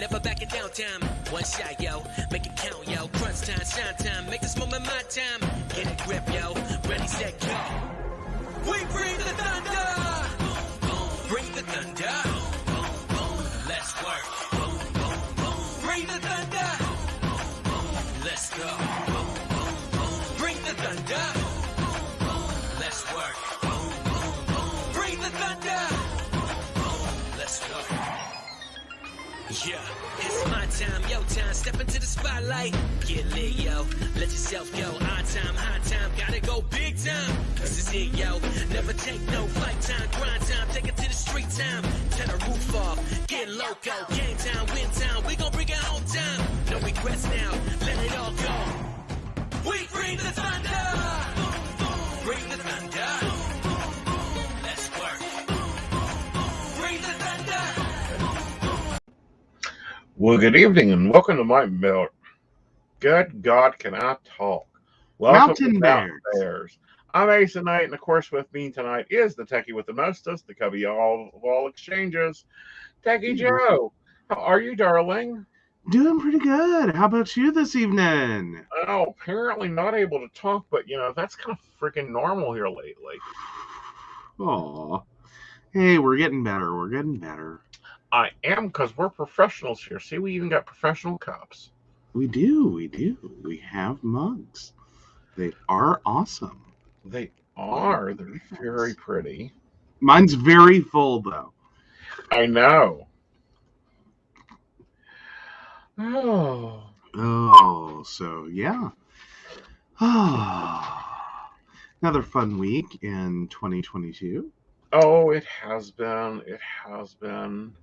never backing down time. One shot, yo, make it count, yo. Crunch time, shine time, make this moment my time. Get a grip, yo, ready, set, go. We bring the thunder. Bring the thunder. Let's work. Bring the thunder. Let's go. Bring the thunder. Let's work. Bring the thunder. Let's go. Yeah, it's my time, yo time. Step into the spotlight. Get lit, yo. Let yourself go. Our time, high time. Gotta go big time. This is it, yo. Never take no flight time. Grind time. Take it to the street time. Turn the roof off. Get loco. Game time, win time. We gon' bring it home time. No regrets now. Let it all go. We bring the thunder. Bring the thunder. Let's work. Bring the thunder. Well, good evening and welcome to my belt. Good God, can I talk? Welcome Mountain to Mountain Bears. I'm Aeson, and of course with me tonight is the techie with the mostest, the cubby of all exchanges, Techie Joe. How are you, darling? Doing pretty good. How about you this evening? Oh, apparently not able to talk, but that's kind of freaking normal here lately. Aw. Hey, we're getting better. We're getting better. I am, because we're professionals here. See, we even got professional cups. We do. We do. We have mugs. They are awesome. They are. They're very pretty. Mine's very full, though. I know. Oh, so yeah. Another fun week in 2022. Oh, it has been. It has been.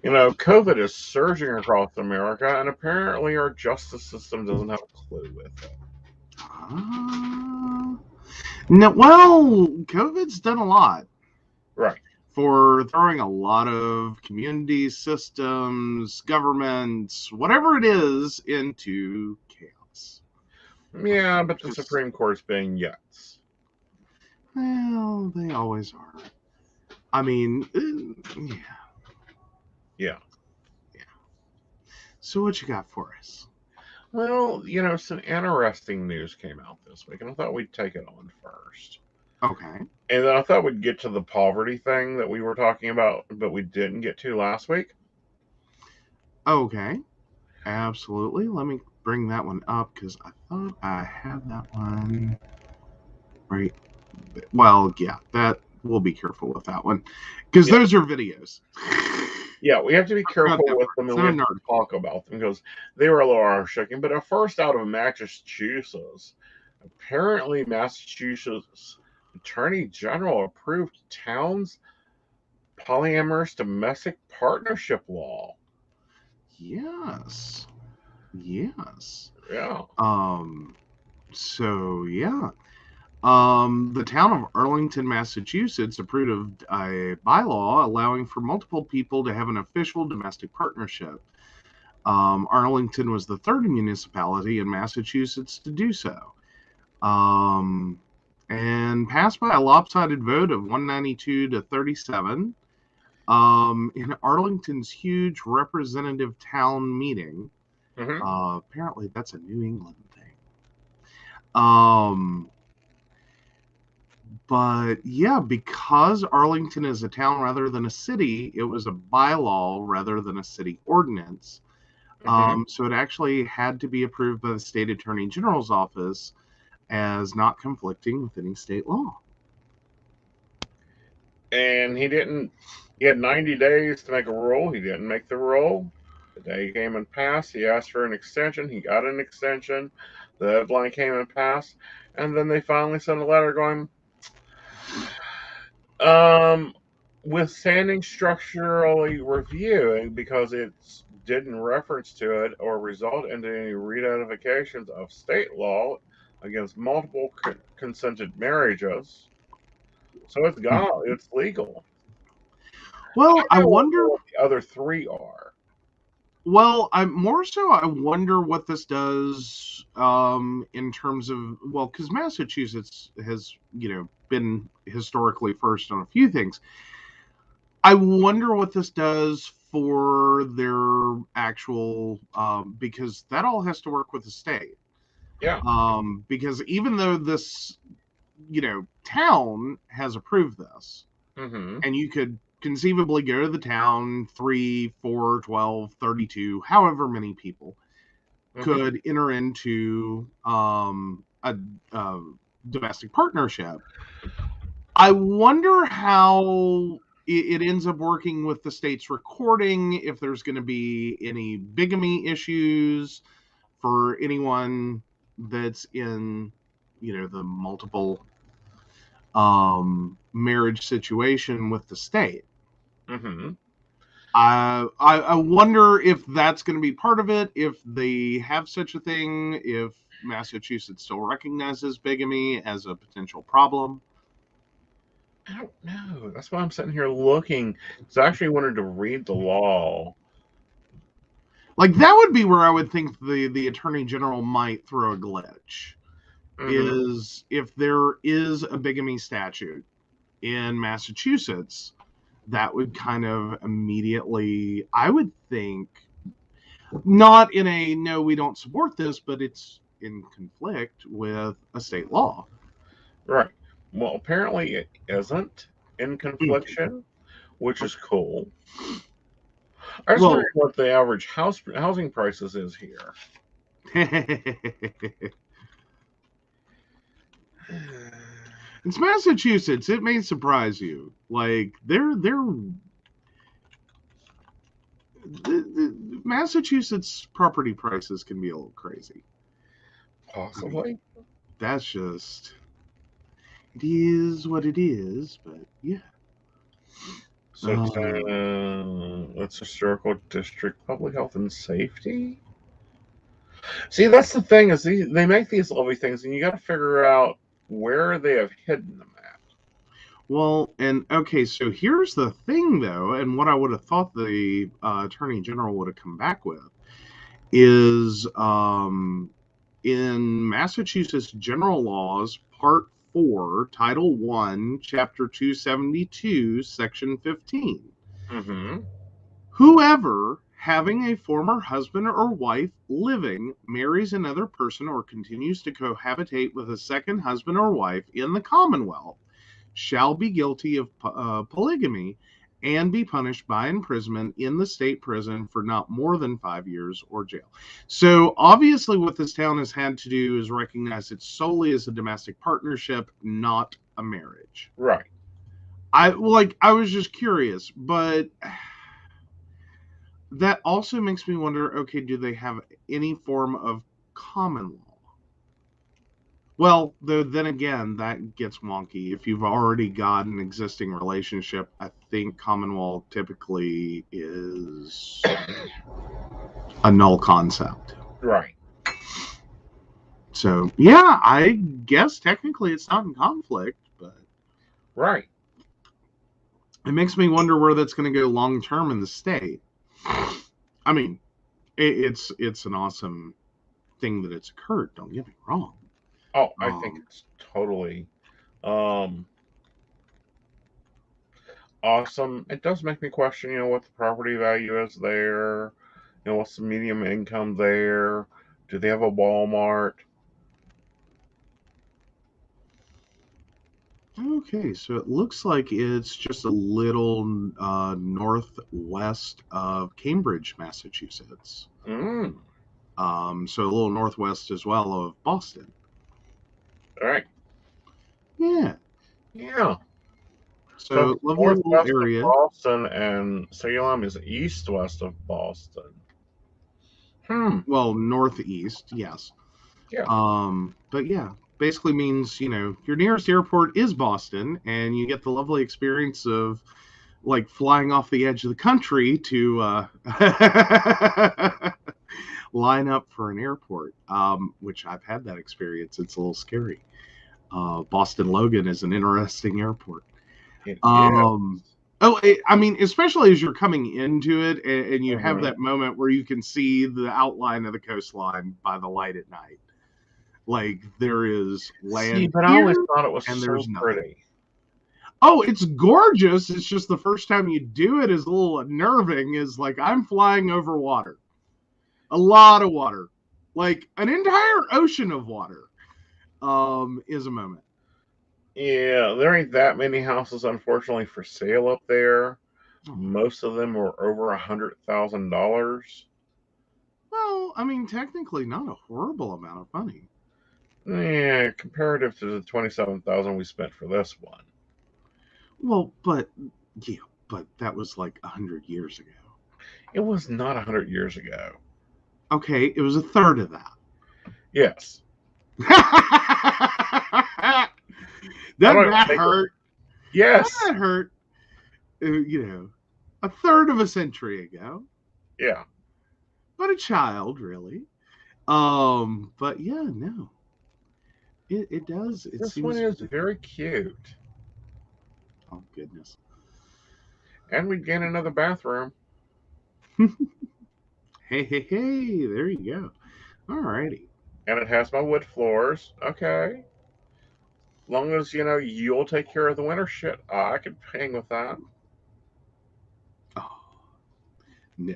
COVID is surging across America, and apparently our justice system doesn't have a clue with it. No, well, COVID's done a lot. Right. For throwing a lot of community systems, governments, whatever it is, into chaos. Yeah, but the Supreme Court's being yes. Well, they always are. I mean, yeah. So what you got for us? Well, some interesting news came out this week, and I thought we'd take it on first. Okay. And then I thought we'd get to the poverty thing that we were talking about, but we didn't get to last week. Okay. Absolutely. Let me bring that one up, because I thought I had that one right. Well, yeah, we'll be careful with that one, because those are videos. Yeah, we have to be careful with them, and we have to talk about them, because they were a little earth-shaking. But first, out of Massachusetts, apparently Massachusetts Attorney General approved town's polyamorous domestic partnership law. Yes. Yeah. So, yeah. The town of Arlington, Massachusetts approved a bylaw allowing for multiple people to have an official domestic partnership. Arlington was the third municipality in Massachusetts to do so. And passed by a lopsided vote of 192 to 37 in Arlington's huge representative town meeting. Mm-hmm. Apparently that's a New England thing. But yeah, because Arlington is a town rather than a city, it was a bylaw rather than a city ordinance. Mm-hmm. So it actually had to be approved by the state attorney general's office as not conflicting with any state law. And he had 90 days to make a rule. He didn't make the rule. The day he came and passed, he asked for an extension. He got an extension. The deadline came and passed. And then they finally sent a letter going, withstanding structurally review, because it didn't reference to it or result in any re-identifications of state law against multiple consented marriages. So it's legal. Well, I wonder what the other three are. Well, I wonder what this does in terms of, because Massachusetts has, been historically first on a few things. I wonder what this does for their actual, because that all has to work with the state. Yeah. Because even though this, town has approved this, and you could conceivably go to the town, 3, 4, 12, 32, however many people could enter into a domestic partnership. I wonder how it ends up working with the state's recording, if there's going to be any bigamy issues for anyone that's in, the multiple marriage situation with the state. I wonder if that's going to be part of it, if they have such a thing, if Massachusetts still recognizes bigamy as a potential problem. I don't know. That's why I'm sitting here looking. Because I actually wanted to read the law. Like, that would be where I would think the Attorney General might throw a glitch. Is if there is a bigamy statute in Massachusetts, that would kind of immediately, I would think, not in a no, we don't support this, but it's in conflict with a state law. Right. Well, apparently it isn't in confliction, which is cool. I was wondering what the average housing prices is here. It's Massachusetts. It may surprise you. Like, the Massachusetts property prices can be a little crazy. Possibly. That's just, it is what it is, but yeah. So it's historical district, public health and safety. See, that's the thing, is they make these lovely things, and you got to figure out where they have hidden them at. Well, and okay, so here's the thing, though, and what I would have thought the Attorney General would have come back with is in Massachusetts General Laws, Part 4, Title 1, Chapter 272, Section 15. Whoever, having a former husband or wife living, marries another person or continues to cohabitate with a second husband or wife in the Commonwealth shall be guilty of polygamy and be punished by imprisonment in the state prison for not more than 5 years or jail. So obviously what this town has had to do is recognize it solely as a domestic partnership, not a marriage. Right. I was just curious, but that also makes me wonder, okay, do they have any form of common law? Well, then again, that gets wonky. If you've already got an existing relationship, I think common law typically is a null concept. Right. So, yeah, I guess technically it's not in conflict, but... Right. It makes me wonder where that's going to go long-term in the state. I mean, it's an awesome thing that it's occurred, don't get me wrong. Oh, I think it's totally awesome. It does make me question, what the property value is there. What's the medium income there? Do they have a Walmart? Okay, so it looks like it's just a little northwest of Cambridge, Massachusetts. So a little northwest as well of Boston. All right. Yeah. Yeah. So lovely little area. Of Boston, and Salem is east-west of Boston. Well, northeast, yes. Yeah. But yeah, basically means, your nearest airport is Boston, and you get the lovely experience of like flying off the edge of the country to line up for an airport, which I've had that experience. It's a little scary. Boston Logan is an interesting airport. I mean, especially as you're coming into it and you have that moment where you can see the outline of the coastline by the light at night. Like, there is land. See, but I always thought it was so pretty. Oh, it's gorgeous. It's just the first time you do it is a little unnerving. Is like, I'm flying over water. A lot of water. Like an entire ocean of water is a moment. Yeah, there ain't that many houses, unfortunately, for sale up there. Most of them are over $100,000. Well, I mean, technically not a horrible amount of money. Yeah, comparative to the $27,000 we spent for this one. Well, but that was like 100 years ago. It was not 100 years ago. Okay, it was a third of that. Yes. Doesn't that hurt? Yes. Doesn't that hurt? A third of a century ago. Yeah. But a child, really. But yeah, no. It does. This one is very cute. Oh, goodness. And we gain another bathroom. Hey, there you go. All righty. And it has my wood floors. Okay. As long as, you'll take care of the winter shit, I could hang with that. Oh. No.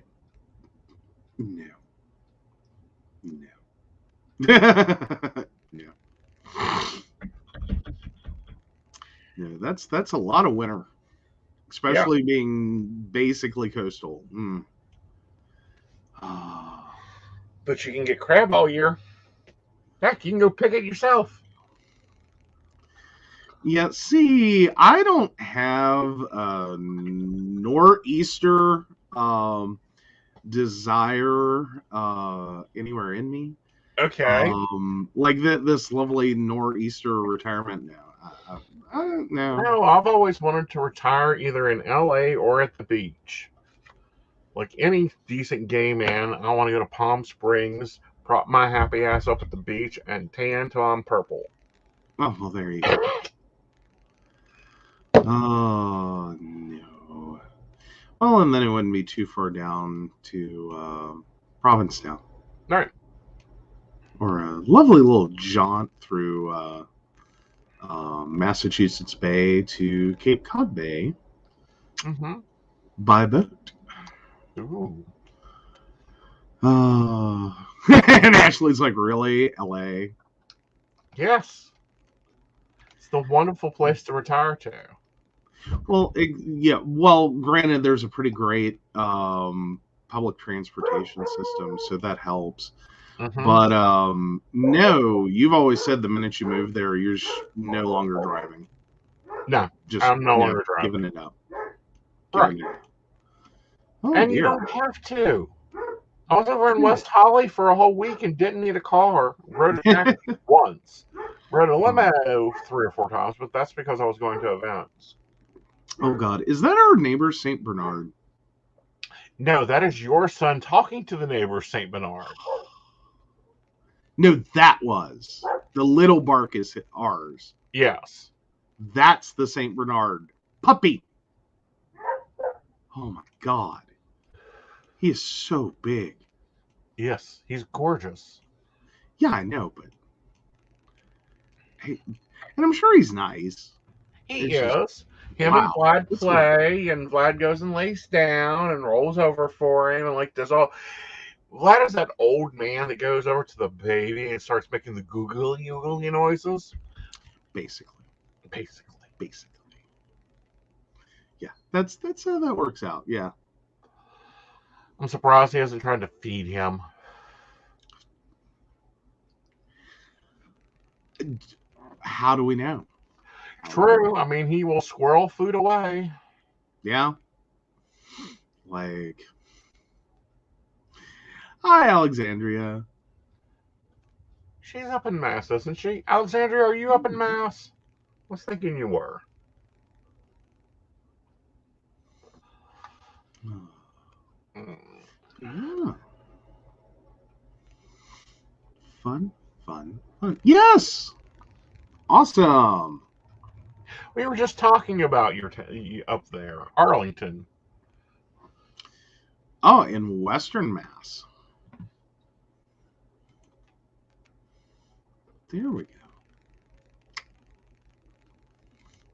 No, that's a lot of winter, especially being basically coastal. But you can get crab all year. Heck, you can go pick it yourself. Yeah, see, I don't have a nor'easter desire anywhere in me. Okay. Like this lovely nor'easter retirement now. No, I've always wanted to retire either in LA or at the beach. Like any decent gay man, I want to go to Palm Springs, prop my happy ass up at the beach, and tan till I'm purple. Oh, well, there you go. Oh, no. Well, and then it wouldn't be too far down to Provincetown. All right. Or a lovely little jaunt through Massachusetts Bay to Cape Cod Bay by boat. Ooh. And Ashley's like, really? LA? Yes. It's the wonderful place to retire to. Well, well, granted, there's a pretty great public transportation system, so that helps. But no, you've always said the minute you move there, you're no longer driving. No, I'm no longer driving. Giving it up. Right. Oh, and you don't have to. I was over in West Holly for a whole week and didn't need a car. Rode a taxi once. Rode a limo 3 or 4 times, but that's because I was going to events. Oh, God. Is that our neighbor, St. Bernard? No, that is your son talking to the neighbor, St. Bernard. No, that was. The little bark is ours. Yes. That's the St. Bernard puppy. Oh, my God. He is so big. Yes, he's gorgeous. Yeah, I know, but... Hey, and I'm sure he's nice. He is. Him and Vlad play, and Vlad goes and lays down and rolls over for him, and like does all... Vlad is that old man that goes over to the baby and starts making the googly noises. Basically. Basically. Yeah, that's how that works out. Yeah. I'm surprised he hasn't tried to feed him. How do we know? True. I mean, he will squirrel food away. Yeah. Like... Hi, Alexandria. She's up in Mass, isn't she? Alexandria, are you up in Mass? I was thinking you were. Yeah. Fun. Yes! Awesome! We were just talking about your up there, Arlington. Oh, in Western Mass. There we go.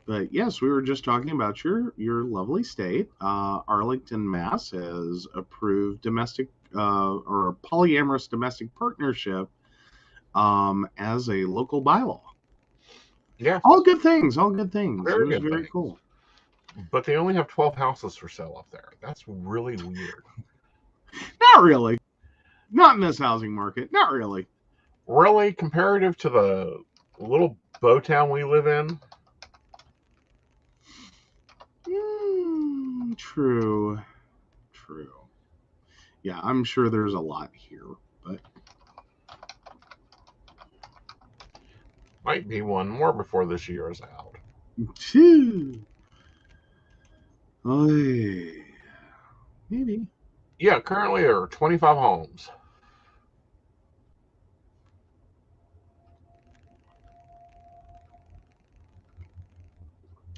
But yes, we were just talking about your lovely state. Arlington, Mass. has approved domestic or a polyamorous domestic partnership as a local bylaw. Yeah. All good things. All good things. Very It was good very things. cool. But they only have 12 houses for sale up there. That's really weird. Not really. Not in this housing market. Not really. Really, comparative to the little bow town we live in? True. True. Yeah, I'm sure there's a lot here, but Might be one more before this year is out. phew. Oy. Maybe. Yeah, currently there are 25 homes.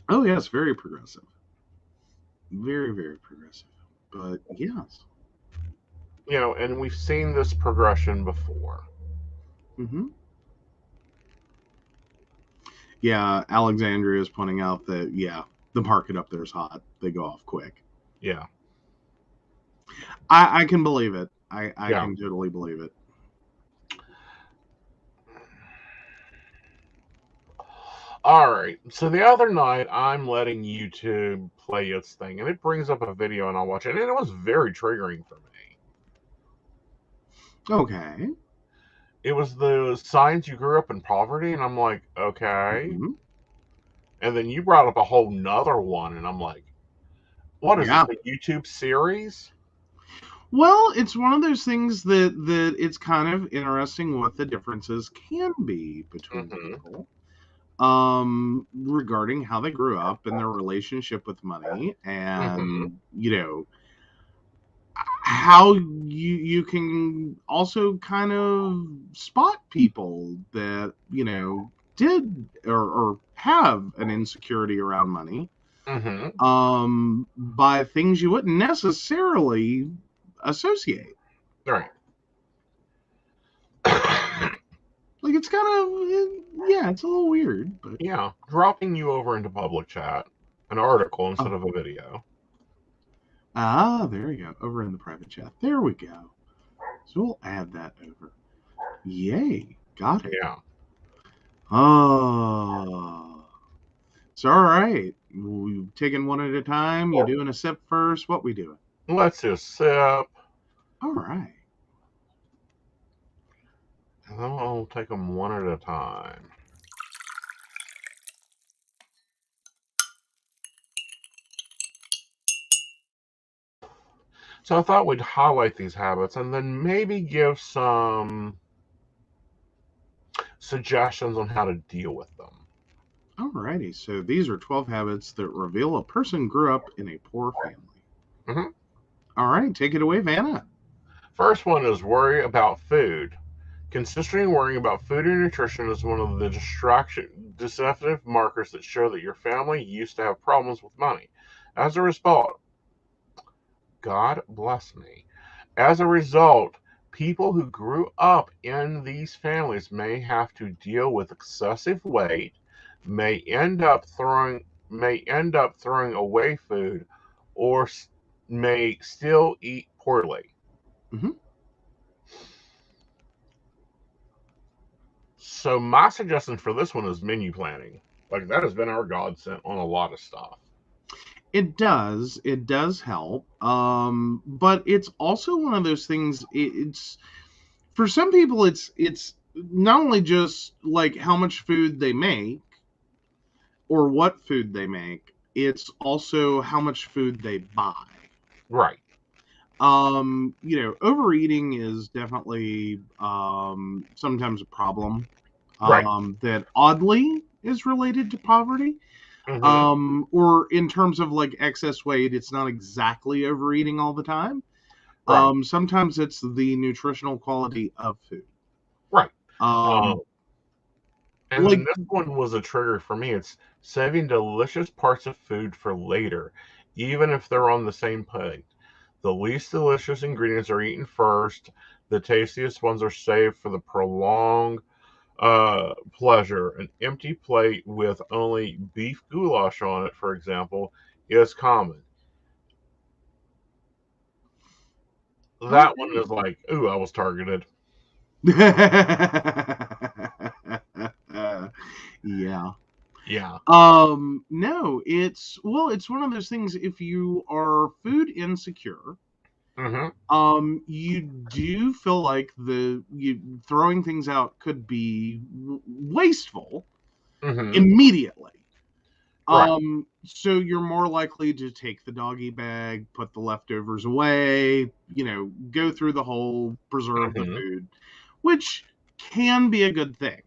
Oh yes, very progressive. Very, very progressive. But yes. And we've seen this progression before. Mm-hmm. Yeah, Alexandria is pointing out that the market up there is hot. They go off quick. Yeah. I can believe it. I Yeah. can totally believe it. All right. So the other night, I'm letting YouTube play its thing, and it brings up a video, and I'll watch it, and it was very triggering for me. Okay. It was the signs you grew up in poverty, and I'm like, okay. Mm-hmm. And then you brought up a whole nother one, and I'm like, what is Yeah. this, a YouTube series? Well, it's one of those things that it's kind of interesting what the differences can be between people regarding how they grew up and their relationship with money and how you can also kind of spot people that did or have an insecurity around money by things you wouldn't necessarily associate. Right. Like it's kind of it's a little weird, but Yeah, dropping you over into public chat, an article instead of a video. There we go. Over in the private chat. There we go. So we'll add that over. Yay. Got it. Yeah. Oh. It's all right. We taking one at a time. You doing a sip first? What we doing? Let's just sip. All right. And then I'll take them one at a time. So I thought we'd highlight these habits and then maybe give some suggestions on how to deal with them. Alrighty. So these are 12 habits that reveal a person grew up in a poor family. Mm-hmm. All right. Take it away, Vanna. First one is worry about food. Consistently worrying about food and nutrition is one of the deceptive markers that show that your family used to have problems with money. As a result, God bless me. As a result, people who grew up in these families may have to deal with excessive weight, may end up throwing away food, or may still eat poorly. Mm-hmm. So my suggestion for this one is menu planning. Like that has been our godsend on a lot of stuff. It does help. But it's also one of those things. It's for some people. It's not only just like how much food they make or what food they make. It's also how much food they buy. Right. Overeating is definitely sometimes a problem. Right. That oddly is related to poverty. Mm-hmm. Or in terms of like excess weight, it's not exactly overeating all the time. Right. Sometimes it's the nutritional quality of food. Right. Um, And like then this one was a trigger for me. It's saving delicious parts of food for later, even if they're on the same plate. The least delicious ingredients are eaten first. The tastiest ones are saved for the prolonged pleasure. An empty plate with only beef goulash on it, for example, is common. That one is like, ooh, I was targeted. Yeah. Yeah. No, it's one of those things. If you are food insecure, you do feel like you throwing things out could be wasteful immediately. Right. So you're more likely to take the doggy bag, put the leftovers away, go through the whole preserve the food, which can be a good thing.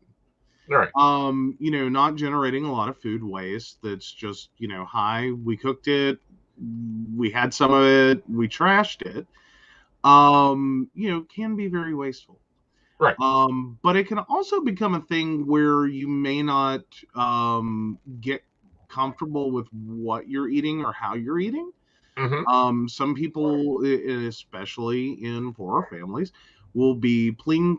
Right. Not generating a lot of food waste that's just, hi, we cooked it, we had some of it, we trashed it, can be very wasteful. Right. But it can also become a thing where you may not get comfortable with what you're eating or how you're eating. Some people, especially in poorer families, will be clean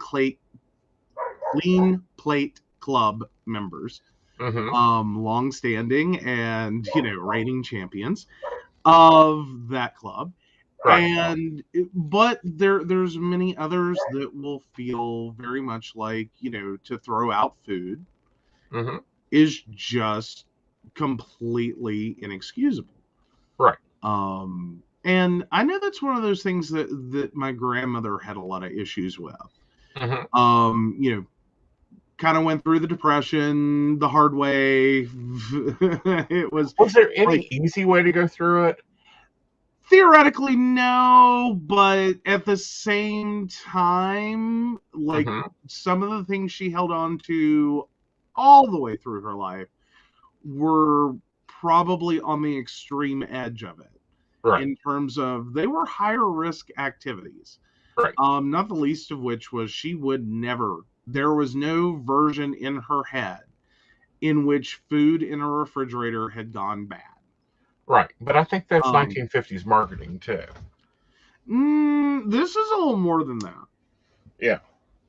plate club members, long standing and reigning champions of that club. Right. But there's many others that will feel very much like to throw out food is just completely inexcusable. Right. And I know that's one of those things that my grandmother had a lot of issues with. Kind of went through the Depression the hard way. It was there any like, easy way to go through it? theoretically, no, but at the same time, like some of the things she held on to all the way through her life were probably on the extreme edge of it. Right. In terms of they were higher risk activities. Right. Not the least of which was there was no version in her head in which food in a refrigerator had gone bad. Right. But I think that's 1950s marketing too. This is a little more than that. Yeah.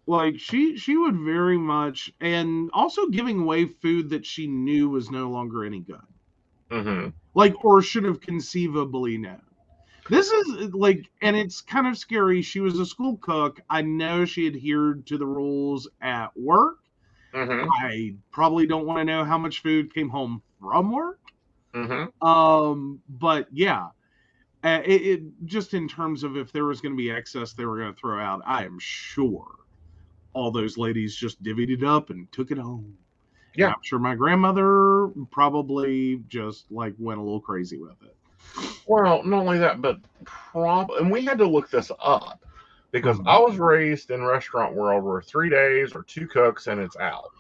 Like she would very much, and also giving away food that she knew was no longer any good. Like, or should have conceivably known. This is like, and it's kind of scary. She was a school cook. I know she adhered to the rules at work. I probably don't want to know how much food came home from work. But yeah, it just in terms of if there was going to be excess they were going to throw out, I am sure all those ladies just divvied it up and took it home. Yeah, and I'm sure my grandmother probably just like went a little crazy with it. Well, not only that, but and we had to look this up because I was raised in restaurant world where 3 days or 2 cooks and it's out.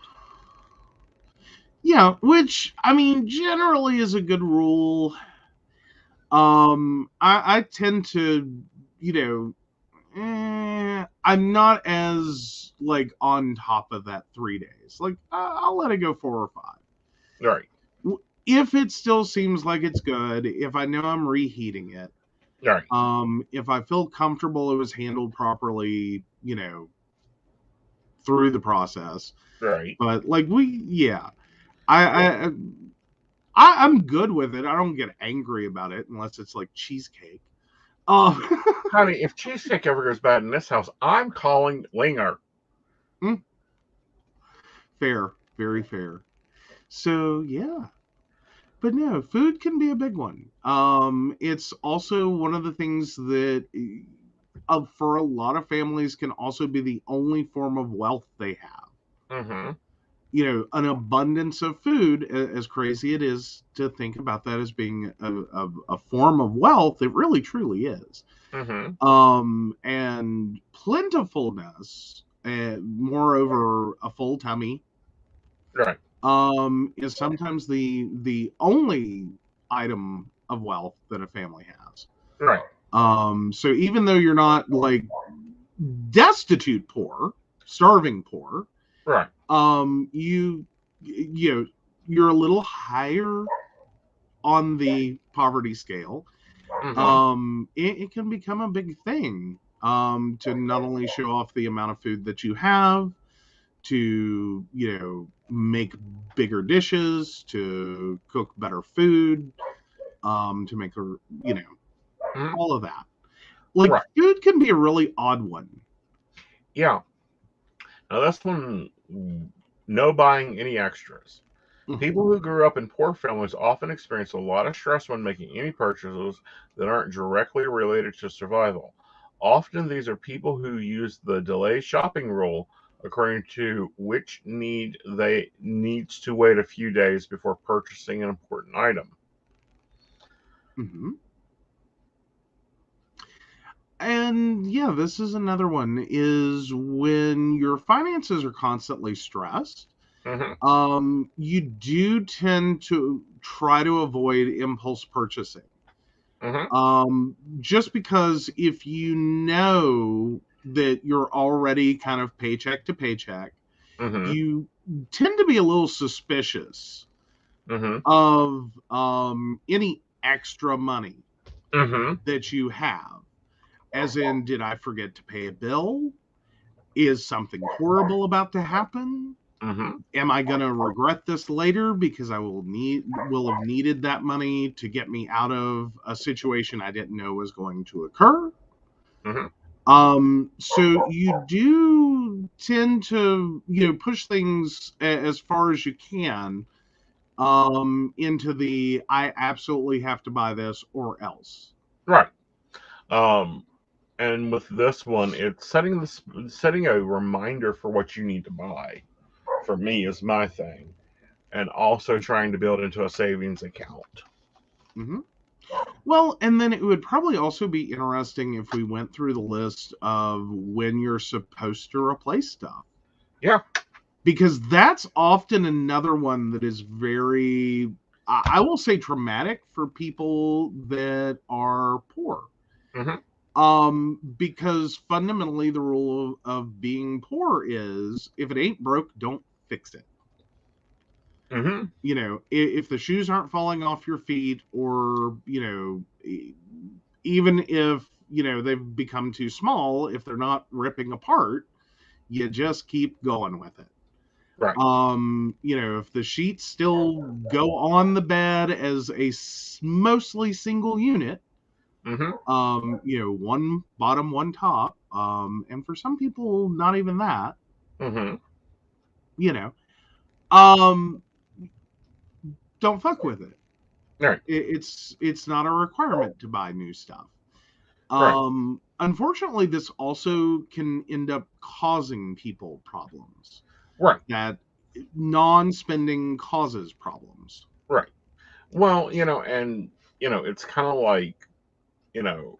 Yeah, which I mean generally is a good rule. I tend to, I'm not as like on top of that 3 days. Like I'll let it go 4 or 5. Right. If it still seems like it's good, if I know I'm reheating it, right. If I feel comfortable it was handled properly, through the process. Right. But like I'm good with it. I don't get angry about it unless it's like cheesecake. Honey, if cheesecake ever goes bad in this house, I'm calling Winger. Fair, very fair. So yeah. But no, food can be a big one. It's also one of the things that for a lot of families can also be the only form of wealth they have. An abundance of food, as crazy it is to think about that as being a form of wealth, it really truly is. And plentifulness, moreover, a full tummy, right, is sometimes the only item of wealth that a family has. Right. So even though you're not like destitute poor, starving poor, right, you're a little higher on the poverty scale. It can become a big thing to not only show off the amount of food that you have, to make bigger dishes, to cook better food, to make all of that. Like, Right. food can be a really odd one. Yeah. Now, this one, no buying any extras. People who grew up in poor families often experience a lot of stress when making any purchases that aren't directly related to survival. Often these are people who use the delay shopping rule, according to which needs to wait a few days before purchasing an important item. Mm-hmm. And yeah, this is another one, is when your finances are constantly stressed, you do tend to try to avoid impulse purchasing. Just because if you know that you're already kind of paycheck to paycheck, you tend to be a little suspicious of any extra money that you have. As in, did I forget to pay a bill? Is something horrible about to happen? Am I going to regret this later because I will have needed that money to get me out of a situation I didn't know was going to occur? So you do tend to, push things as far as you can into the I absolutely have to buy this or else. Right. And with this one, it's setting a reminder for what you need to buy. For me, is my thing, and also trying to build into a savings account. Well, and then it would probably also be interesting if we went through the list of when you're supposed to replace stuff. Yeah. Because that's often another one that is very, I will say, traumatic for people that are poor. Because fundamentally the rule of being poor is, if it ain't broke, don't fix it. If the shoes aren't falling off your feet, or even if they've become too small, if they're not ripping apart, you just keep going with it. Right. If the sheets still go on the bed as a mostly single unit, one bottom, one top, and for some people, not even that. Don't fuck with it. Right. It's not a requirement to buy new stuff. Right. Unfortunately, this also can end up causing people problems. Right. That non-spending causes problems. Right. Well, it's kind of like, and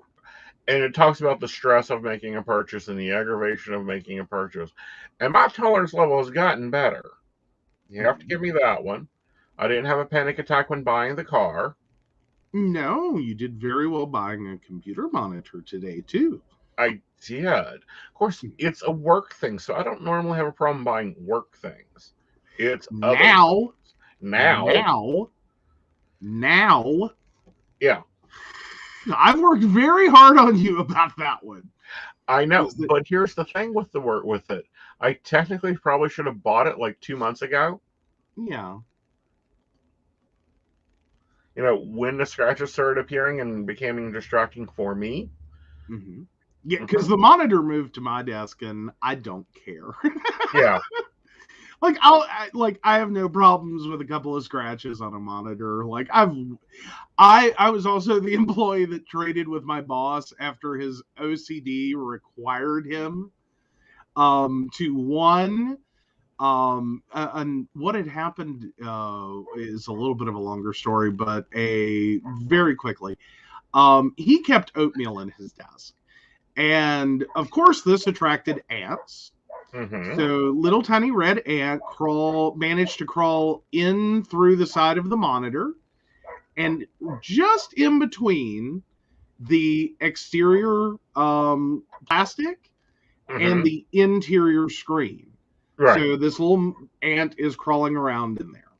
it talks about the stress of making a purchase and the aggravation of making a purchase. And my tolerance level has gotten better. You have to give me that one. I didn't have a panic attack when buying the car. No, you did very well buying a computer monitor today, too. I did. Of course, it's a work thing, so I don't normally have a problem buying work things. It's now. Yeah. I've worked very hard on you about that one. I know, but here's the thing with the work with it. I technically probably should have bought it like 2 months ago. Yeah. When the scratches started appearing and becoming distracting for me. Yeah, because the monitor moved to my desk, and I don't care. Yeah. I have no problems with a couple of scratches on a monitor. I was also the employee that traded with my boss after his OCD required him to and what had happened is a little bit of a longer story, but very quickly, he kept oatmeal in his desk, and of course this attracted ants. So little tiny red ant managed to crawl in through the side of the monitor, and just in between the exterior plastic and the interior screen. Right. So this little ant is crawling around in there.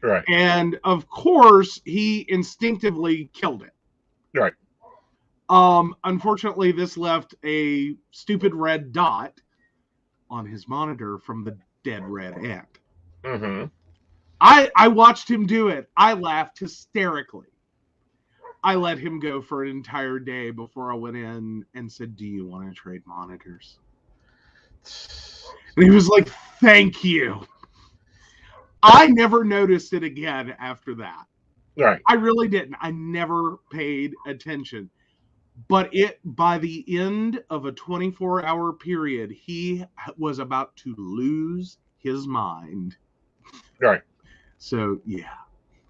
Right. And of course, he instinctively killed it. Right. Unfortunately, this left a stupid red dot on his monitor from the dead red ant. I watched him do it. I laughed hysterically. I let him go for an entire day before I went in and said, "Do you want to trade monitors?" And he was like, "Thank you." I never noticed it again after that. Right. I really didn't. I never paid attention. But by the end of a 24-hour period, he was about to lose his mind. Right. So, yeah.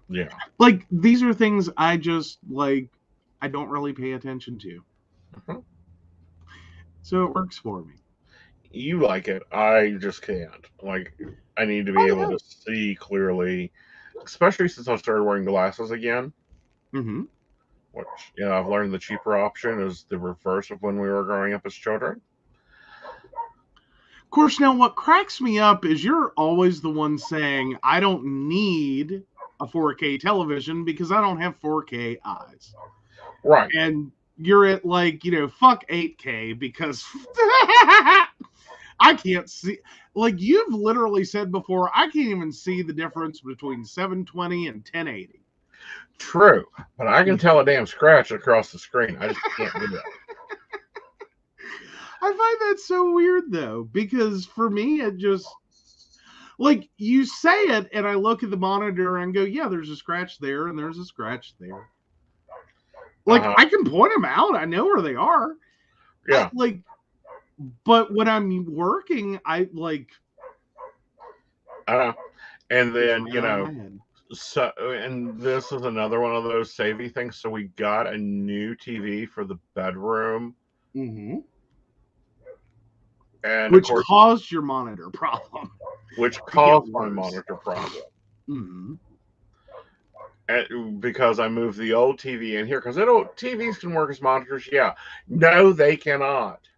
Yeah. Like, these are things I just, like, I don't really pay attention to. Mm-hmm. So it works for me. You like it. I just can't. Like, I need to be able to see clearly, especially since I started wearing glasses again. Mm-hmm. Which, I've learned the cheaper option is the reverse of when we were growing up as children. Of course, now what cracks me up is you're always the one saying, I don't need a 4K television because I don't have 4K eyes. Right. And you're at like, fuck 8K because I can't see. Like you've literally said before, I can't even see the difference between 720 and 1080. True. But I can tell a damn scratch across the screen. I just can't do it. I find that so weird though, because for me, it just like you say it and I look at the monitor and go, yeah, there's a scratch there and there's a scratch there. Like I can point them out. I know where they are. Yeah. But when I'm working, I like. And then, so, and this is another one of those savvy things. So we got a new TV for the bedroom. Mm-hmm. And which of course, caused your monitor problem. Which caused my monitor problem. Mm-hmm. Because I moved the old TV in here. Because TVs can work as monitors. Yeah. No, they cannot.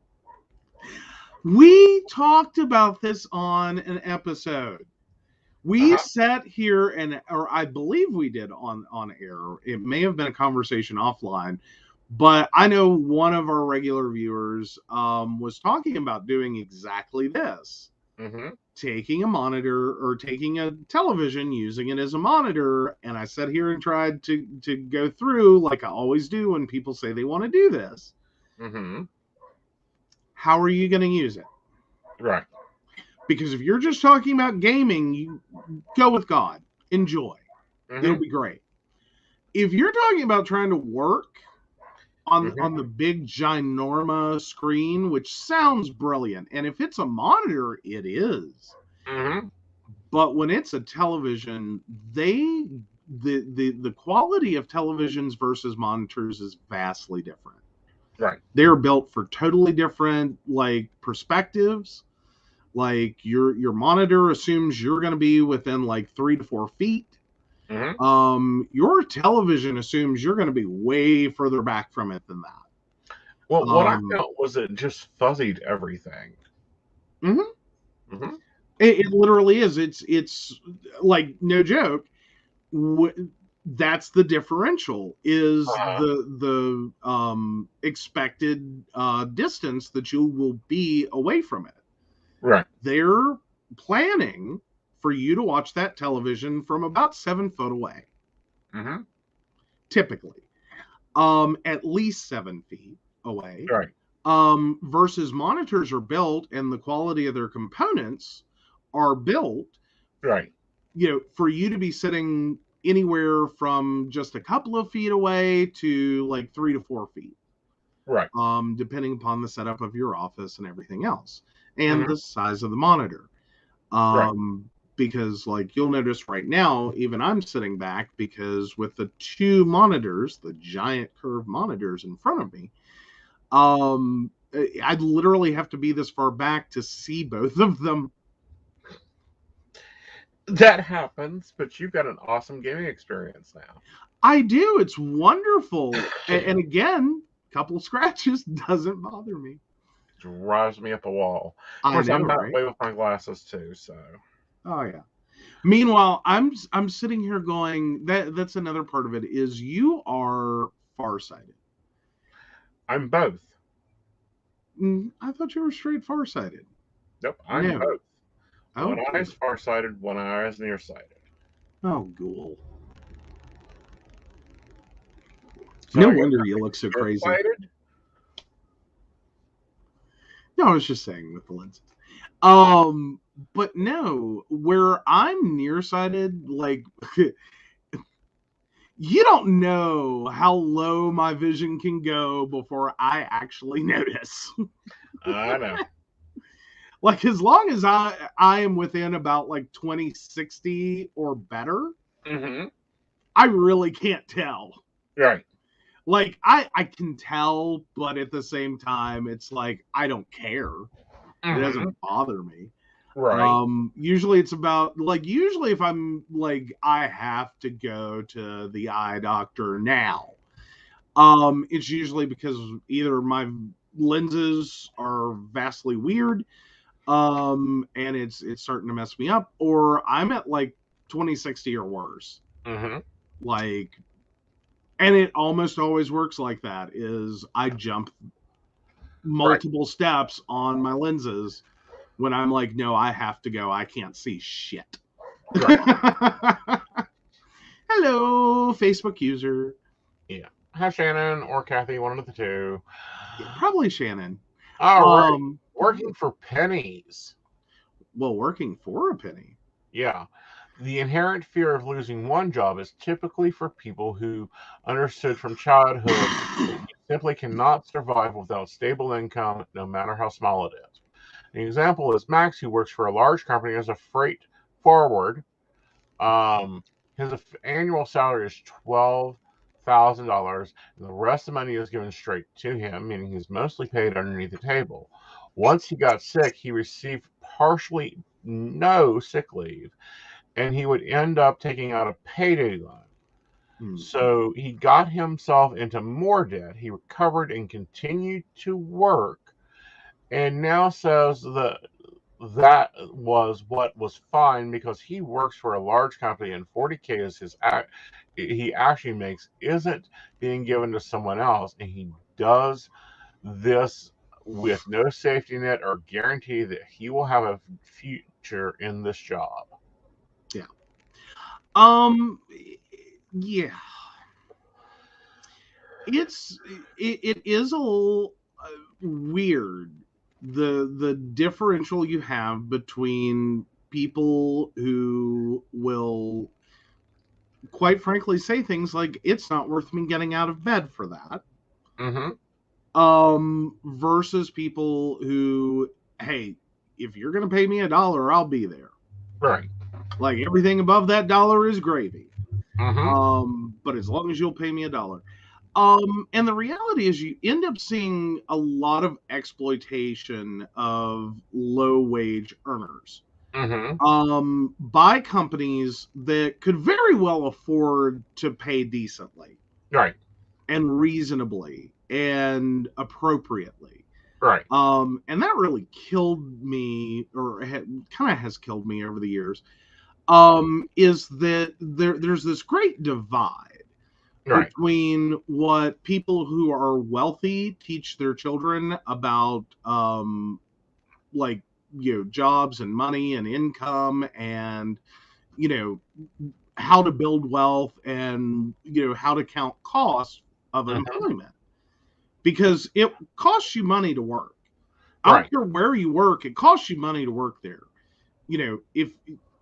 We talked about this on an episode. We sat here or I believe we did on air. It may have been a conversation offline, but I know one of our regular viewers was talking about doing exactly this. Mm-hmm. Taking a monitor or taking a television, using it as a monitor. And I sat here and tried to go through like I always do when people say they want to do this. Mm-hmm. How are you going to use it? Right. Because if you're just talking about gaming, you go with God. Enjoy. Mm-hmm. It'll be great. If you're talking about trying to work on the big ginorma screen, which sounds brilliant, and if it's a monitor, it is. Mm-hmm. But when it's a television, the quality of televisions versus monitors is vastly different. Right. They're built for totally different like perspectives. Like your monitor assumes you're going to be within like 3 to 4 feet. Mm-hmm. Your television assumes you're going to be way further back from it than that. Well, what I felt was it just fuzzied everything. Mm-hmm. Mm-hmm. It literally is. It's like no joke. That's the differential is the expected distance that you will be away from it. Right. They're planning for you to watch that television from about 7 foot away. Mm-hmm. Typically. At least 7 feet away. Right. Versus monitors are built and the quality of their components are built. Right. For you to be sitting anywhere from just a couple of feet away to like 3 to 4 feet. Right. Depending upon the setup of your office and everything else. And the size of the monitor. Right. Because like you'll notice right now, even I'm sitting back because with the 2 monitors, the giant curved monitors in front of me, I'd literally have to be this far back to see both of them. That happens, but you've got an awesome gaming experience now. I do. It's wonderful. And again, a couple scratches doesn't bother me. Drives me up a wall. Of course, I'm that way with my glasses too. So. Oh yeah. Meanwhile, I'm sitting here going. That's another part of it is you are farsighted. I'm both. I thought you were straight farsighted. Nope, I'm both. One eye is good. farsighted, one eye is nearsighted. Oh, ghoul. So no wonder you look so crazy. excited? No, I was just saying with the lenses. But no, where I'm nearsighted, like you don't know how low my vision can go before I actually notice. I know. Like as long as I am within about like 20/60 or better, I really can't tell. Right. Like I can tell, but at the same time, it's like I don't care. It doesn't bother me. Right. Usually it's about like usually if I'm like I have to go to the eye doctor now. It's usually because either my lenses are vastly weird, and it's starting to mess me up, or I'm at like 20/60 or worse. Like, and it almost always works like that. Is I jump multiple steps on my lenses when I'm like, no, I have to go. I can't see shit. Right. Hello, Facebook user. Yeah. Have Shannon or Kathy, one of the two. Yeah, probably Shannon. All right. Working for pennies. Well, working for a penny. Yeah. The inherent fear of losing one job is typically for people who understood from childhood that you simply cannot survive without stable income, no matter how small it is. An example is Max, who works for a large company as a freight forward. His annual salary is $12,000, and the rest of the money is given straight to him, meaning he's mostly paid underneath the table. Once he got sick, he received partially no sick leave, and he would end up taking out a payday loan. So he got himself into more debt. He recovered and continued to work, and now says that was what was fine because he works for a large company and 40K is he actually makes isn't being given to someone else, and he does this with no safety net or guarantee that he will have a future in this job. Yeah. Yeah. It is a little weird the differential you have between people who will quite frankly say things like it's not worth me getting out of bed for that. Versus people who, hey, if you're gonna pay me $1, I'll be there. Right. Like everything above that dollar is gravy. But as long as you'll pay me $1. And the reality is you end up seeing a lot of exploitation of low wage earners by companies that could very well afford to pay decently. Right. And reasonably and appropriately. Right. And that really killed me, or kind of has killed me over the years, is that there's this great divide between what people who are wealthy teach their children about, like, jobs and money and income and, how to build wealth and, how to count costs of employment. Because it costs you money to work. I don't care where you work, it costs you money to work there.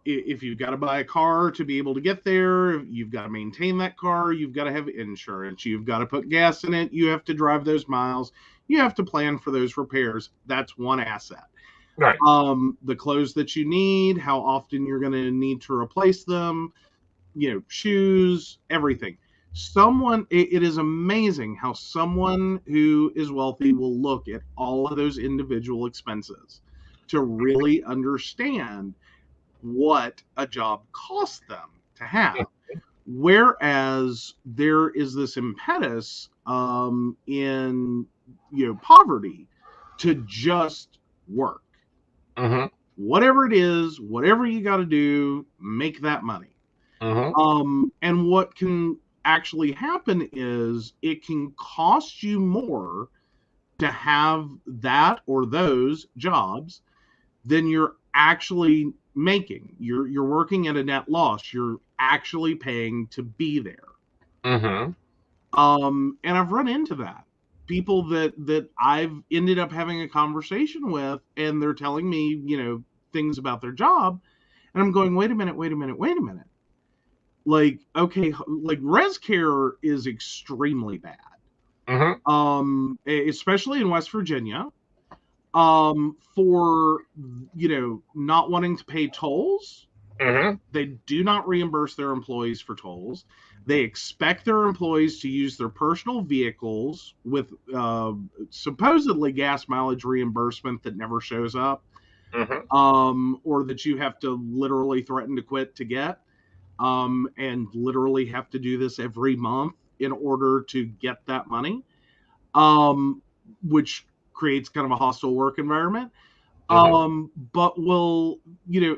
If you've got to buy a car to be able to get there, you've got to maintain that car, you've got to have insurance, you've got to put gas in it, you have to drive those miles, you have to plan for those repairs. That's one asset. Right. The clothes that you need, how often you're going to need to replace them, shoes, everything. It is amazing how someone who is wealthy will look at all of those individual expenses to really understand what a job costs them to have. Whereas there is this impetus in poverty to just work. Whatever it is, whatever you got to do, make that money. And what can actually happen is it can cost you more to have that or those jobs than you're actually making. You're working at a net loss. You're actually paying to be there. And I've run into that. People that I've ended up having a conversation with, and they're telling me, things about their job, and I'm going, wait a minute. Like, okay, like res care is extremely bad. Especially in West Virginia. For not wanting to pay tolls. They do not reimburse their employees for tolls. They expect their employees to use their personal vehicles with supposedly gas mileage reimbursement that never shows up, or that you have to literally threaten to quit to get, and literally have to do this every month in order to get that money, which creates kind of a hostile work environment. But will,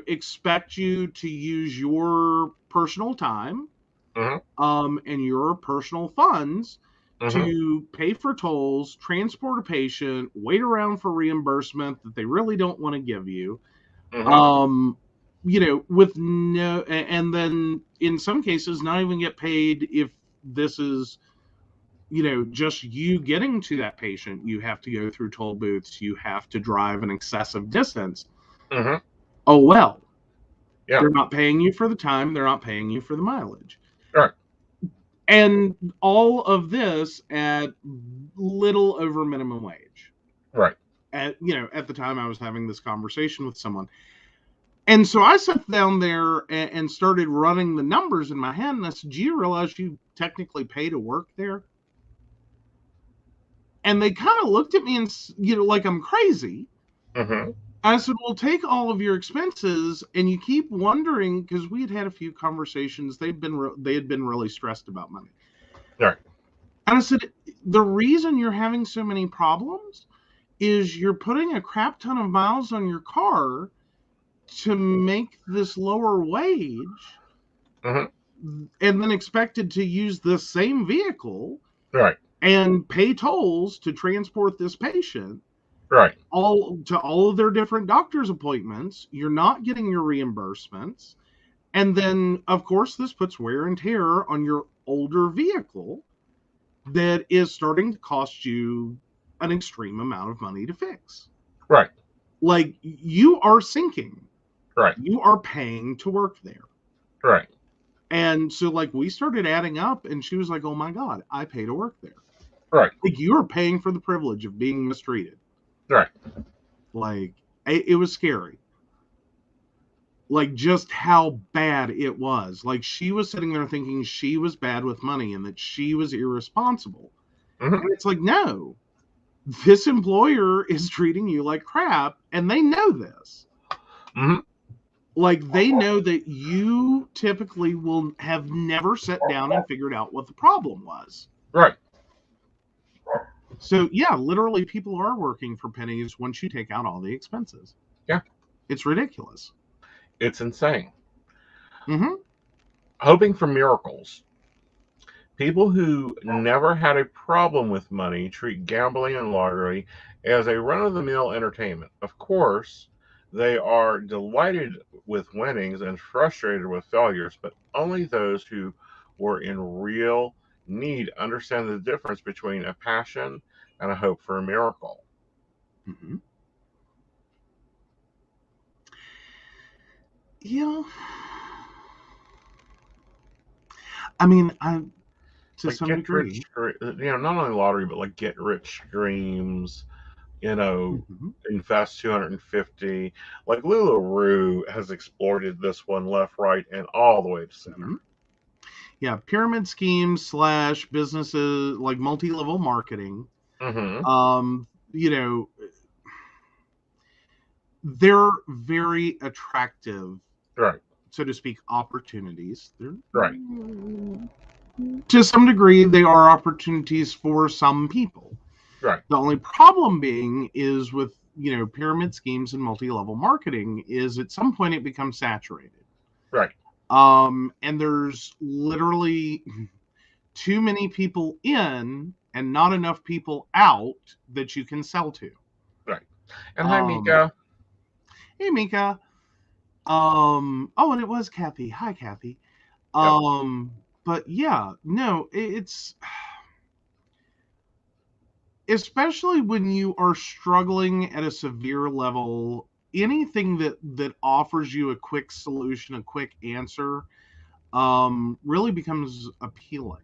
expect you to use your personal time, and your personal funds to pay for tolls, transport a patient, wait around for reimbursement that they really don't want to give you, with no, and then in some cases not even get paid if this is, just you getting to that patient. You have to go through toll booths. You have to drive an excessive distance. Oh, well. Yeah. They're not paying you for the time. They're not paying you for the mileage. Right. And all of this at little over minimum wage. Right. At the time I was having this conversation with someone. And so I sat down there and started running the numbers in my head. And I said, do you realize you technically pay to work there? And they kind of looked at me and, like I'm crazy. I said, well, take all of your expenses, and you keep wondering, because we had a few conversations. They had been really stressed about money. Right. And I said, the reason you're having so many problems is you're putting a crap ton of miles on your car to make this lower wage, and then expected to use the same vehicle. Right. And pay tolls to transport this patient, right? All of their different doctor's appointments. You're not getting your reimbursements, and then of course this puts wear and tear on your older vehicle that is starting to cost you an extreme amount of money to fix. Right. Like, you are sinking. Right. You are paying to work there. Right. And so, like, we started adding up, and she was like, oh my God, I pay to work there. Right. Like, you're paying for the privilege of being mistreated. Right. Like, it was scary. Like, just how bad it was. Like, she was sitting there thinking she was bad with money and that she was irresponsible. And it's like, no, this employer is treating you like crap, and they know this. Like, they know that you typically will have never sat down and figured out what the problem was. Right. So, yeah, literally people are working for pennies once you take out all the expenses. Yeah. It's ridiculous. It's insane. Hoping for miracles. People who never had a problem with money treat gambling and lottery as a run-of-the-mill entertainment. Of course, they are delighted with winnings and frustrated with failures, but only those who were in real need understand the difference between a passion and a hope for a miracle. I mean, to like some degree, not only lottery, but like get rich dreams, invest 250. Like LuLaRoe has exploited this one left, right, and all the way to center. Yeah, pyramid schemes / businesses, like multi-level marketing. They're very attractive, right, so to speak, opportunities. Right. To some degree, they are opportunities for some people. Right. The only problem being is with, pyramid schemes and multi-level marketing is at some point it becomes saturated. Right. And there's literally too many people in and not enough people out that you can sell to. Right. And hi, Mika. Hey, Mika. Oh, and it was Kathy. Hi, Kathy. But yeah, no, it's especially when you are struggling at a severe level, anything that offers you a quick solution, a quick answer, really becomes appealing.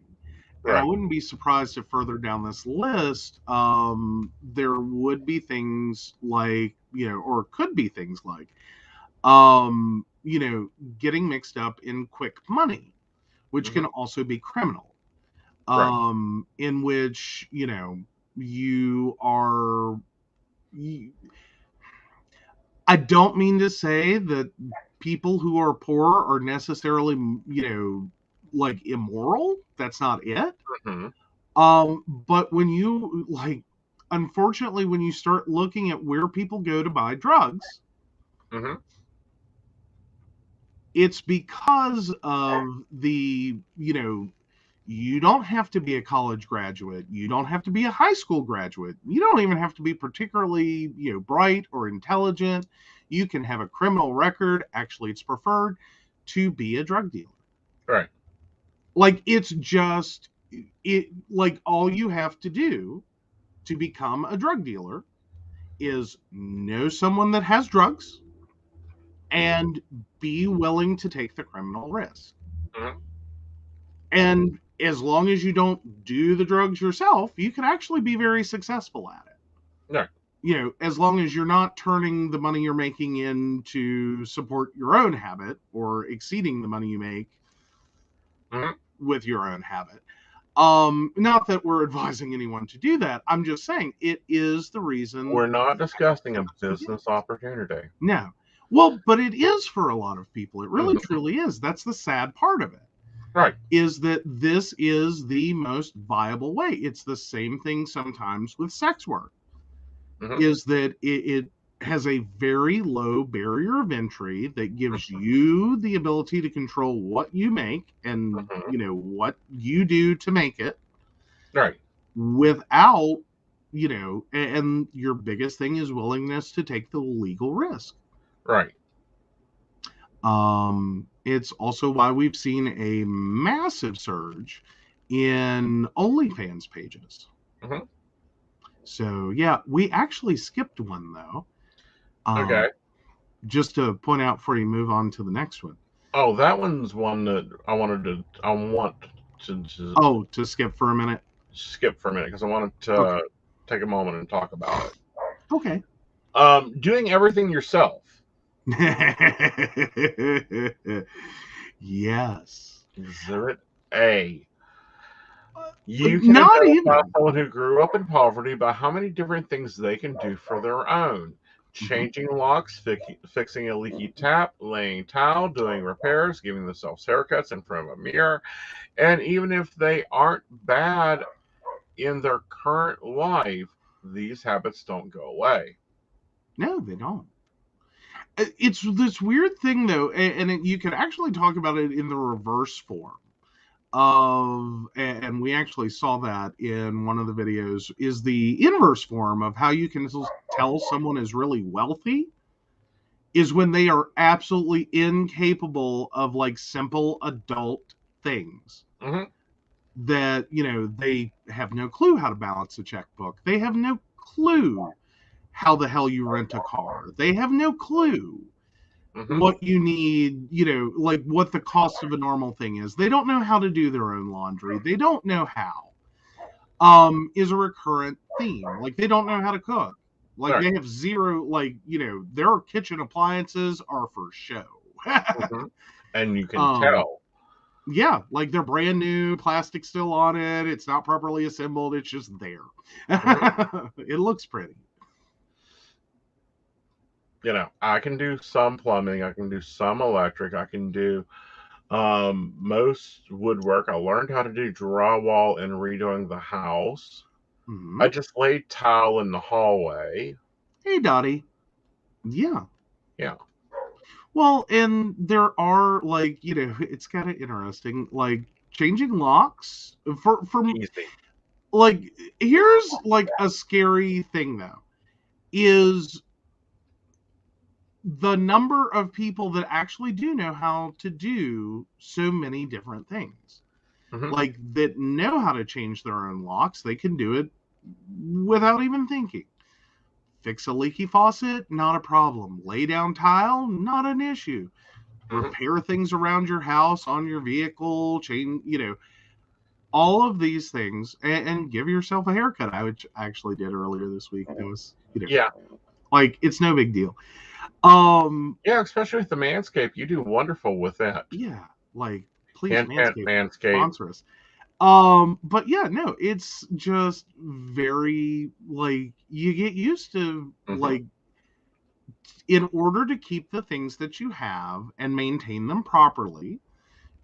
And I Right. wouldn't be surprised if further down this list, there would be things like, or could be things like, getting mixed up in quick money, which can also be criminal. Right. In which, you are. I don't mean to say that people who are poor are necessarily, like immoral. That's not it. Mm-hmm. But when you unfortunately, when you start looking at where people go to buy drugs, Mm-hmm. it's because of the, you don't have to be a college graduate. You don't have to be a high school graduate. You don't even have to be particularly, bright or intelligent. You can have a criminal record. Actually, it's preferred to be a drug dealer. Right. Like, it's just, like, all you have to do to become a drug dealer is know someone that has drugs and be willing to take the criminal risk. Mm-hmm. And as long as you don't do the drugs yourself, you can actually be very successful at it. Right. As long as you're not turning the money you're making in to support your own habit or exceeding the money you make with your own habit. Not that we're advising anyone to do that. I'm just saying it is the reason. We're not discussing a business opportunity. No. Well, but it is for a lot of people. It really truly is. That's the sad part of it. Right. Is that this is the most viable way. It's the same thing sometimes with sex work. Is that it has a very low barrier of entry that gives you the ability to control what you make and what you do to make it. Right. Without, and your biggest thing is willingness to take the legal risk. Right. It's also why we've seen a massive surge in OnlyFans pages. So, yeah, we actually skipped one, though. Okay. Just to point out before you move on to the next one. Oh, that one's one that I want to to skip for a minute? Skip for a minute, because I wanted to take a moment and talk about it. Okay. Doing everything yourself. Yes. Exhibit A. You can Not identify even someone who grew up in poverty by how many different things they can do for their own. Changing locks, fixing a leaky tap, laying tile, doing repairs, giving themselves haircuts in front of a mirror. And even if they aren't bad in their current life, these habits don't go away. No, they don't. It's this weird thing, though, and you could actually talk about it in the reverse form of, and we actually saw that in one of the videos, is the inverse form of how you can tell someone is really wealthy is when they are absolutely incapable of like simple adult things. That, they have no clue how to balance a checkbook. They have no clue how the hell you rent a car. They have no clue what you need, like what the cost of a normal thing is. They don't know how to do their own laundry. They don't know how. Is a recurrent theme. Like, they don't know how to cook. Like, they have zero, like, their kitchen appliances are for show. And you can tell. Yeah, like they're brand new, plastic still on it. It's not properly assembled. It's just there. It looks pretty. I can do some plumbing. I can do some electric. I can do most woodwork. I learned how to do drywall and redoing the house. I just laid tile in the hallway. Hey, Dottie. Yeah. Yeah. Well, and there are, like, it's kind of interesting, like, changing locks for Easy. Like, here's, like, a scary thing, though, is the number of people that actually do know how to do so many different things. Like, that know how to change their own locks. They can do it, without even thinking. Fix a leaky faucet, not a problem. Lay down tile, not an issue. Repair things around your house, on your vehicle, all of these things, and give yourself a haircut. I actually did earlier this week. It was, yeah, like, it's no big deal. Yeah, especially with the Manscaped, you do wonderful with that. Yeah, like, please, Manscaped. sponsor us. But yeah, no, it's just very, like, you get used to, like, in order to keep the things that you have and maintain them properly,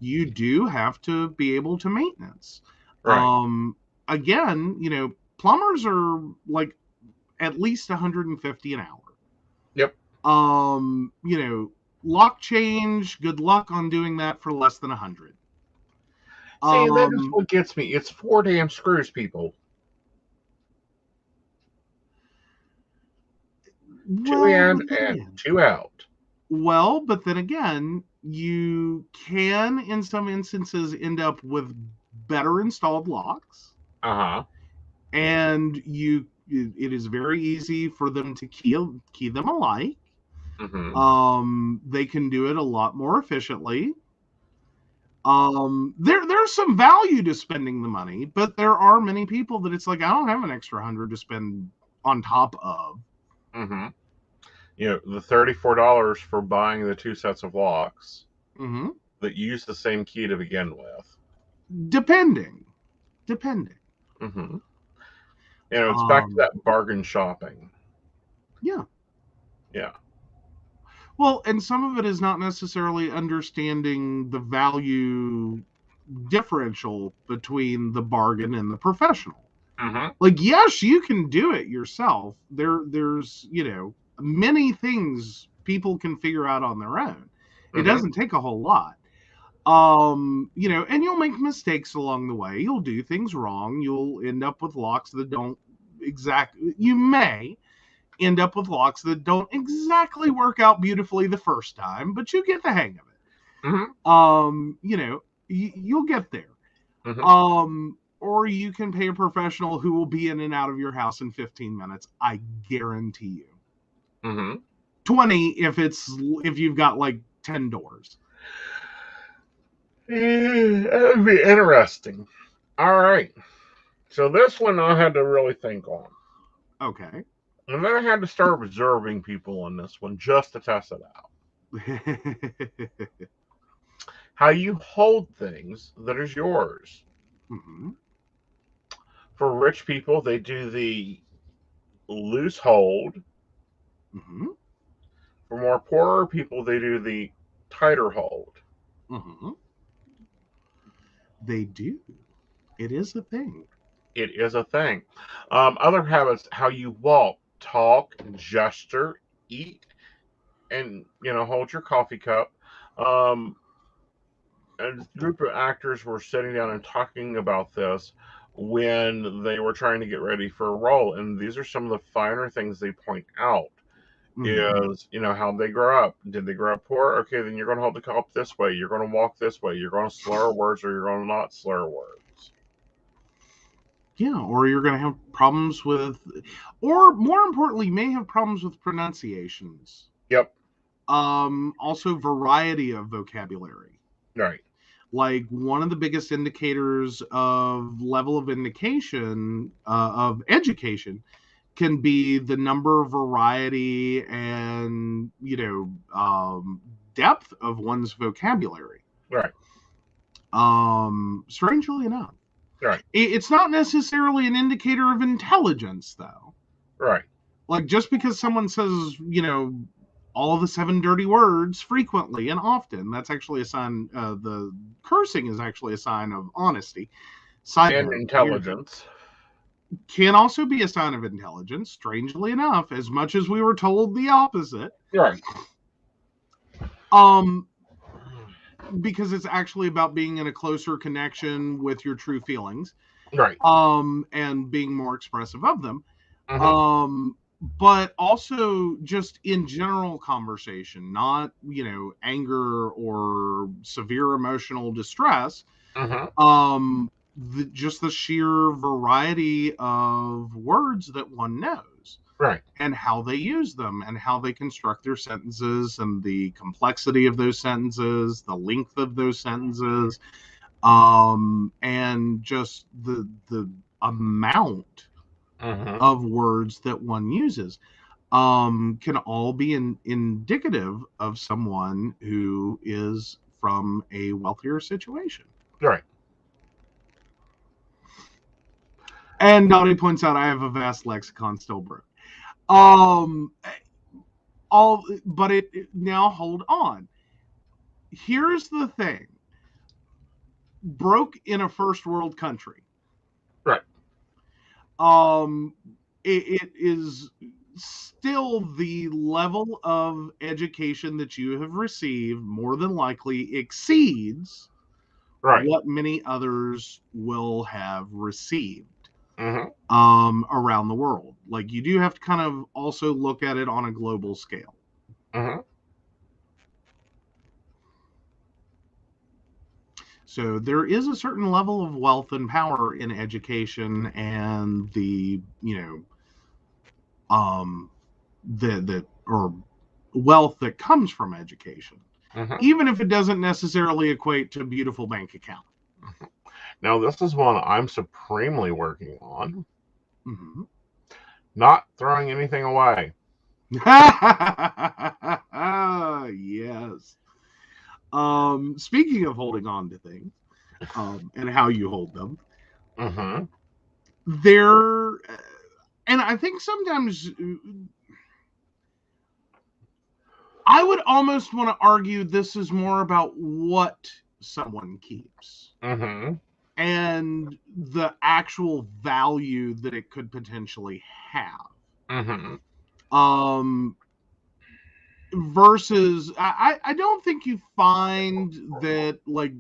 you do have to be able to maintenance. Right. Again, plumbers are like at least 150 an hour. Yep. Lock change, good luck on doing that for less than 100. See, that is what gets me. It's 4 damn screws, people. 2 in and 2 out. Well, but then again, you can, in some instances, end up with better installed locks. And it is very easy for them to key them alike. They can do it a lot more efficiently. There's some value to spending the money, but there are many people that it's like, I don't have an extra 100 to spend on top of. The $34 for buying the 2 sets of locks that use the same key to begin with. Depending. It's back to that bargain shopping. Yeah. Yeah. Well, and some of it is not necessarily understanding the value differential between the bargain and the professional. Like, yes, you can do it yourself. There's, many things people can figure out on their own. It doesn't take a whole lot. And you'll make mistakes along the way. You'll do things wrong. You'll end up with locks that don't you may end up with locks that don't exactly work out beautifully the first time, but you get the hang of it. You'll get there. Or you can pay a professional who will be in and out of your house in 15 minutes. I guarantee you. 20 if you've got like 10 doors. That would be interesting. All right. So this one I had to really think on. Okay. And then I had to start observing people on this one just to test it out. How you hold things that is yours. For rich people, they do the loose hold. For more poorer people, they do the tighter hold. They do. It is a thing. It is a thing. Other habits: how you walk, talk, gesture, eat, and hold your coffee cup. A group of actors were sitting down and talking about this when they were trying to get ready for a role, and these are some of the finer things they point out. Is how they grow up. Did they grow up poor? Okay, then you're going to hold the cup this way. You're going to walk this way. You're going to slur words, or you're going to not slur words. Yeah, or you're going to have problems with, or more importantly, you may have problems with pronunciations. Yep. Also, variety of vocabulary. Right. Like, one of the biggest indicators of level of indication of education can be the number, variety, and depth of one's vocabulary. Right. Strangely enough. Right. It's not necessarily an indicator of intelligence, though. Right. Like, just because someone says, all of the 7 dirty words frequently and often, that's actually a sign. The cursing is actually a sign of honesty. And intelligence. Can also be a sign of intelligence, strangely enough, as much as we were told the opposite. Right. Because it's actually about being in a closer connection with your true feelings. Right. And being more expressive of them. But also just in general conversation, not, anger or severe emotional distress. just the sheer variety of words that one knows. Right. And how they use them and how they construct their sentences and the complexity of those sentences, the length of those sentences, and just the amount of words that one uses can all be indicative of someone who is from a wealthier situation. Right. And Donnie points out I have a vast lexicon still broke. Now hold on. Here's the thing. Broke in a first world country. Right. It is still the level of education that you have received more than likely exceeds what many others will have received. Around the world. Like, you do have to kind of also look at it on a global scale. So there is a certain level of wealth and power in education and the, or wealth that comes from education, even if it doesn't necessarily equate to a beautiful bank account. Now, this is one I'm supremely working on. Not throwing anything away. Yes. Speaking of holding on to things, and how you hold them, and I think sometimes I would almost want to argue this is more about what someone keeps. And the actual value that it could potentially have. Versus, I don't think you find that, like,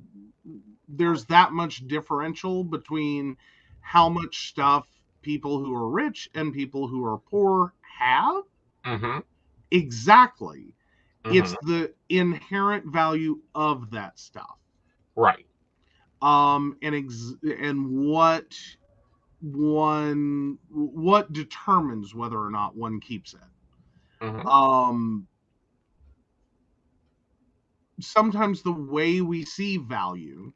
there's that much differential between how much stuff people who are rich and people who are poor have. Exactly. It's the inherent value of that stuff. Right. And what determines whether or not one keeps it. Sometimes the way we see value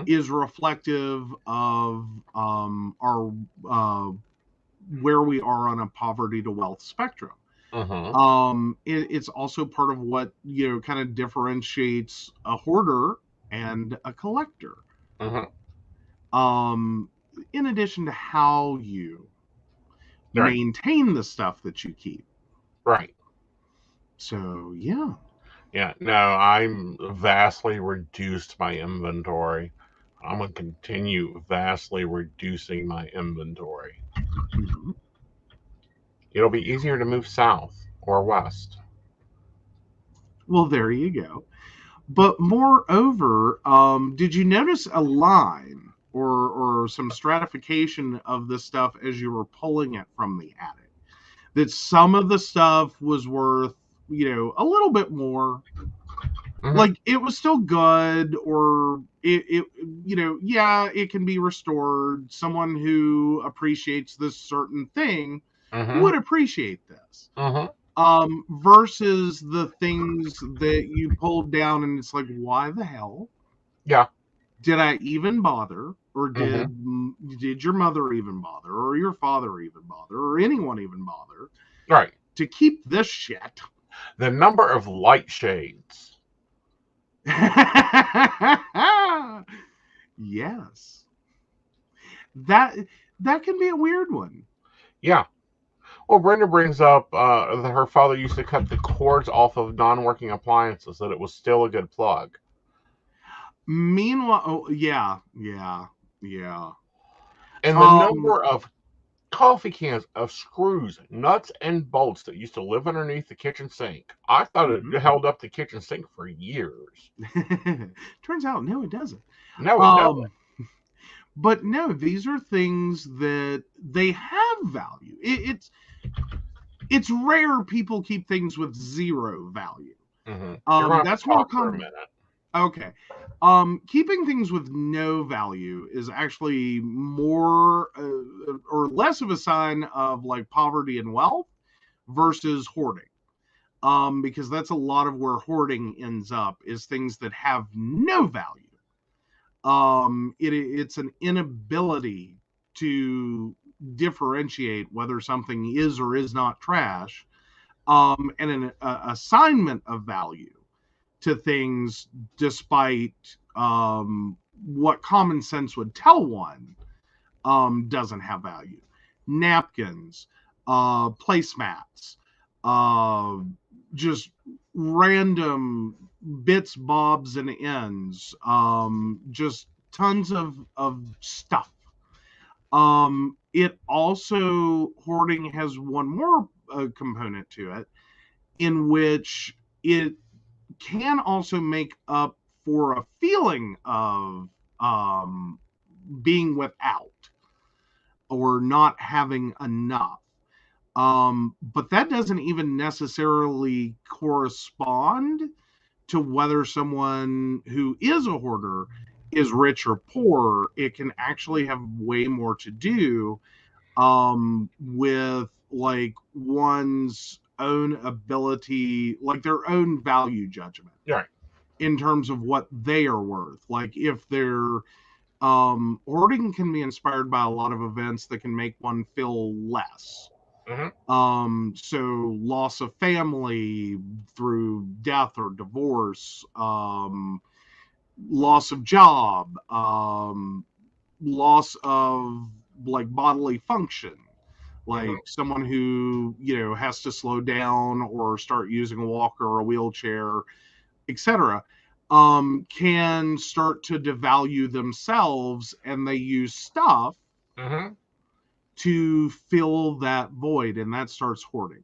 is reflective of our where we are on a poverty to wealth spectrum. It's also part of what kind of differentiates a hoarder and a collector. In addition to how you maintain the stuff that you keep. Right. So, yeah. Yeah, no, I'm vastly reduced my inventory. I'm going to continue vastly reducing my inventory. It'll be easier to move south or west. Well, there you go. But moreover, did you notice a line or some stratification of this stuff as you were pulling it from the attic? That some of the stuff was worth, a little bit more. Like, it was still good, or it can be restored. Someone who appreciates this certain thing would appreciate this. Versus the things that you pulled down and it's like, why the hell? Yeah. Did I even bother? Or did your mother even bother? Or your father even bother? Or anyone even bother? Right. To keep this shit. The number of light shades. Yes. That can be a weird one. Yeah. Well, Brenda brings up that her father used to cut the cords off of non-working appliances, that it was still a good plug. Meanwhile, yeah. And the number of coffee cans of screws, nuts, and bolts that used to live underneath the kitchen sink. I thought it held up the kitchen sink for years. Turns out, no, it doesn't. No, it doesn't. But no, these are things that they have value. It's rare people keep things with zero value. That's more common. Okay. Keeping things with no value is actually more or less of a sign of like poverty and wealth versus hoarding. Because that's a lot of where hoarding ends up is things that have no value. It's an inability to differentiate whether something is or is not trash, and an assignment of value to things despite what common sense would tell one doesn't have value. Napkins, placemats, uh, just random bits, bobs, and ends, just tons of stuff. It also, hoarding has one more component to it, in which it can also make up for a feeling of being without or not having enough. But that doesn't even necessarily correspond to whether someone who is a hoarder is rich or poor. It can actually have way more to do with like one's own ability, like their own value judgment. Right. In terms of what they are worth. Like if they're hoarding can be inspired by a lot of events that can make one feel less. So loss of family through death or divorce, loss of job, loss of like bodily function, like someone who has to slow down or start using a walker or a wheelchair, etc., can start to devalue themselves, and they use stuff to fill that void, and that starts hoarding.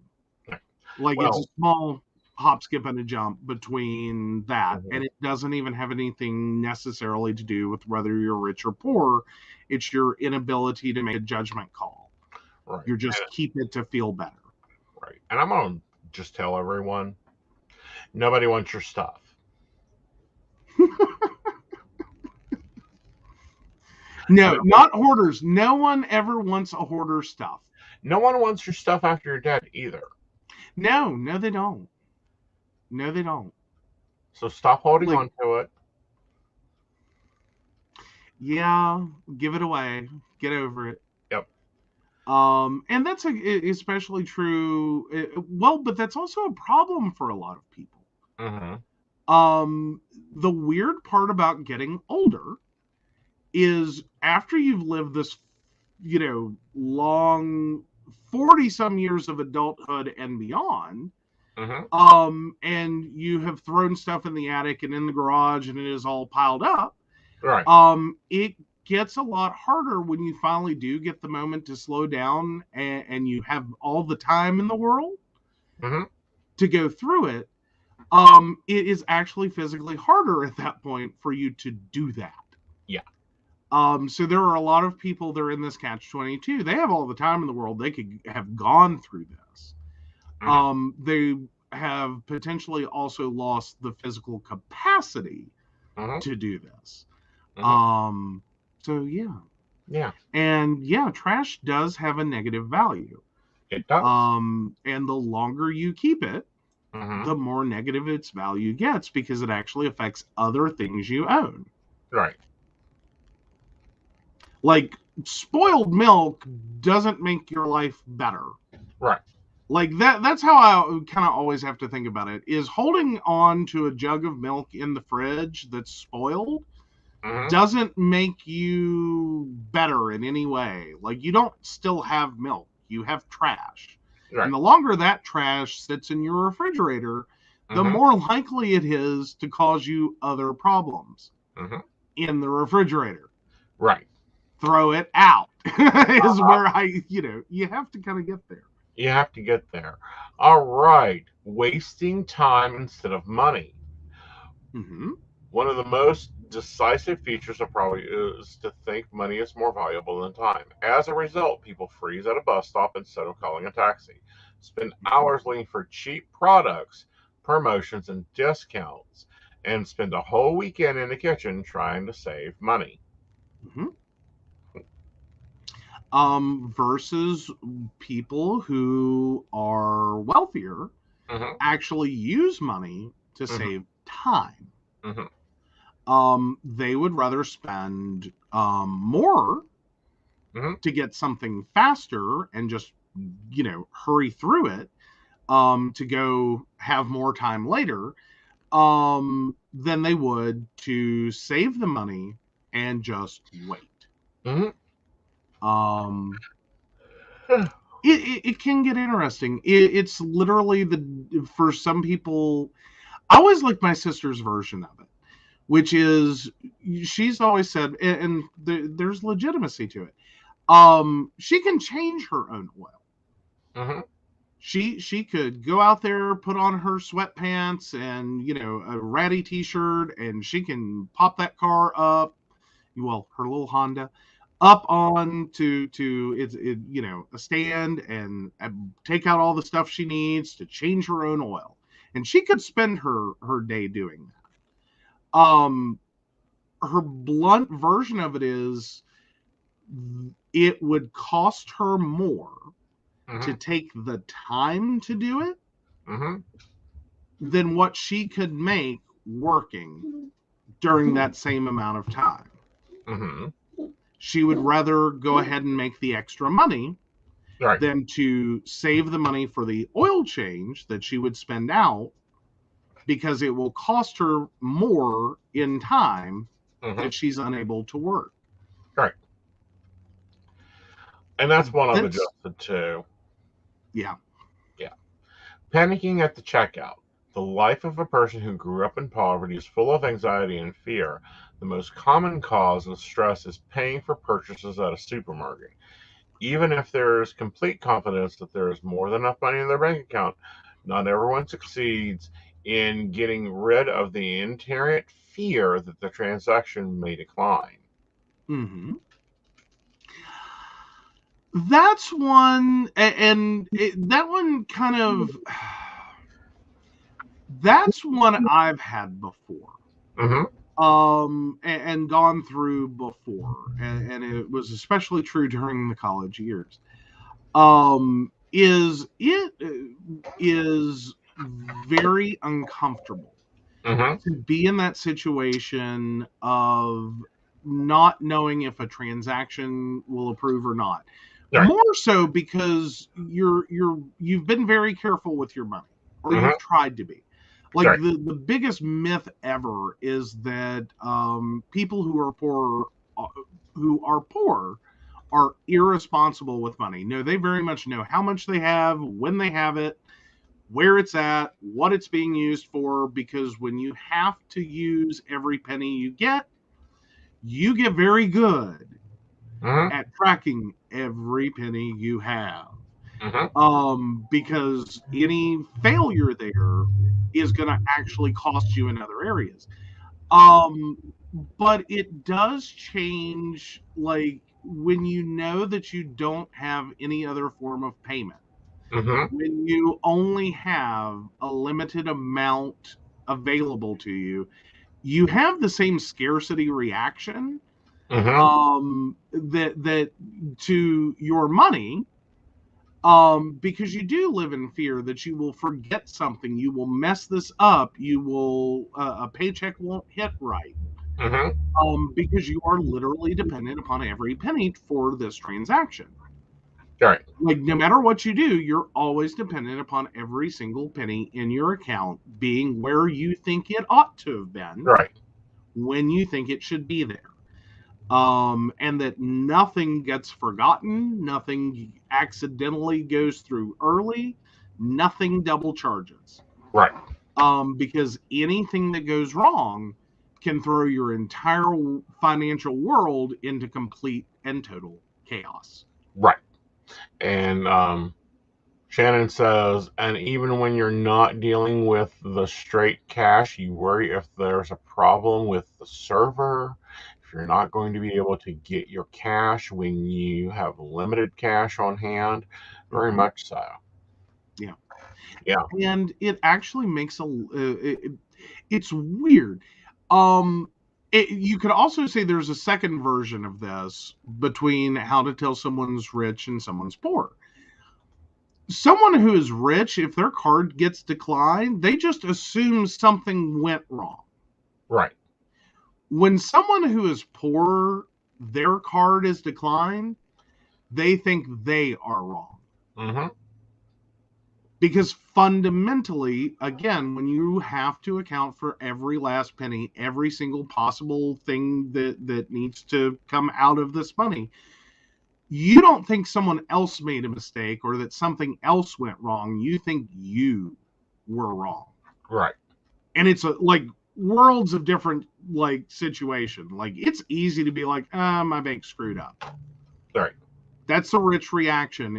Like it's a small hop, skip, and a jump between that, and it doesn't even have anything necessarily to do with whether you're rich or poor. It's your inability to make a judgment call. Right. You're just keep it to feel better. Right. And I'm going to just tell everyone, nobody wants your stuff. No, not hoarders. No one ever wants a hoarder stuff. No one wants your stuff after you're dead either. No, they don't. No, they don't. So stop holding on to it. Yeah, give it away. Get over it. Yep. And that's especially true. Well, but that's also a problem for a lot of people. The weird part about getting older is after you've lived this, long 40 some years of adulthood and beyond, and you have thrown stuff in the attic and in the garage and it is all piled up. Right. It gets a lot harder when you finally do get the moment to slow down and you have all the time in the world to go through it. It is actually physically harder at that point for you to do that. Yeah. So there are a lot of people that are in this catch-22. They have all the time in the world. They could have gone through this. They have potentially also lost the physical capacity to do this. So yeah. Yeah. And yeah, trash does have a negative value. It does. And the longer you keep it, the more negative its value gets because it actually affects other things you own. Right. Like spoiled milk doesn't make your life better. Right. Like that's how I kind of always have to think about it, is holding on to a jug of milk in the fridge that's spoiled doesn't make you better in any way. Like you don't still have milk, you have trash. Right. And the longer that trash sits in your refrigerator, the more likely it is to cause you other problems in the refrigerator. Right. Throw it out is where you have to kind of get there. You have to get there. All right. Wasting time instead of money. One of the most decisive features of probably is to think money is more valuable than time. As a result, people freeze at a bus stop instead of calling a taxi, spend hours looking for cheap products, promotions, and discounts, and spend a whole weekend in the kitchen trying to save money. Mm-hmm. Versus people who are wealthier actually use money to save time. They would rather spend more to get something faster and just, hurry through it, to go have more time later, than they would to save the money and just wait. It can get interesting. It's literally for some people, I always like my sister's version of it, which is, she's always said, and there's legitimacy to it. She can change her own oil. She could go out there, put on her sweatpants and a ratty t-shirt, and she can pop that car up, well, her little Honda, up on to a stand and take out all the stuff she needs to change her own oil, and she could spend her day doing that. Her blunt version of it is, it would cost her more to take the time to do it than what she could make working during that same amount of time. She would rather go ahead and make the extra money than to save the money for the oil change that she would spend out, because it will cost her more in time that she's unable to work. Right. And that's one I've adjusted to. Yeah. Panicking at the checkout. The life of a person who grew up in poverty is full of anxiety and fear. The most common cause of stress is paying for purchases at a supermarket. Even if there is complete confidence that there is more than enough money in their bank account, not everyone succeeds in getting rid of the inherent fear that the transaction may decline. That's one, and that one kind of, that's one I've had before. And gone through before, and it was especially true during the college years. Is very uncomfortable to be in that situation of not knowing if a transaction will approve or not. More so because you've been very careful with your money, or you've tried to be. Like the biggest myth ever is that people who are poor are irresponsible with money. No, they very much know how much they have, when they have it, where it's at, what it's being used for, because when you have to use every penny you get very good at tracking every penny you have. Because any failure there is going to actually cost you in other areas. But it does change, like, when you know that you don't have any other form of payment. When you only have a limited amount available to you, you have the same scarcity reaction that to your money, because you do live in fear that you will forget something, you will mess this up, you will a paycheck won't hit right, because you are literally dependent upon every penny for this transaction. Like, no matter what you do, you're always dependent upon every single penny in your account being where you think it ought to have been, when you think it should be there. And that nothing gets forgotten, nothing accidentally goes through early, nothing double charges. Because anything that goes wrong can throw your entire financial world into complete and total chaos. And Shannon says, and even when you're not dealing with the straight cash, you worry if there's a problem with the server, if you're not going to be able to get your cash when you have limited cash on hand. Very much so. Yeah. Yeah. And it actually makes it's weird. You could also say there's a second version of this between how to tell someone's rich and someone's poor. Someone who is rich, if their card gets declined, they just assume something went wrong. Right. When someone who is poor, their card is declined, they think they are wrong. Mm-hmm. Because fundamentally, again, when you have to account for every last penny, every single possible thing that needs to come out of this money, you don't think someone else made a mistake or that something else went wrong. You think you were wrong. Right. And it's like worlds of different like situation. Like it's easy to be like, my bank screwed up. Right. That's a rich reaction.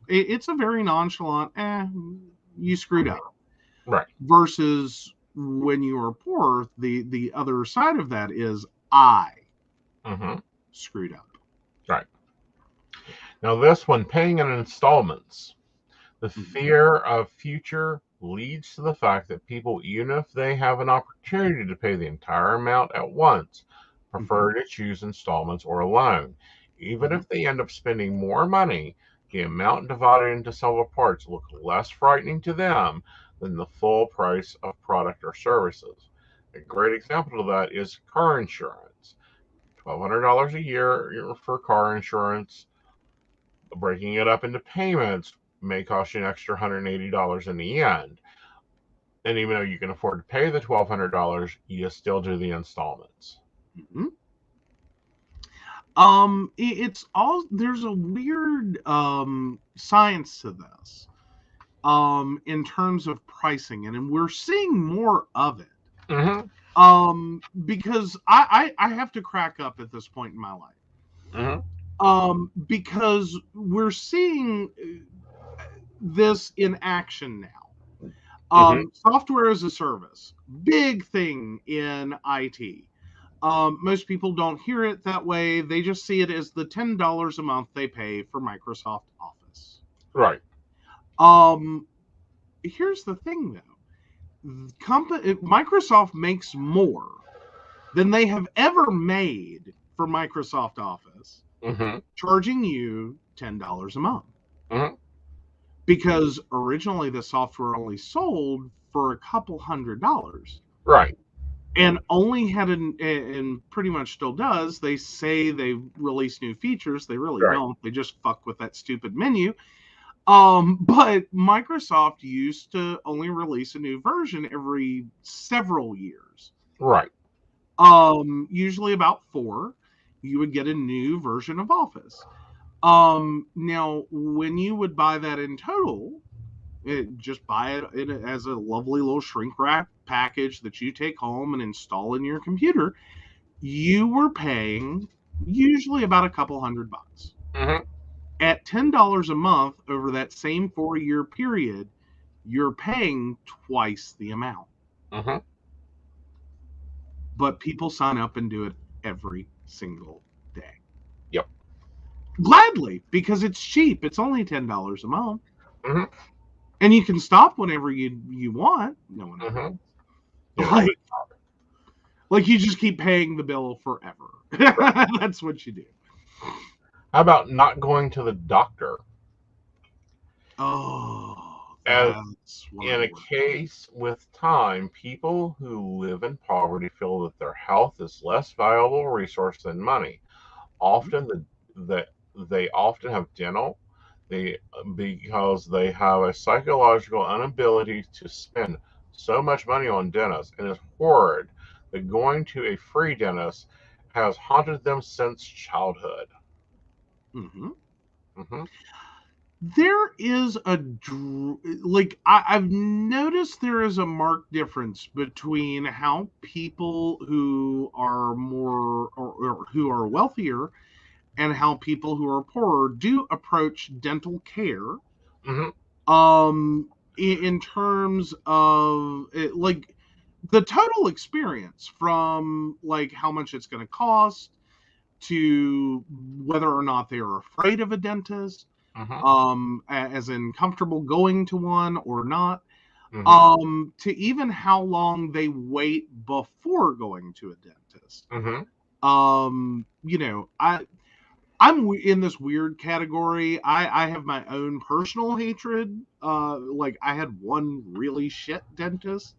It's a very nonchalant, you screwed up. Right. Versus when you are poor, the other side of that is I screwed up. Right. Now this one, paying in installments. The fear of future leads to the fact that people, even if they have an opportunity to pay the entire amount at once, prefer to choose installments or a loan. Even if they end up spending more money, the amount divided into several parts look less frightening to them than the full price of product or services. A great example of that is car insurance. $1,200 a year for car insurance. Breaking it up into payments may cost you an extra $180 in the end. And even though you can afford to pay the $1,200, you still do the installments. It's all, there's a weird science to this in terms of pricing, and we're seeing more of it. Because I have to crack up at this point in my life. Because we're seeing this in action now. Software as a service, big thing in IT. Most people don't hear it that way. They just see it as the $10 a month they pay for Microsoft Office. Right. Here's the thing, though. Microsoft makes more than they have ever made for Microsoft Office, charging you $10 a month. Because originally the software only sold for a couple $100. Right. And only had and pretty much still does. They say they release new features. They really don't. They just fuck with that stupid menu. But Microsoft used to only release a new version every several years. Right. Usually about 4, you would get a new version of Office. Now, when you would buy that in total, just buy it as a lovely little shrink wrap package that you take home and install in your computer, you were paying usually about a couple $100. At $10 a month over that same 4-year period, you're paying twice the amount. But people sign up and do it every single day. Yep. Gladly, because it's cheap. It's only $10 a month. And you can stop whenever you want. No one knows. Like you just keep paying the bill forever. That's what you do. How about not going to the doctor? That's in a case with time, people who live in poverty feel that their health is less valuable resource than money. Often they often have dental because they have a psychological inability to spend so much money on dentists, and it's horrid that going to a free dentist has haunted them since childhood. There is I've noticed there is a marked difference between how people who are more or who are wealthier and how people who are poorer do approach dental care. In terms of like the total experience, from like how much it's going to cost to whether or not they're afraid of a dentist. as in comfortable going to one or not, to even how long they wait before going to a dentist. You know, I'm in this weird category. I have my own personal hatred. Like I had one really shit dentist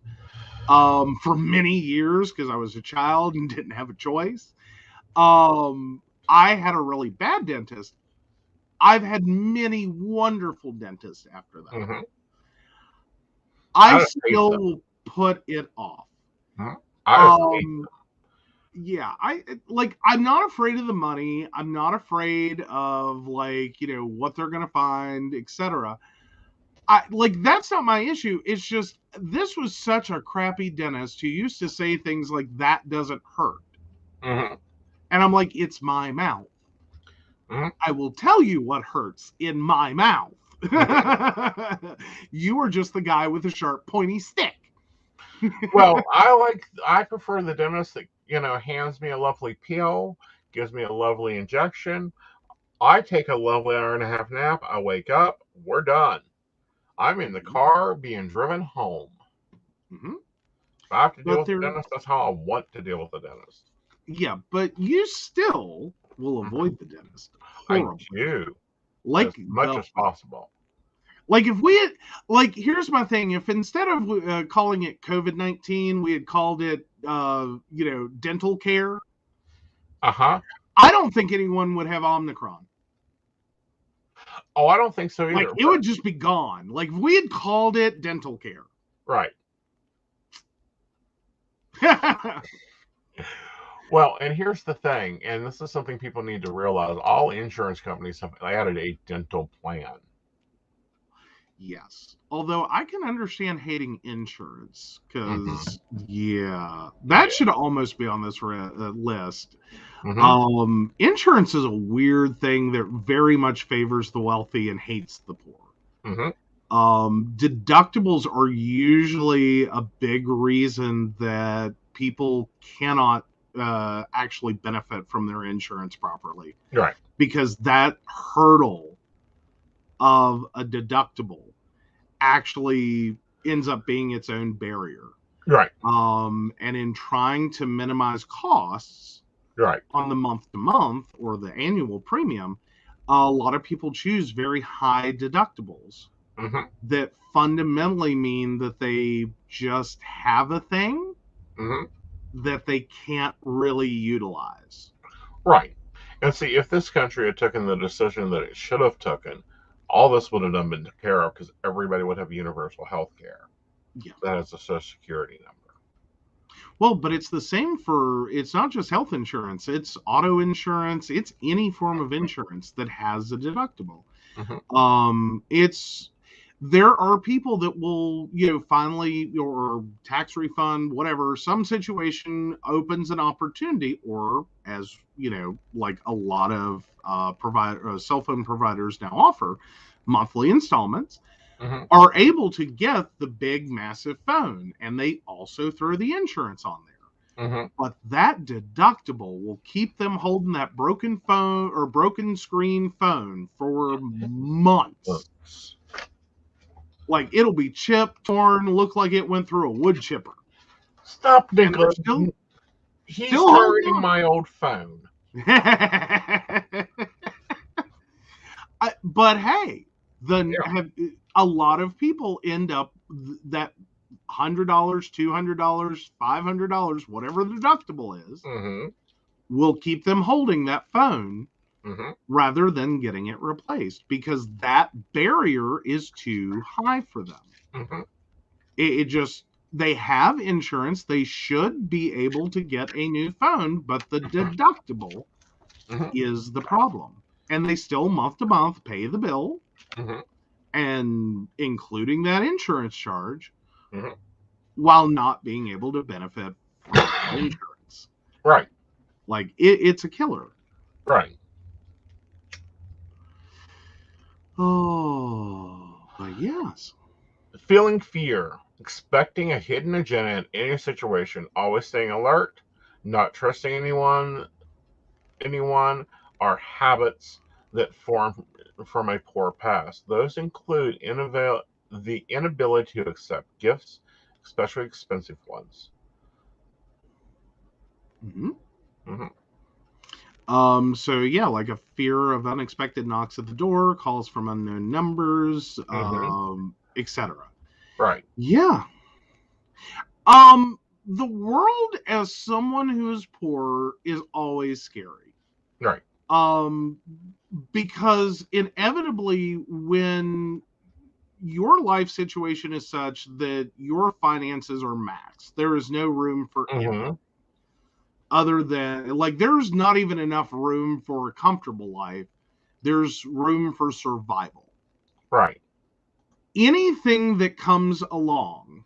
for many years because I was a child and didn't have a choice. I had a really bad dentist. I've had many wonderful dentists after that. I still put it off. Yeah, I'm not afraid of the money. I'm not afraid of what they're gonna find, etc. That's not my issue. It's just this was such a crappy dentist who used to say things like that doesn't hurt. And I'm like, it's my mouth. I will tell you what hurts in my mouth. You are just the guy with a sharp, pointy stick. Well, I prefer the dentist that, hands me a lovely pill, gives me a lovely injection. I take a lovely hour-and-a-half nap. I wake up. We're done. I'm in the car being driven home. If I have to deal with the dentist, that's how I want to deal with the dentist. Yeah, but you still will avoid the dentist. Horribly. I do. As much as possible. If we had, here's my thing. If instead of calling it COVID-19, we had called it, dental care. I don't think anyone would have Omicron. Oh, I don't think so either. It would just be gone. If we had called it dental care. Right. Well, and here's the thing, and this is something people need to realize. All insurance companies have added a dental plan. Yes. Although I can understand hating insurance because, that should almost be on this list. Insurance is a weird thing that very much favors the wealthy and hates the poor. Deductibles are usually a big reason that people cannot actually benefit from their insurance properly. Right. Because that hurdle of a deductible actually ends up being its own barrier. Right. And in trying to minimize costs on the month-to-month or the annual premium, a lot of people choose very high deductibles that fundamentally mean that they just have a thing that they can't really utilize. Right. And see, if this country had taken the decision that it should have taken, all this would have been taken care of because everybody would have universal health care. Yeah. That has a Social Security number. Well, but it's the same it's not just health insurance, it's auto insurance, it's any form of insurance that has a deductible. There are people that will, finally, or tax refund, whatever, some situation opens an opportunity, or as, a lot of cell phone providers now offer, monthly installments, are able to get the big, massive phone, and they also throw the insurance on there. But that deductible will keep them holding that broken phone or broken screen phone for months. It'll be chipped, torn, look like it went through a wood chipper. Stop, Nicholas. He's carrying my old phone. But hey, a lot of people end up that $100, $200, $500, whatever the deductible is, will keep them holding that phone rather than getting it replaced because that barrier is too high for them. They have insurance. They should be able to get a new phone, but the deductible is the problem. And they still month to month pay the bill and including that insurance charge while not being able to benefit from insurance. Right. It's a killer. Right. Oh, yes. Feeling fear, expecting a hidden agenda in any situation, always staying alert, not trusting anyone, are habits that form from a poor past. Those include the inability to accept gifts, especially expensive ones. Mm-hmm. Mm-hmm. So yeah, like a fear of unexpected knocks at the door, calls from unknown numbers, etc. Right. Yeah. The world as someone who is poor is always scary. Right. Because inevitably when your life situation is such that your finances are maxed, there is no room for error. Other than, like, there's not even enough room for a comfortable life. There's room for survival. Right. Anything that comes along,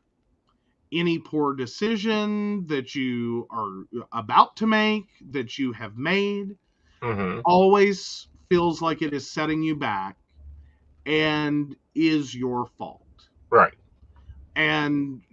any poor decision that you are about to make, that you have made, always feels like it is setting you back and is your fault. Right. And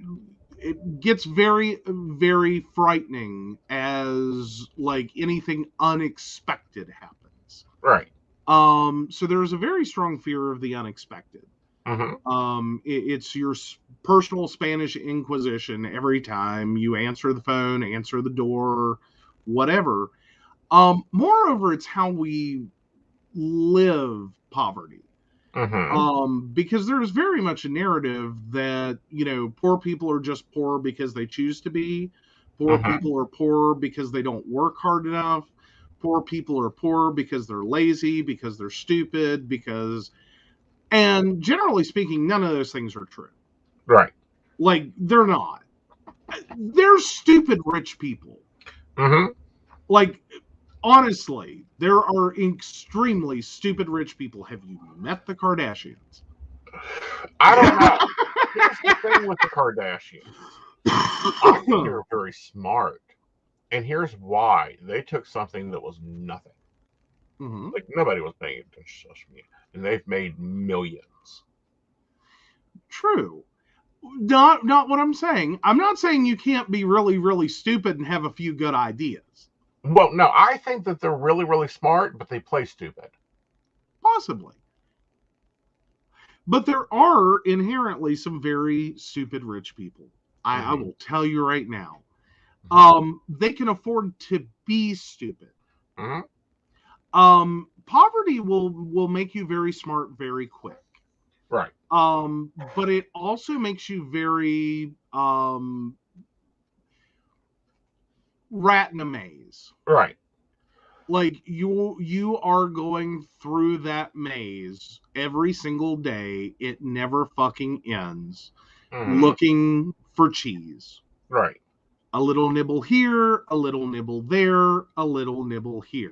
it gets very, very frightening as like anything unexpected happens. Right. So there's a very strong fear of the unexpected. Mm-hmm. It's your personal Spanish Inquisition every time you answer the phone, answer the door, whatever. Moreover, it's how we live poverty. Because there's very much a narrative that, you know, poor people are just poor because they choose to be. Poor people are poor because they don't work hard enough. Poor people are poor because they're lazy, because they're stupid, and generally speaking, none of those things are true. Right. Like, they're not. They're stupid rich people. Like, honestly, there are extremely stupid rich people. Have you met the Kardashians? I don't know. Here's the thing with the Kardashians. I think they're very smart. And here's why. They took something that was nothing. Like, nobody was paying attention to social media. And they've made millions. True. Not what I'm saying. I'm not saying you can't be really, really stupid and have a few good ideas. Well, no, I think that they're really, really smart, but they play stupid. Possibly. But there are inherently some very stupid rich people. I will tell you right now. They can afford to be stupid. Poverty will make you very smart very quick. Right. But it also makes you very rat in a maze. Right. Like, you are going through that maze every single day. It never fucking ends. Looking for cheese. Right. A little nibble here, a little nibble there, a little nibble here.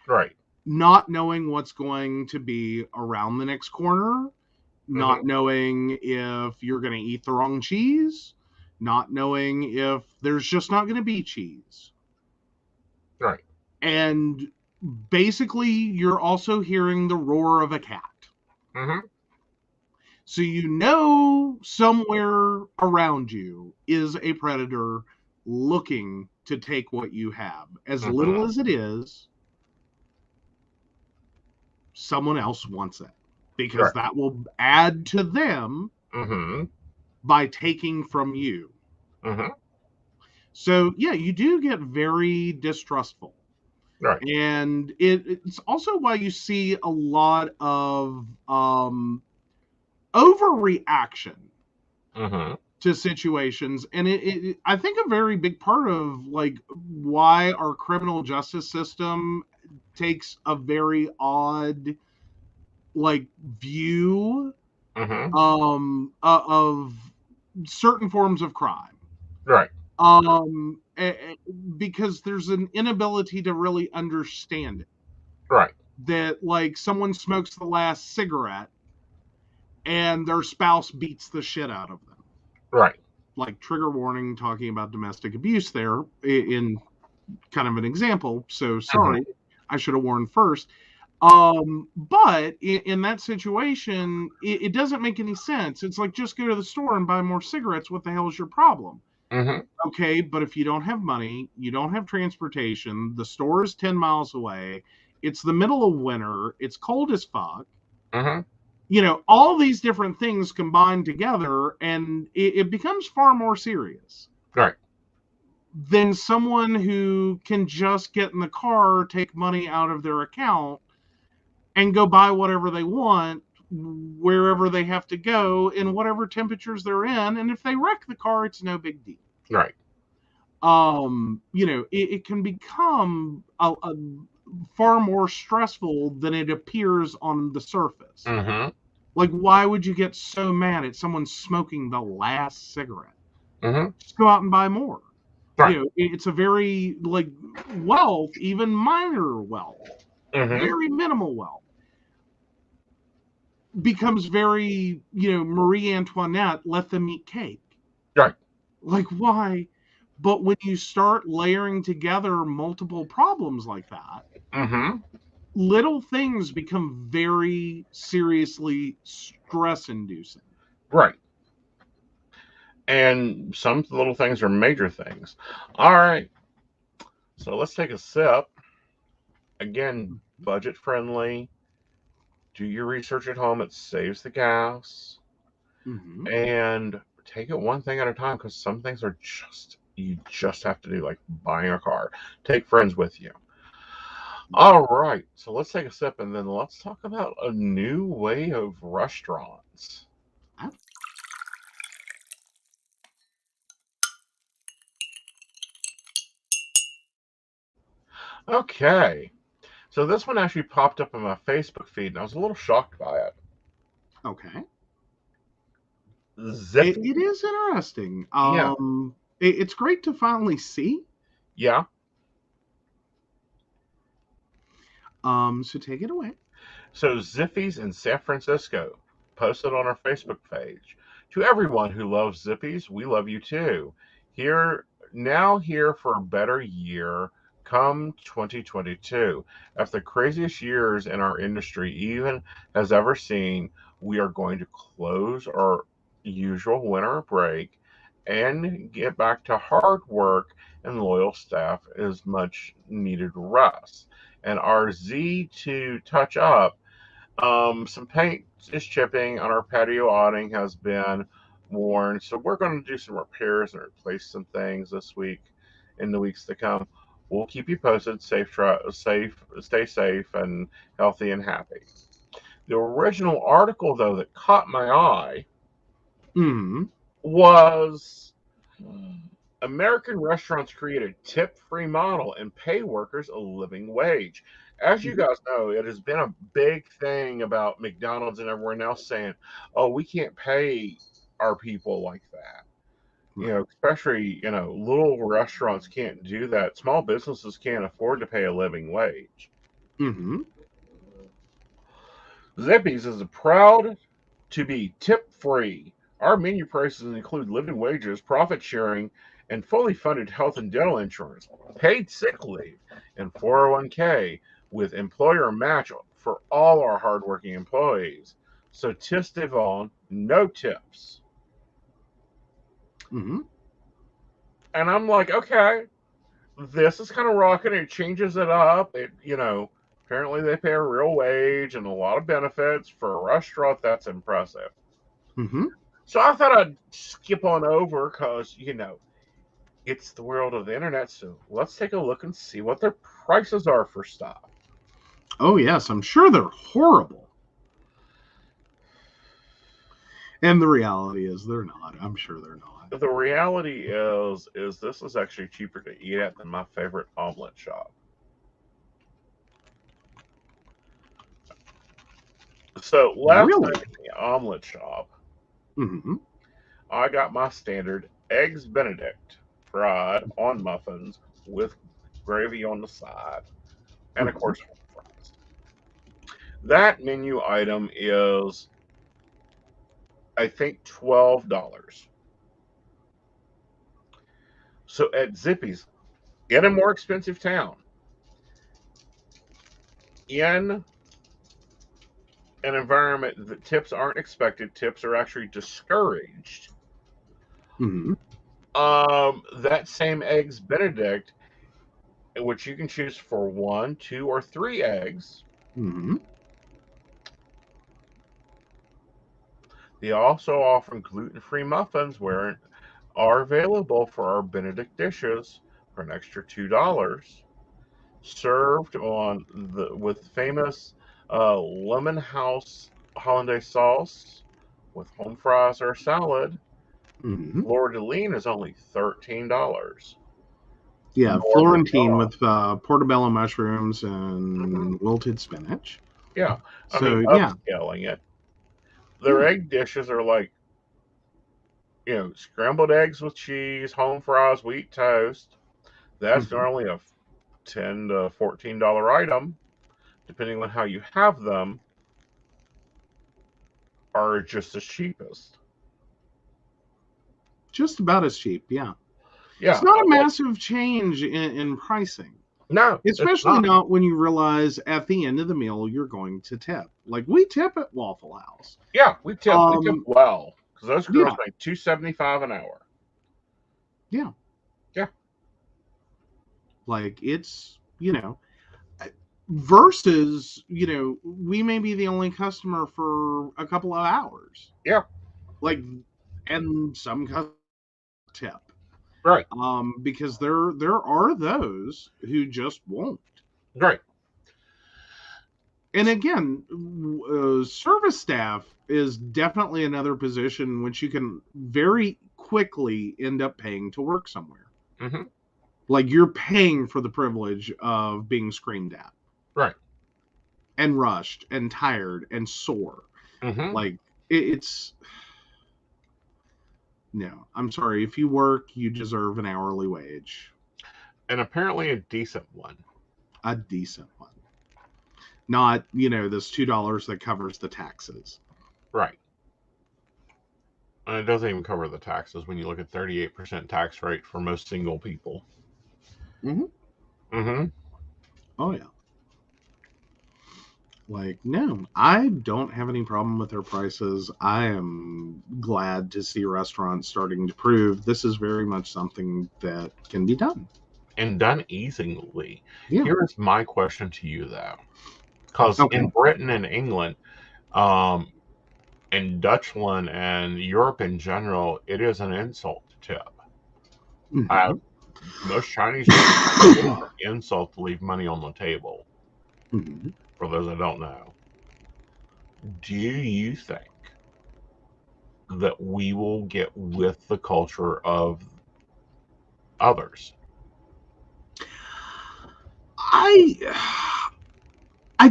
Right. Not knowing what's going to be around the next corner. Not knowing if you're going to eat the wrong cheese. Not knowing if there's just not going to be cheese. Right. And basically, you're also hearing the roar of a cat. So you know somewhere around you is a predator looking to take what you have. As little as it is, someone else wants it. Because that will add to them by taking from you. So, yeah, you do get very distrustful. Right. And it's also why you see a lot of overreaction to situations. And I think a very big part of, like, why our criminal justice system takes a very odd, like, view of certain forms of crime. Right. Because there's an inability to really understand it. Right. That, like, someone smokes the last cigarette and their spouse beats the shit out of them. Right. Like, trigger warning, talking about domestic abuse there in kind of an example. So sorry, I should have warned first. But in that situation, it doesn't make any sense. It's like, just go to the store and buy more cigarettes. What the hell is your problem? Okay, but if you don't have money, you don't have transportation, the store is 10 miles away, it's the middle of winter, it's cold as fuck. You know, all these different things combined together, and it becomes far more serious. Right. Than someone who can just get in the car, take money out of their account, and go buy whatever they want, wherever they have to go, in whatever temperatures they're in. And if they wreck the car, it's no big deal. Right. You know, it can become a far more stressful than it appears on the surface. Like, why would you get so mad at someone smoking the last cigarette? Just go out and buy more. Right. You know, it's a very, like, wealth, even minor wealth, very minimal wealth, becomes very, you know, Marie Antoinette, let them eat cake. Right. Like, why? But when you start layering together multiple problems like that, little things become very seriously stress-inducing. Right. And some little things are major things. All right. So let's take a sip. Again, budget friendly. Do your research at home. It saves the gas. And take it one thing at a time, because some things are just, you just have to do, like buying a car. Take friends with you. All right. So let's take a sip, and then let's talk about a new way of restaurants. Okay. So this one actually popped up on my Facebook feed, and I was a little shocked by it. Okay. Zippy. It is interesting. Yeah. It's great to finally see. Yeah. So take it away. So Zippies in San Francisco posted on our Facebook page. To everyone who loves Zippies, we love you too. Here for a better year come 2022. After the craziest years in our industry even has ever seen, we are going to close our usual winter break and get back to hard work and loyal staff as much needed rest. And our Z2 touch up, some paint is chipping on our patio awning has been worn, so we're going to do some repairs and replace some things this week in the weeks to come. We'll keep you posted. Stay safe and healthy and happy. The original article, though, that caught my eye was American restaurants create a tip-free model and pay workers a living wage. As you guys know, it has been a big thing about McDonald's and everywhere else saying, "Oh, we can't pay our people like that." You know, especially, you know, little restaurants can't do that. Small businesses can't afford to pay a living wage. Zippy's is proud to be tip-free. Our menu prices include living wages, profit sharing, and fully funded health and dental insurance, paid sick leave, and 401k with employer match for all our hardworking employees. So tips Devon, no tips. And I'm like, okay, this is kind of rocking. It changes it up. It, you know, apparently they pay a real wage and a lot of benefits for a restaurant. That's impressive. So I thought I'd skip on over because, you know, it's the world of the internet. So let's take a look and see what their prices are for stuff. Oh, yes. I'm sure they're horrible. And the reality is they're not. I'm sure they're not. The reality is this is actually cheaper to eat at than my favorite omelet shop. So last night in the omelet shop, I got my standard eggs Benedict fried on muffins with gravy on the side, and of course fries. That menu item is, I think, $12. So at Zippy's, in a more expensive town, in an environment that tips aren't expected, tips are actually discouraged. That same eggs Benedict, which you can choose for 1, 2, or 3 eggs, They also offer gluten-free muffins where are available for our Benedict dishes for an extra $2. Served on the with famous lemon house hollandaise sauce with home fries or salad. Mm-hmm. Fleur de Lis is only $13. Yeah, Northern Florentine with portobello mushrooms and wilted spinach. Yeah, I mean, So yeah, upscaling it. Their yeah. egg dishes are like, scrambled eggs with cheese, home fries, wheat toast. That's Mm-hmm. normally a $10 to $14 item, depending on how you have them, are just as cheapest. Just about as cheap. Yeah, it's Yeah, not a massive change in pricing. no, it's Especially not. not when you realize at the end of the meal you're going to tip. Like we tip at Waffle House. Yeah, we tip Um, well because those girls yeah, make $2.75 an hour. yeah. Yeah, Like it's versus we may be the only customer for a couple of hours. yeah, Like, and some customers tip. right, Because there are those who just won't. right. And again, service staff is definitely another position which you can very quickly end up paying to work somewhere. Mm-hmm. Like you're paying for the privilege of being screamed at, Right. and rushed, and tired, and sore. Mm-hmm. Like it's no. I'm sorry. If you work, you deserve an hourly wage, And apparently a decent one. a decent one. Not this $2 that covers the taxes. Right. And it doesn't even cover the taxes when you look at 38% tax rate for most single people. Mm-hmm. Mm-hmm. Oh yeah. Like, no, I don't have any problem with their prices. I am glad to see restaurants starting to prove this is very much something that can be done. And done easily. Yeah. Here's my question to you, though. Because Okay. in Britain and England, in Dutchland and Europe in general, it is an insult to tip. Mm-hmm. Most Chinese restaurants, it's an insult to leave money on the table. Mm-hmm. For those that don't know, do you think that we will get with the culture of others? I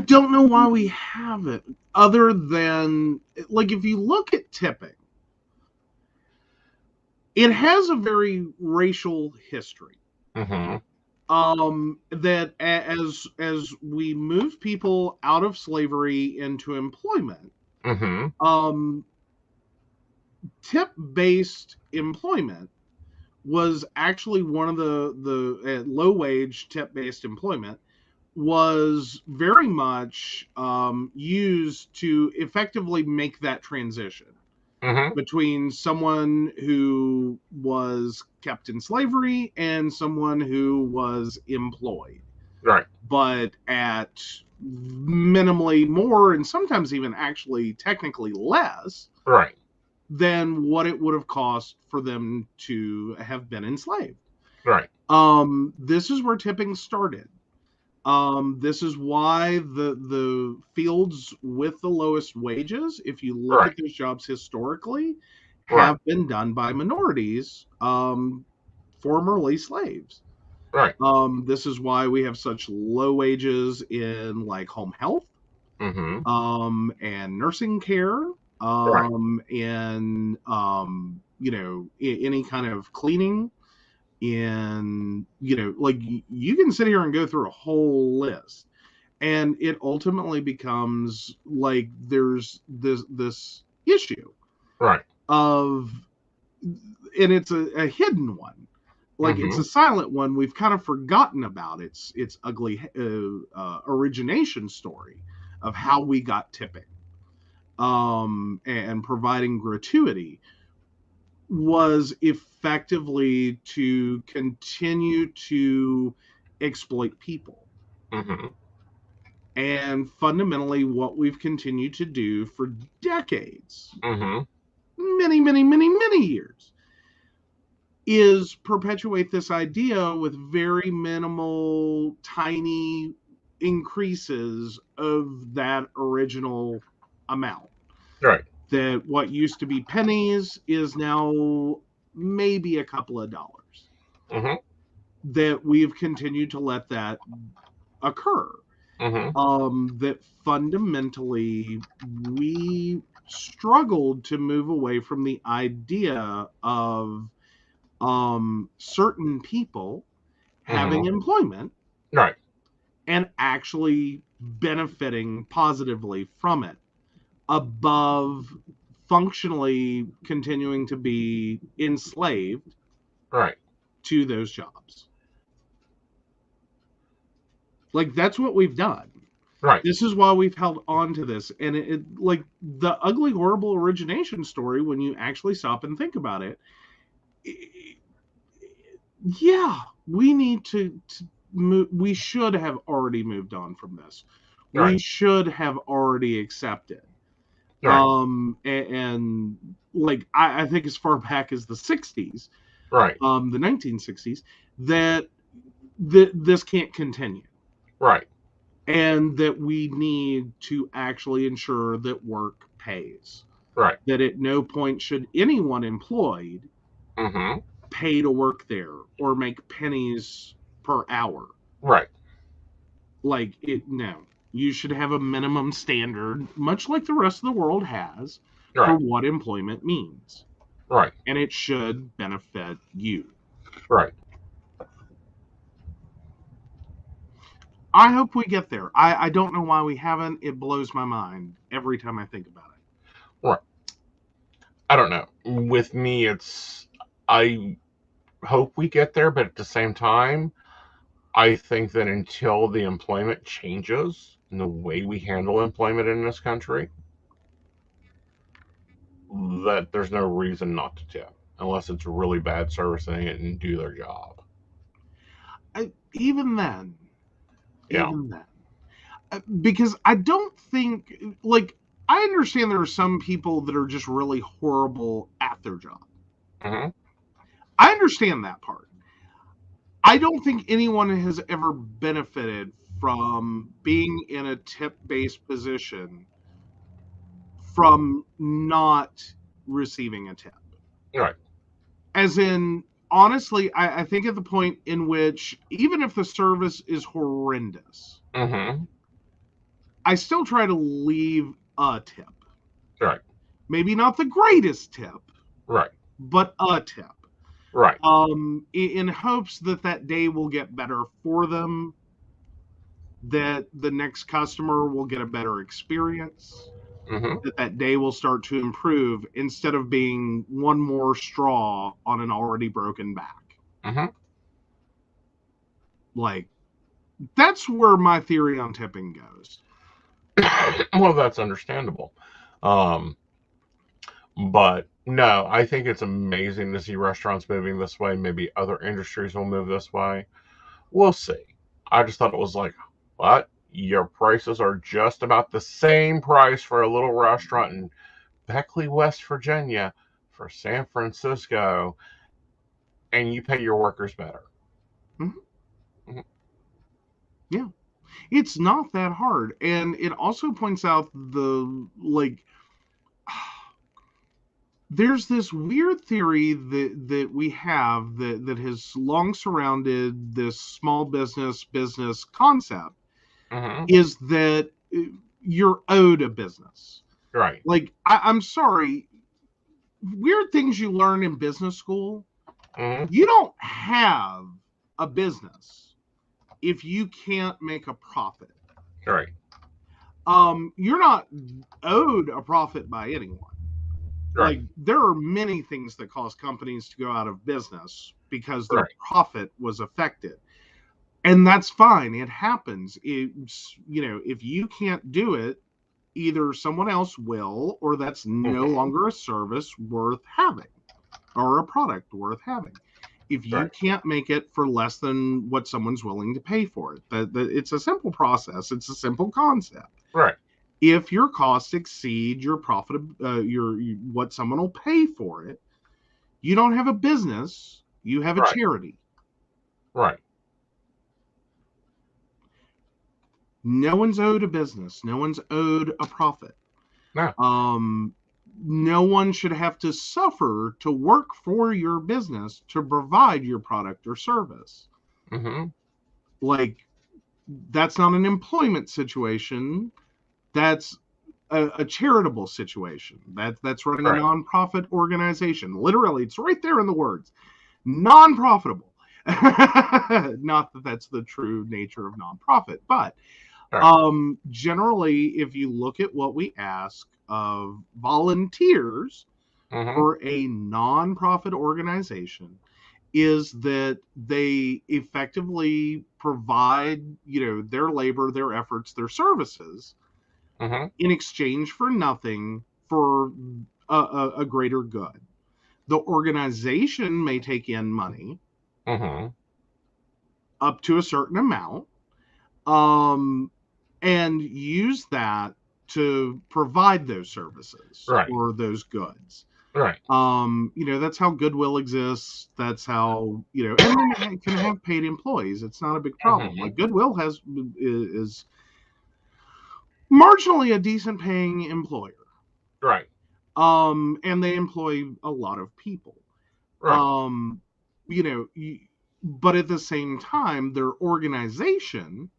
don't know why we haven't, other than like if you look at tipping, it has a very racial history. Mm-hmm. That as we move people out of slavery into employment, Mm-hmm. Tip-based employment was actually one of the low-wage tip-based employment was very much used to effectively make that transition Mm-hmm. between someone who was kept in slavery and someone who was employed, Right. but at minimally more and sometimes even actually technically less Right. than what it would have cost for them to have been enslaved. Right. This is where tipping started. This is why the fields with the lowest wages, if you look at those jobs historically, have been done by minorities, formerly slaves. Right. This is why we have such low wages in like home health, Mm-hmm. and nursing care, and any kind of cleaning. In like you can sit here and go through a whole list, and it ultimately becomes like there's this issue Right. of, and it's a hidden one, like it's a silent one. We've kind of forgotten about its ugly origination story of how we got tipping, and providing gratuity was effectively to continue to exploit people. Mm-hmm. And fundamentally, what we've continued to do for decades Mm-hmm. many, many, many, many years, is perpetuate this idea with very minimal, tiny increases of that original amount. Right. That what used to be pennies is now maybe a couple of dollars. Mm-hmm. That we've continued to let that occur. Mm-hmm. That fundamentally we struggled to move away from the idea of certain people having employment, right, and actually benefiting positively from it, above functionally continuing to be enslaved right, to those jobs. Like, that's what we've done. right. This is why we've held on to this. And it like the ugly, horrible origination story, when you actually stop and think about it, yeah, we need to move. We should have already moved on from this. Right. We should have already accepted. Right. And like, I think as far back as the 60s, Right. The 1960s, that this can't continue. Right. And that we need to actually ensure that work pays. Right. That at no point should anyone employed pay to work there or make pennies per hour. Right. Like, no. You should have a minimum standard, much like the rest of the world has, for what employment means. Right. And it should benefit you. Right. I hope we get there. I don't know why we haven't. It blows my mind every time I think about it. Right. I don't know. With me, I hope we get there, but at the same time, I think that until the employment changes and the way we handle employment in this country, that there's no reason not to tip, unless it's really bad service and they didn't do their job. Even then, because I don't think, like, I understand there are some people that are just really horrible at their job. I understand that part. I don't think anyone has ever benefited from being in a tip-based position from not receiving a tip. Right. As in, honestly, I think at the point in which, even if the service is horrendous, I still try to leave a tip. Right. Maybe not the greatest tip. Right. But a tip. Right. In hopes that day will get better for them, that the next customer will get a better experience, that day will start to improve, instead of being one more straw on an already broken back. Like, that's where my theory on tipping goes. Well, that's understandable. But no, I think it's amazing to see restaurants moving this way. Maybe other industries will move this way. We'll see. I just thought it was like, what? Your prices are just about the same price for a little restaurant in Beckley, West Virginia, for San Francisco, and you pay your workers better. Yeah. It's not that hard. And it also points out there's this weird theory that we have that has long surrounded this small business concept, is that you're owed a business. Right. Like, I'm sorry, weird things you learn in business school, you don't have a business if you can't make a profit. Right. You're not owed a profit by anyone. Right. Like, there are many things that cause companies to go out of business because their profit was affected. And that's fine. It happens. It's, if you can't do it, either someone else will, or that's no longer a service worth having, or a product worth having. If you can't make it for less than what someone's willing to pay for it, it's a simple process. It's a simple concept. Right. If your costs exceed your profit, what someone will pay for it, you don't have a business, you have a Right. charity. Right. No one's owed a business. No one's owed a profit. No. No one should have to suffer to work for your business to provide your product or service. Mm-hmm. Like, that's not an employment situation. That's a charitable situation. That's running a nonprofit organization. Literally, it's right there in the words. Non-profitable. Not that that's the true nature of nonprofit, but generally, if you look at what we ask of volunteers for a nonprofit organization, is that they effectively provide, their labor, their efforts, their services in exchange for nothing for a greater good. The organization may take in money up to a certain amount, and use that to provide those services or those goods. Right. That's how Goodwill exists. That's how, and then it can have paid employees. It's not a big problem. Like Goodwill is marginally a decent paying employer. Right. And they employ a lot of people. Right. But at the same time, their organization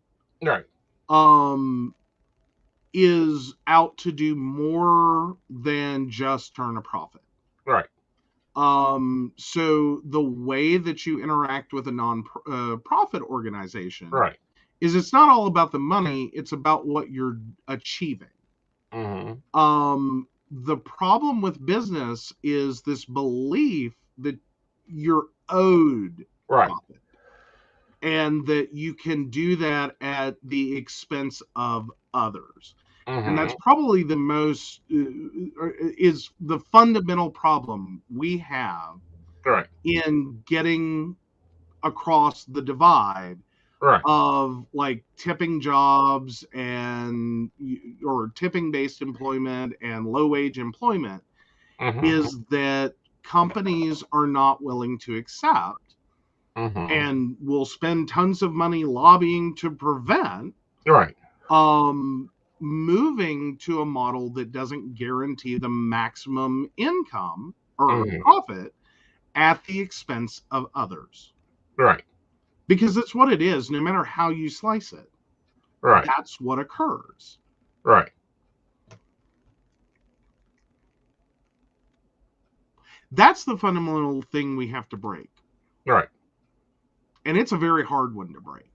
is out to do more than just turn a profit. Right. So the way that you interact with a non-profit organization is it's not all about the money, it's about what you're achieving. The problem with business is this belief that you're owed profit and that you can do that at the expense of others. And that's probably the most is the fundamental problem we have in getting across the divide of like tipping jobs and or tipping based employment and low wage employment is that companies are not willing to accept and will spend tons of money lobbying to prevent moving to a model that doesn't guarantee the maximum income or profit at the expense of others. Right. Because it's what it is, no matter how you slice it. Right. That's what occurs. Right. That's the fundamental thing we have to break. Right. And it's a very hard one to break.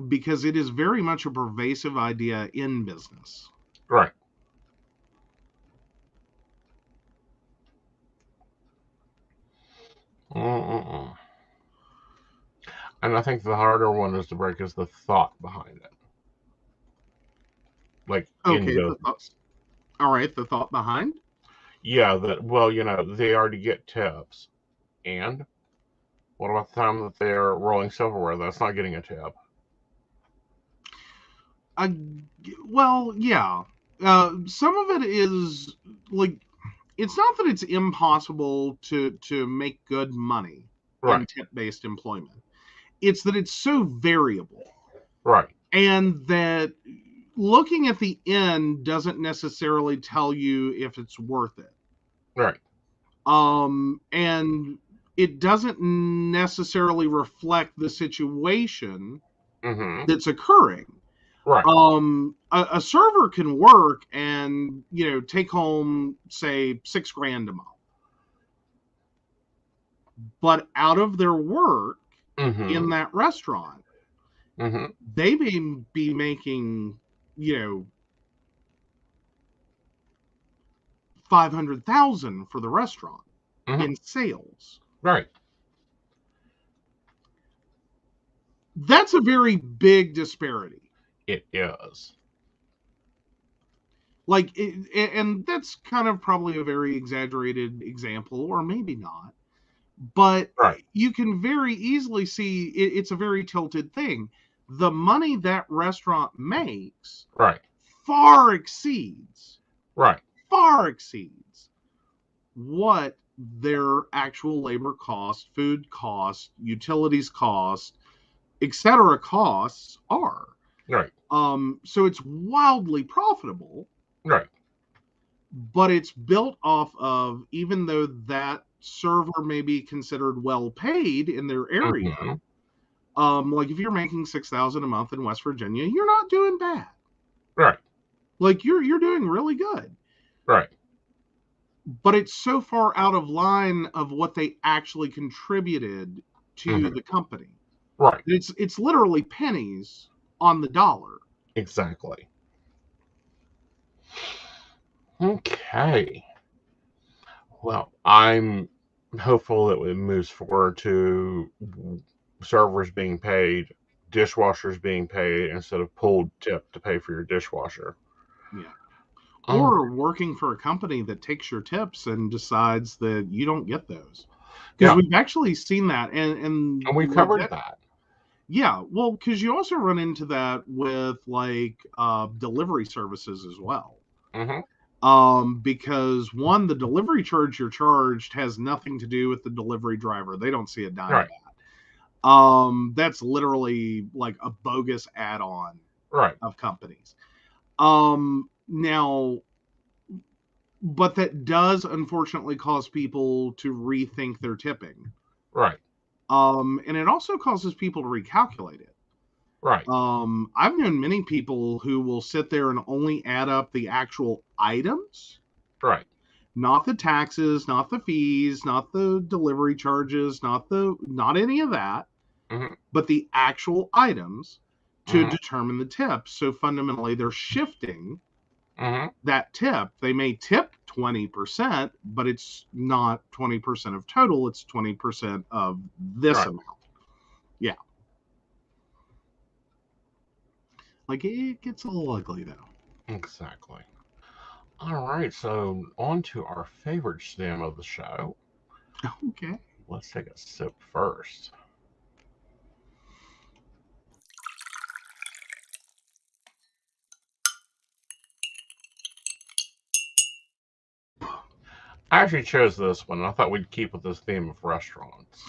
Because it is very much a pervasive idea in business. Right. And I think the harder one is to break is the thought behind it. Like, okay, the thoughts. All right, the thought behind? Yeah, they already get tips. And what about the time that they're rolling silverware? That's not getting a tip. Well, yeah. Some of it is like, it's not that it's impossible to make good money in tip-based employment. It's that it's so variable. Right. And that looking at the end doesn't necessarily tell you if it's worth it. Right. And it doesn't necessarily reflect the situation that's occurring. Right. A server can work and, take home, say, $6,000 a month. But out of their work in that restaurant, they may be making, $500,000 for the restaurant in sales. Right. That's a very big disparity. It is. Like, and that's kind of probably a very exaggerated example, or maybe not. But you can very easily see it's a very tilted thing. The money that restaurant makes far exceeds Right. what their actual labor cost, food cost, utilities cost, etc. costs are. Right. So it's wildly profitable. Right. But it's built off of, even though that server may be considered well paid in their area, like if you're making $6,000 a month in West Virginia, you're not doing bad. Right. Like you're doing really good. Right. But it's so far out of line of what they actually contributed to the company. Right. It's literally pennies on the dollar. Exactly. Okay. Well, I'm hopeful that it moves forward to servers being paid, dishwashers being paid instead of pulled tip to pay for your dishwasher. Yeah. Or working for a company that takes your tips and decides that you don't get those. Because we've actually seen that. And we covered that. Yeah. Well, because you also run into that with like delivery services as well. Because one, the delivery charge you're charged has nothing to do with the delivery driver. They don't see a dime of that. That's literally like a bogus add-on of companies. Now, but that does unfortunately cause people to rethink their tipping. Right. And it also causes people to recalculate it. Right. I've known many people who will sit there and only add up the actual items. Right. Not the taxes, not the fees, not the delivery charges, not any of that, but the actual items to determine the tip. So fundamentally, they're shifting that tip. They may tip 20%, but it's not 20% of total. It's 20% of this amount. Yeah. Like, it gets a little ugly, though. Exactly. All right, so on to our favorite stem of the show. Okay. Let's take a sip first. I actually chose this one, and I thought we'd keep with this theme of restaurants.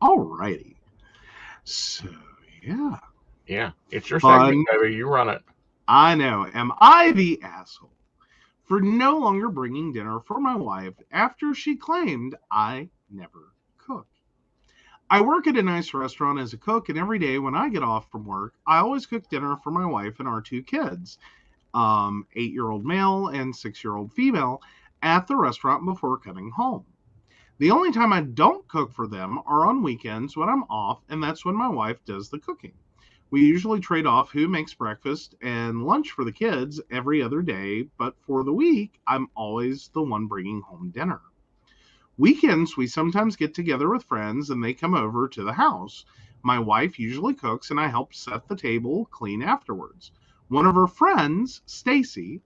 Alrighty. So, yeah. Yeah, it's your segment, baby. You run it. I know. Am I the asshole for no longer bringing dinner for my wife after she claimed I never cook? I work at a nice restaurant as a cook, and every day when I get off from work, I always cook dinner for my wife and our two kids, 8-year-old male and 6-year-old female, at the restaurant before coming home. The only time I don't cook for them are on weekends when I'm off, and that's when my wife does the cooking. We usually trade off who makes breakfast and lunch for the kids every other day, but for the week, I'm always the one bringing home dinner. Weekends, we sometimes get together with friends and they come over to the house. My wife usually cooks and I help set the table clean afterwards. One of her friends, Stacy,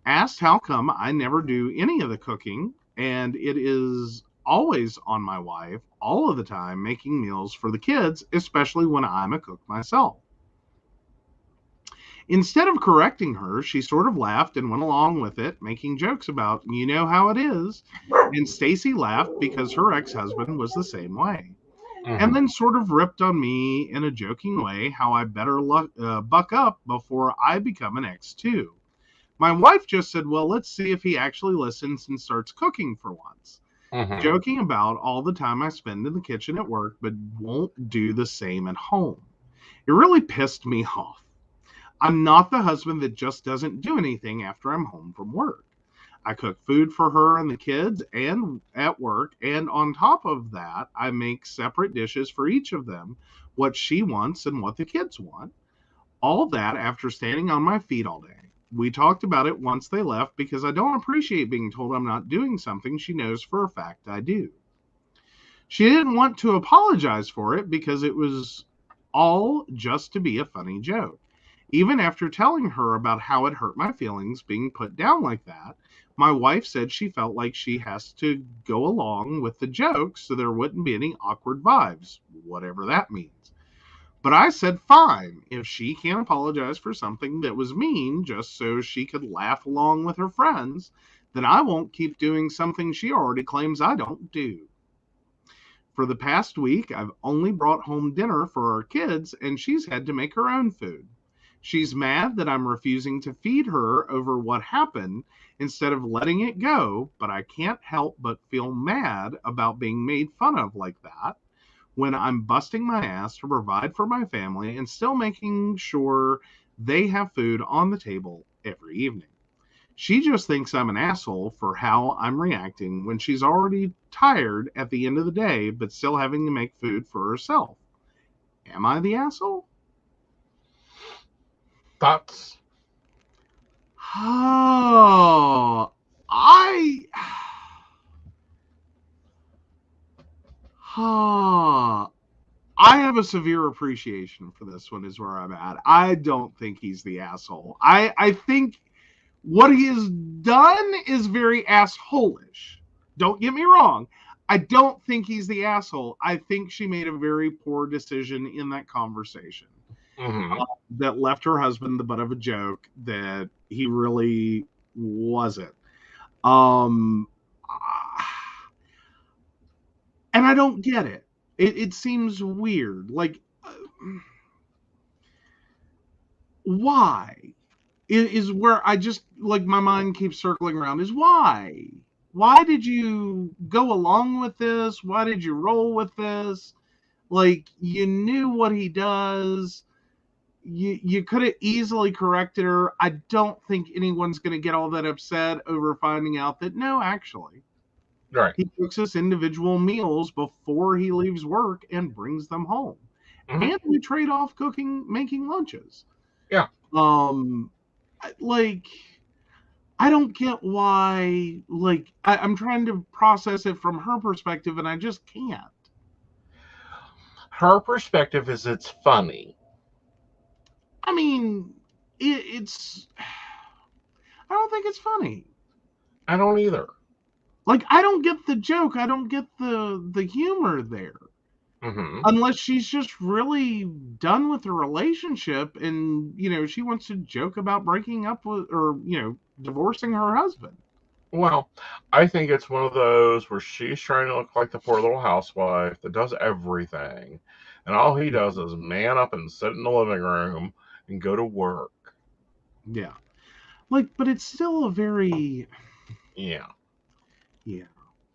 asked how come I never do any of the cooking, and it is always on my wife all of the time making meals for the kids, especially when I'm a cook myself. Instead of correcting her, she sort of laughed and went along with it, making jokes about, you know how it is. And Stacy laughed because her ex-husband was the same way. And then sort of ripped on me in a joking way how I better buck up before I become an ex too. My wife just said, well, let's see if he actually listens and starts cooking for once. Joking about all the time I spend in the kitchen at work, but won't do the same at home. It really pissed me off. I'm not the husband that just doesn't do anything after I'm home from work. I cook food for her and the kids and at work, and on top of that, I make separate dishes for each of them, what she wants and what the kids want. All that after standing on my feet all day. We talked about it once they left because I don't appreciate being told I'm not doing something she knows for a fact I do. She didn't want to apologize for it because it was all just to be a funny joke. Even after telling her about how it hurt my feelings being put down like that, my wife said she felt like she has to go along with the joke so there wouldn't be any awkward vibes, whatever that means. But I said, fine, if she can't apologize for something that was mean just so she could laugh along with her friends, then I won't keep doing something she already claims I don't do. For the past week, I've only brought home dinner for our kids, and she's had to make her own food. She's mad that I'm refusing to feed her over what happened instead of letting it go, but I can't help but feel mad about being made fun of like that when I'm busting my ass to provide for my family and still making sure they have food on the table every evening. She just thinks I'm an asshole for how I'm reacting when she's already tired at the end of the day, but still having to make food for herself. Am I the asshole? Thoughts? Oh, I have a severe appreciation for this one is where I'm at. I don't think he's the asshole. I think what he has done is very asshole-ish. Don't get me wrong. I don't think he's the asshole. I think she made a very poor decision in that conversation that left her husband the butt of a joke that he really wasn't. And I don't get it. It seems weird. Like, why? Is where I just, like, my mind keeps circling around is why? Why did you go along with this? Why did you roll with this? Like, you knew what he does. You could have easily corrected her. I don't think anyone's going to get all that upset over finding out that, no, actually, Right. he cooks us individual meals before he leaves work and brings them home. And we trade off making lunches. Yeah. Like, I don't get why, like, I'm trying to process it from her perspective, and I just can't. Her perspective is it's funny. I mean, it's... I don't think it's funny. I don't either. Like, I don't get the joke. I don't get the humor there. Unless she's just really done with the relationship and, she wants to joke about breaking up with, or, divorcing her husband. Well, I think it's one of those where she's trying to look like the poor little housewife that does everything. And all he does is man up and sit in the living room and go to work. Yeah. Like, but it's still a very... Yeah. Yeah.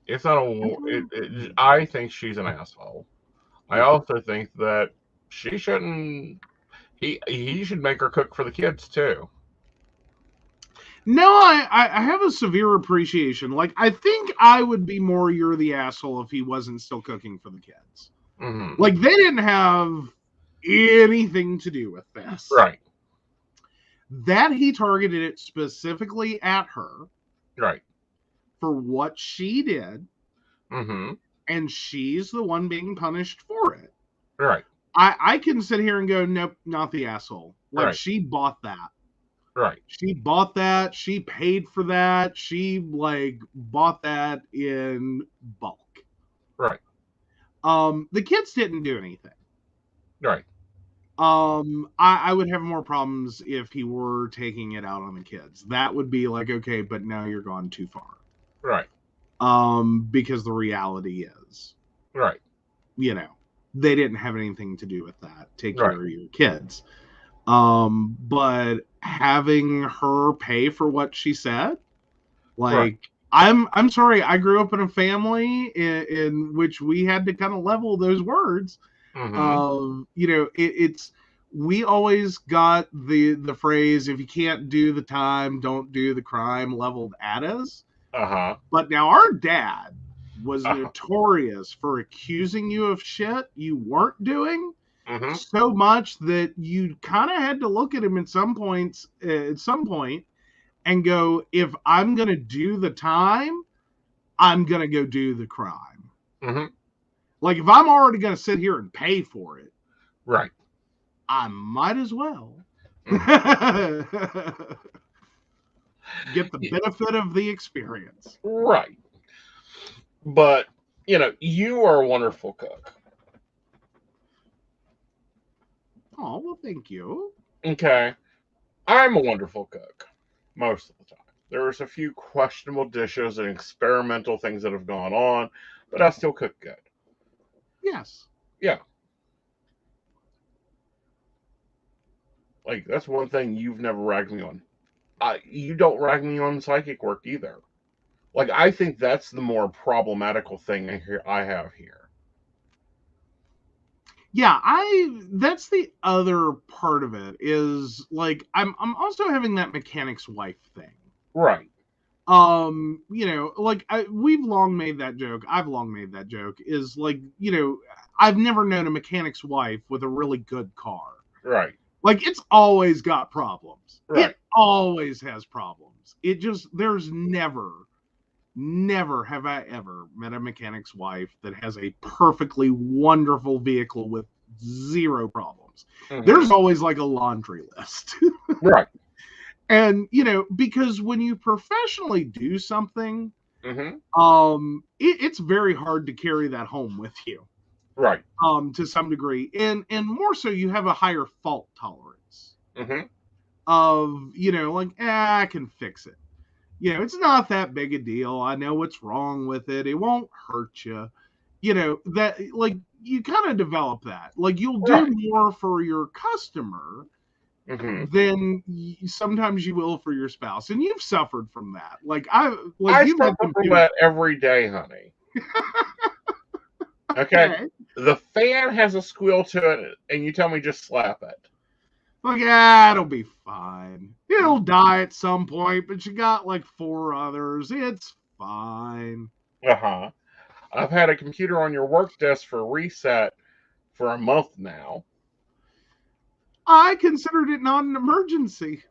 It's not I think she's an asshole. I also think that she shouldn't... He should make her cook for the kids, too. No, I have a severe appreciation. Like, I think I would be more you're the asshole if he wasn't still cooking for the kids. Like, they didn't have anything to do with this. Right. That he targeted it specifically at her. Right. For what she did. And she's the one being punished for it. Right. I can sit here and go, nope, not the asshole. Like, right. She bought that. Right. She bought that. She paid for that. She, like, bought that in bulk. Right. The kids didn't do anything. Right. I would have more problems if he were taking it out on the kids. That would be like, okay, but now you're gone too far. Right. Because the reality is, right. They didn't have anything to do with that. Take care of your kids. But having her pay for what she said, like, I'm sorry, I grew up in a family in which we had to kind of level those words. It's we always got the phrase, if you can't do the time, don't do the crime, leveled at us. But now our dad was notorious for accusing you of shit you weren't doing so much that you kind of had to look at him at some point and go, if I'm going to do the time, I'm going to go do the crime. Like, if I'm already going to sit here and pay for it, right, I might as well get the benefit of the experience. Right. But, you are a wonderful cook. Oh, well, thank you. Okay. I'm a wonderful cook most of the time. There's a few questionable dishes and experimental things that have gone on, but I still cook good. Yes. Yeah. Like, that's one thing you've never ragged me on. You don't rag me on psychic work either. Like, I think that's the more problematical thing I have here. Yeah, that's the other part of it is like I'm also having that mechanic's wife thing. Right. Like we've long made that joke. I've long made that joke is like, I've never known a mechanic's wife with a really good car. Right. Like it's always got problems. Right. It always has problems. There's never have I ever met a mechanic's wife that has a perfectly wonderful vehicle with zero problems. Mm-hmm. There's always like a laundry list. Right. And, because when you professionally do something, mm-hmm. It's very hard to carry that home with you. Right. To some degree. And more so, you have a higher fault tolerance. Mm-hmm. Of, like, I can fix it. It's not that big a deal. I know what's wrong with it. It won't hurt you. That, like, you kind of develop that. Like, you'll do more for your customer than sometimes you will for your spouse. And you've suffered from that. I suffer from that every day, honey. Okay? The fan has a squeal to it, and you tell me just slap it. Like, it'll be fine. It'll die at some point, but you got like 4 others. It's fine. Uh-huh. I've had a computer on your work desk for reset for a month now. I considered it not an emergency.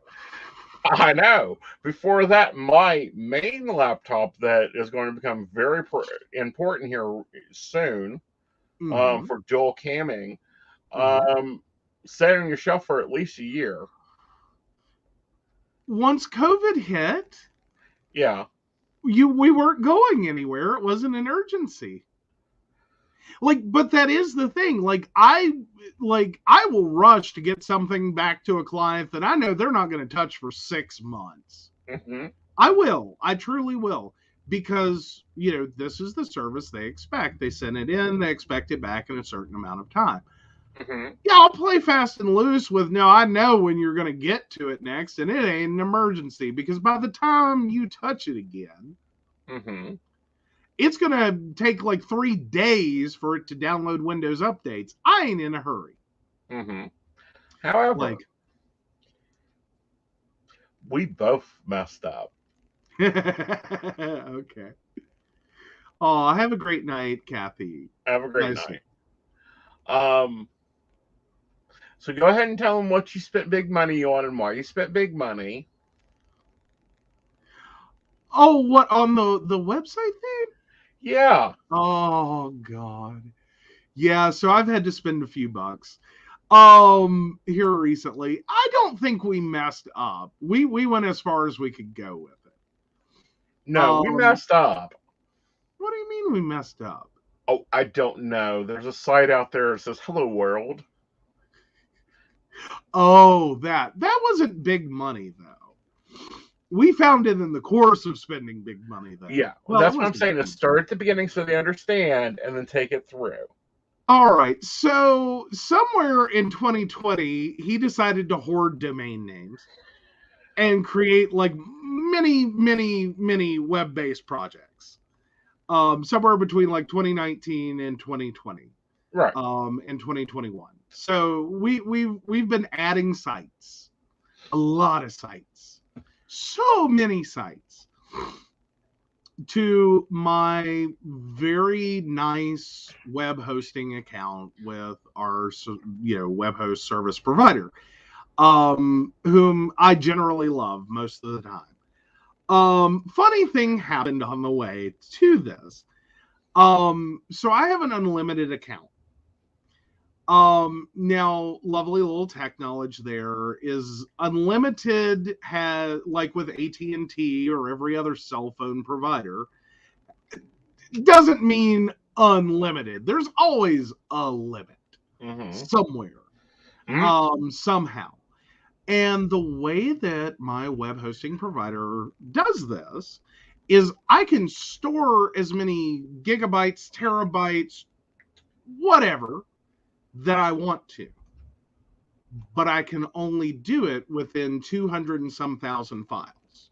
I know. Before that, my main laptop that is going to become very important here soon for dual camming, sat on your shelf for at least a year. Once COVID hit, yeah, we weren't going anywhere. It wasn't an urgency. But that is the thing. I will rush to get something back to a client that I know they're not going to touch for 6 months. Mm-hmm. I will. I truly will. Because, this is the service they expect. They send it in, they expect it back in a certain amount of time. Mm-hmm. Yeah, I'll play fast and loose with, no, I know when you're going to get to it next, and it ain't an emergency. Because by the time you touch it again, it's going to take like 3 days for it to download Windows updates. I ain't in a hurry. However, we both messed up. Okay. Oh, have a great night, Kathy. Have a great night. So go ahead and tell them what you spent big money on and why you spent big money. Oh, what, on the website thing? Yeah. Oh, God. Yeah, so I've had to spend a few bucks here recently. I don't think we messed up. We went as far as we could go with it. No, we messed up. What do you mean we messed up? Oh, I don't know. There's a site out there that says Hello World. Oh, that wasn't big money, though. We found it in the course of spending big money, though. Yeah, well, that's what I'm saying. To start at the beginning so they understand, and then take it through. All right. So somewhere in 2020, he decided to hoard domain names and create like many web-based projects. Somewhere between like 2019 and 2020. Right. And 2021. So we've been adding sites. A lot of sites. So many sites to my very nice web hosting account with our web host service provider, whom I generally love most of the time. Funny thing happened on the way to this. So I have an unlimited account. Now, lovely little tech knowledge there is unlimited like with AT&T or every other cell phone provider, doesn't mean unlimited. There's always a limit somewhere. somehow. And the way that my web hosting provider does this is I can store as many gigabytes, terabytes, whatever that I want to. But I can only do it within 200 and some thousand files.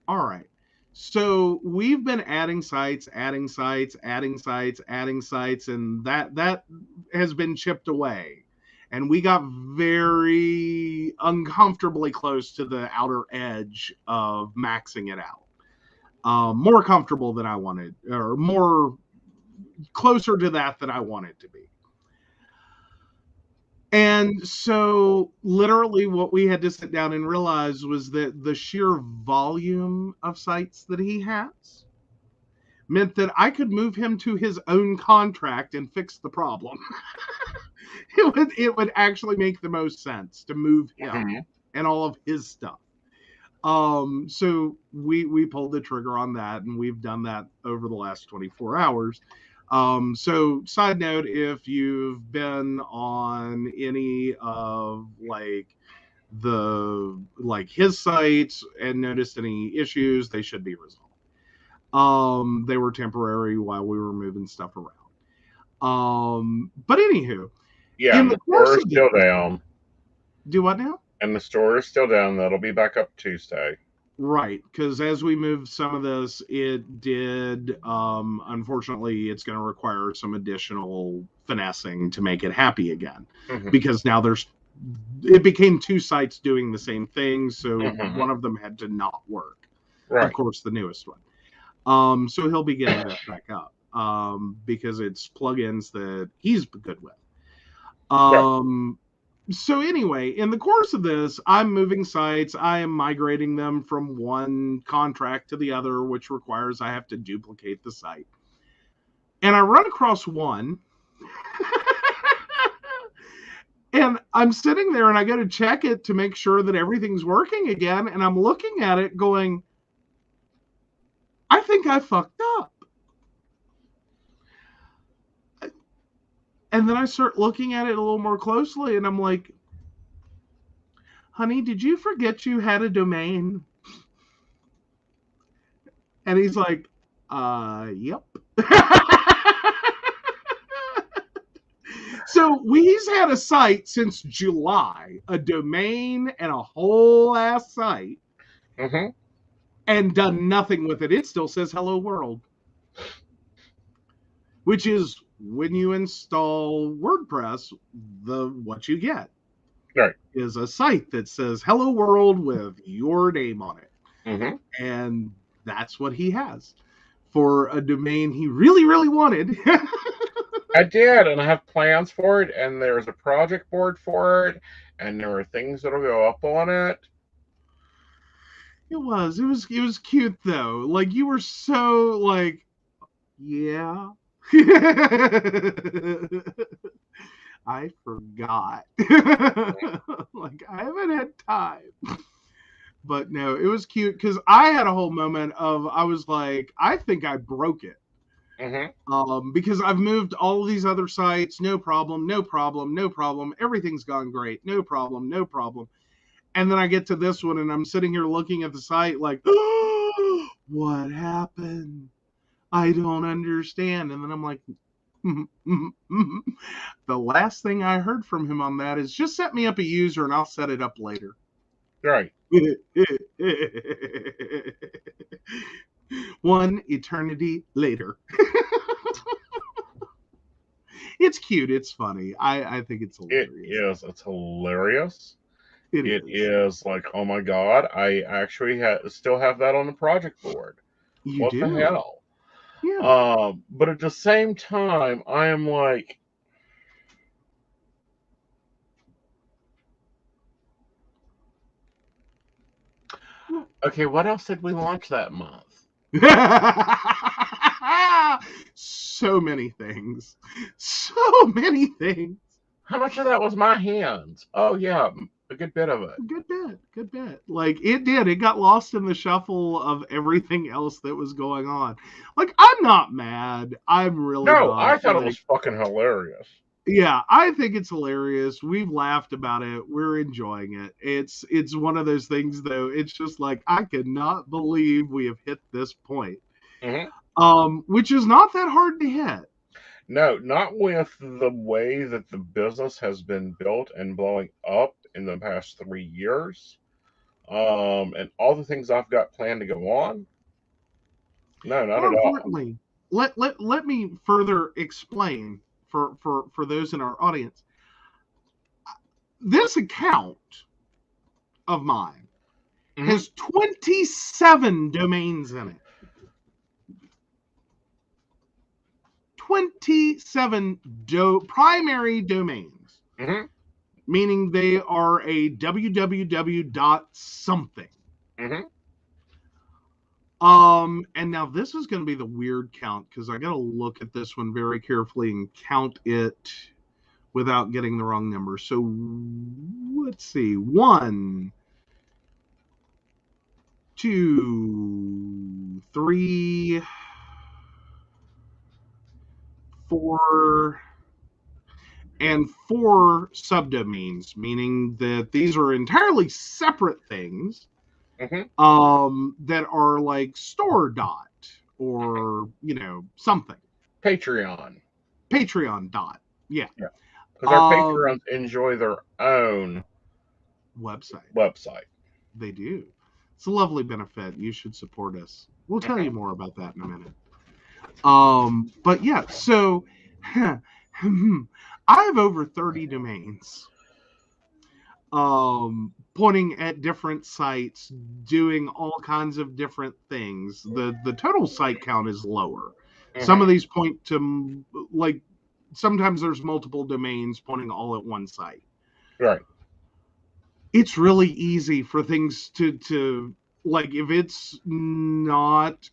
All right. So we've been adding sites, and that has been chipped away. And we got very uncomfortably close to the outer edge of maxing it out. More comfortable than I wanted, or more closer to that than I wanted to be. And so literally what we had to sit down and realize was that the sheer volume of sites that he has meant that I could move him to his own contract and fix the problem. It would actually make the most sense to move him and all of his stuff. So we pulled the trigger on that, and we've done that over the last 24 hours. So side note, if you've been on any of his sites and noticed any issues, they should be resolved. They were temporary while we were moving stuff around. But anywho, yeah, and the store is still down. Do what now? And the store is still down. That'll be back up Tuesday. Right, because as we moved some of this, it did, unfortunately, it's going to require some additional finessing to make it happy again. Because now it became two sites doing the same thing, so one of them had to not work. Right. Of course, the newest one. So he'll be getting that back up, because it's plugins that he's good with. So anyway, in the course of this, I'm moving sites. I am migrating them from one contract to the other, which requires I have to duplicate the site. And I run across one. And I'm sitting there and I go to check it to make sure that everything's working again. And I'm looking at it going, I think I fucked up. And then I start looking at it a little more closely, and I'm like, honey, did you forget you had a domain? And he's like, yep. So he's had a site since July, a domain and a whole ass site, and done nothing with it. It still says hello world, which is, when you install WordPress, what you get is a site that says hello world with your name on it. And that's what he has for a domain he really, really wanted. I did, and I have plans for it, and there's a project board for it, and there are things that'll go up on it. It was cute though. Like, you were so like, yeah. I forgot. Like, I haven't had time. But no, it was cute because I had a whole moment of, I was like, I think I broke it. Because I've moved all of these other sites, no problem. Everything's gone great, no problem. And then I get to this one and I'm sitting here looking at the site like, oh, what happened? I don't understand. And then I'm like, the last thing I heard from him on that is, just set me up a user and I'll set it up later. Right. One eternity later. It's cute. It's funny. I think it's hilarious. It's hilarious. It is like, oh my God, I actually still have that on the project board. What the hell? Yeah. But at the same time, I am like, okay, what else did we launch that month? So many things. How much of that was my hands? Oh yeah, a good bit of it. Good bit. Like, it got lost in the shuffle of everything else that was going on. Like, I'm not mad. I'm really not. I thought it was fucking hilarious. Yeah, I think it's hilarious. We've laughed about it. We're enjoying it. It's one of those things, though. It's just like, I cannot believe we have hit this point. Which is not that hard to hit. No, not with the way that the business has been built and blowing up in the past 3 years. And all the things I've got planned to go on. No, not More at all. importantly, let me further explain for those in our audience. This account of mine has 27 domains in it. 27 primary domains, meaning they are a www dot something. And now this is going to be the weird count, because I got to look at this one very carefully and count it without getting the wrong number. So let's see. 1, 2, 3, 4, and 4 subdomains, meaning that these are entirely separate things that are like store dot or, something. Patreon dot. Yeah. Because our Patreons enjoy their own website. They do. It's a lovely benefit. You should support us. We'll tell you more about that in a minute. But yeah, so I have over 30 domains pointing at different sites, doing all kinds of different things. The total site count is lower. Some of these point to, like, sometimes there's multiple domains pointing all at one site. Right. It's really easy for things to like, if it's not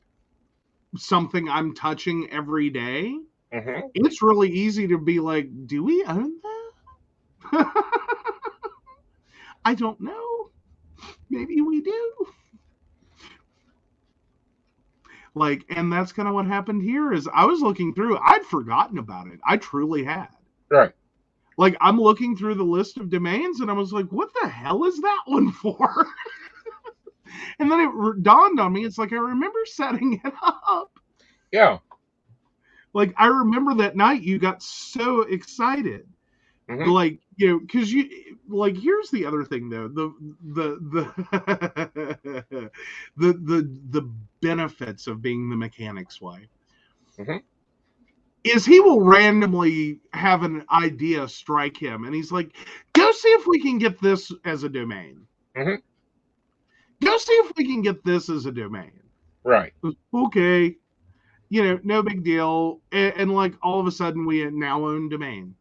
something I'm touching every day, it's really easy to be like, do we own that? I don't know. Maybe we do. Like, and that's kind of what happened here. Is I was looking through, I'd forgotten about it. I truly had. Right. Like, I'm looking through the list of domains, and I was like, what the hell is that one for? And then it dawned on me, it's like, I remember setting it up. Yeah. Like, I remember that night you got so excited. Like, because here's the other thing, though. The benefits of being the mechanic's wife is he will randomly have an idea strike him, and he's like, go see if we can get this as a domain. Go see if we can get this as a domain. Right. Okay. No big deal. And like, all of a sudden we now own domain.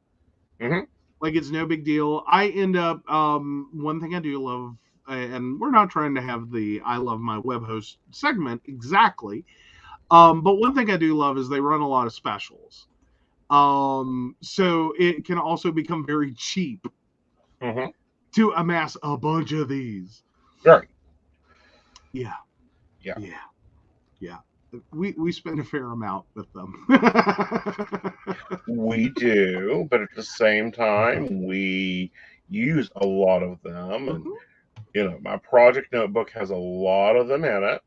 Like, it's no big deal. I end up, one thing I do love, and we're not trying to have the I love my web host segment exactly, but one thing I do love is they run a lot of specials. So it can also become very cheap to amass a bunch of these. Right. Yeah. We spend a fair amount with them. We do, but at the same time, we use a lot of them. And, my project notebook has a lot of them in it.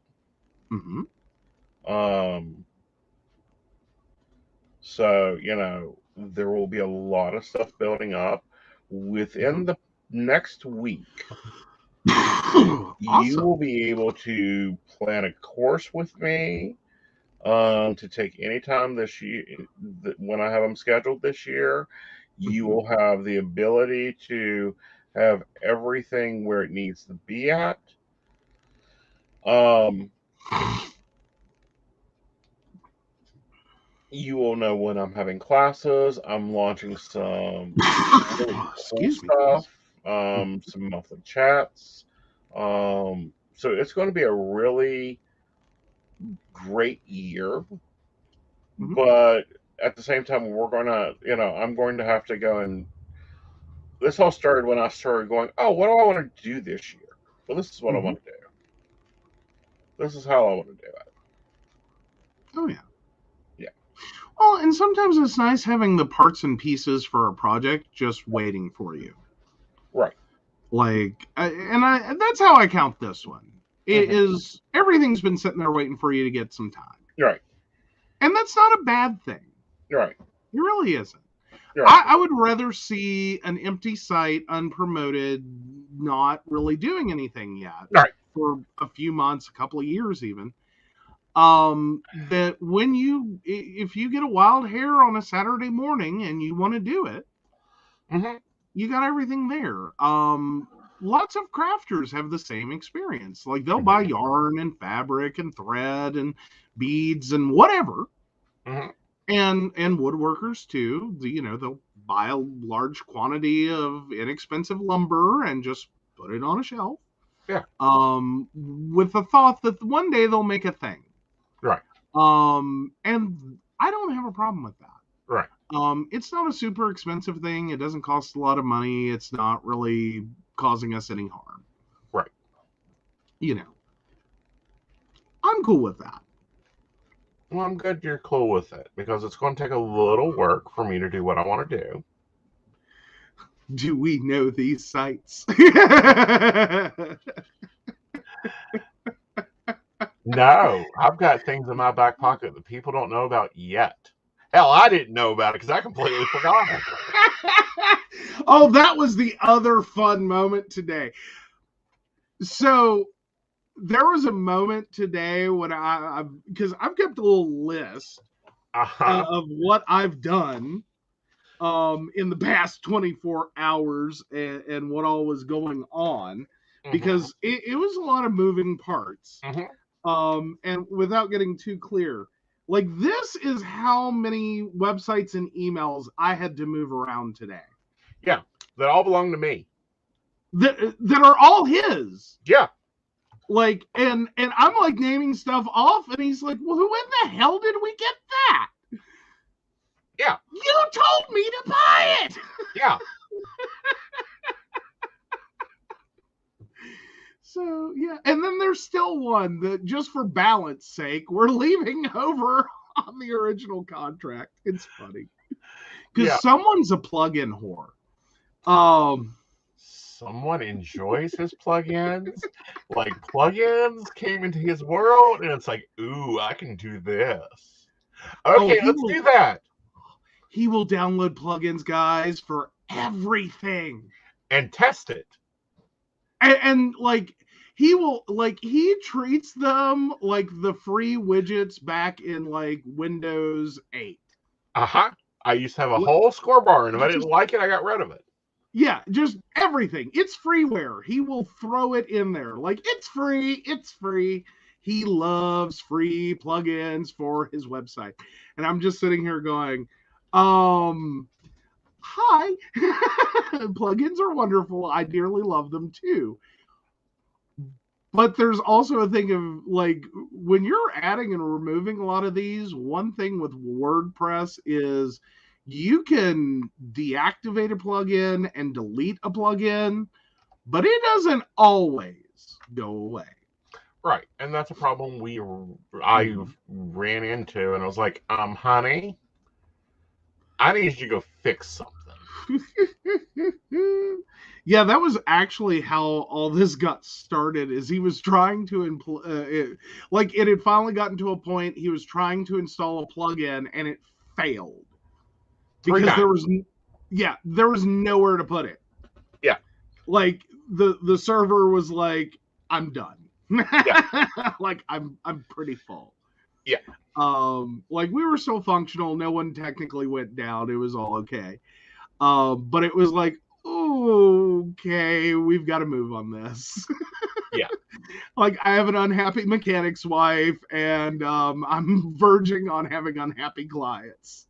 So, there will be a lot of stuff building up within the next week. Awesome. You will be able to plan a course with me to take any time this year. When I have them scheduled this year, you will have the ability to have everything where it needs to be at. You will know when I'm having classes. I'm launching some really cool stuff, some monthly chats. So it's going to be a really great year. But at the same time, we're going to, I'm going to have to go, and this all started when I started going, oh, what do I want to do this year? Well, this is what I want to do. This is how I want to do it. Oh, yeah. Yeah. Oh, and sometimes it's nice having the parts and pieces for a project just waiting for you. Right. Like, that's how I count this one. It is everything's been sitting there waiting for you to get some time. Right. And that's not a bad thing. Right. It really isn't. Right. I would rather see an empty site, unpromoted, not really doing anything yet Right. for a few months, a couple of years even. That if you get a wild hair on a Saturday morning and you want to do it, you got everything there. Lots of crafters have the same experience. Like they'll buy yarn and fabric and thread and beads and whatever. And woodworkers too. They'll buy a large quantity of inexpensive lumber and just put it on a shelf. Yeah. With the thought that one day they'll make a thing. Right. And I don't have a problem with that. Right. It's not a super expensive thing. It doesn't cost a lot of money. It's not really causing us any harm. Right. I'm cool with that. Well, I'm good you're cool with it because it's going to take a little work for me to do what I want to do. Do we know these sites? No, I've got things in my back pocket that people don't know about yet. Hell, I didn't know about it because I completely forgot it. Oh, that was the other fun moment today. So there was a moment today when because I've kept a little list of what I've done in the past 24 hours and what all was going on, because it was a lot of moving parts. And without getting too clear, like this is how many websites and emails I had to move around today. Yeah, that all belong to me. That are all his. Yeah. Like, and I'm like naming stuff off, and he's like, well, who in the hell did we get that? Yeah. You told me to buy it. Yeah. So, yeah. And then there's still one that, just for balance sake, we're leaving over on the original contract. It's funny. Because someone's a plug-in whore. Someone enjoys his plugins. Like, plugins came into his world, and it's like, ooh, I can do this. Okay, let's do that. He will download plugins, guys, for everything. And test it. And like, he treats them like the free widgets back in, like, Windows 8. I used to have a whole score bar, and if I didn't like it, I got rid of it. Yeah, just everything. It's freeware. He will throw it in there. Like, it's free. It's free. He loves free plugins for his website. And I'm just sitting here going, hi. Plugins are wonderful. I dearly love them too. But there's also a thing of, like, when you're adding and removing a lot of these, one thing with WordPress is you can deactivate a plugin and delete a plugin, but it doesn't always go away. Right, and that's a problem I ran into, and I was like, honey, I need you to go fix something. Yeah, that was actually how all this got started, is he was trying to, it had finally gotten to a point, he was trying to install a plugin, and it failed. Because there was nowhere to put it. Yeah. Like, the server was like, I'm done. Yeah. Like, I'm pretty full. Yeah. Like, we were still functional, no one technically went down, it was all okay. But it was like, okay, we've got to move on this. Yeah. Like, I have an unhappy mechanic's wife, and I'm verging on having unhappy clients.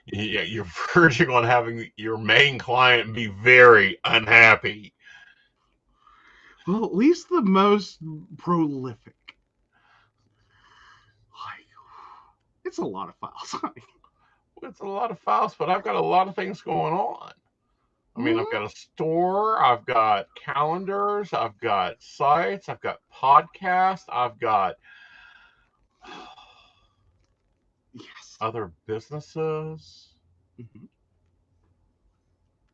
Yeah, you're verging on having your main client be very unhappy. Well, at least the most prolific. Like, it's a lot of files, honey. It's a lot of files, but I've got a lot of things going on. I mean, I've got a store, I've got calendars, I've got sites, I've got podcasts, I've got... Yes. other businesses. Mm-hmm.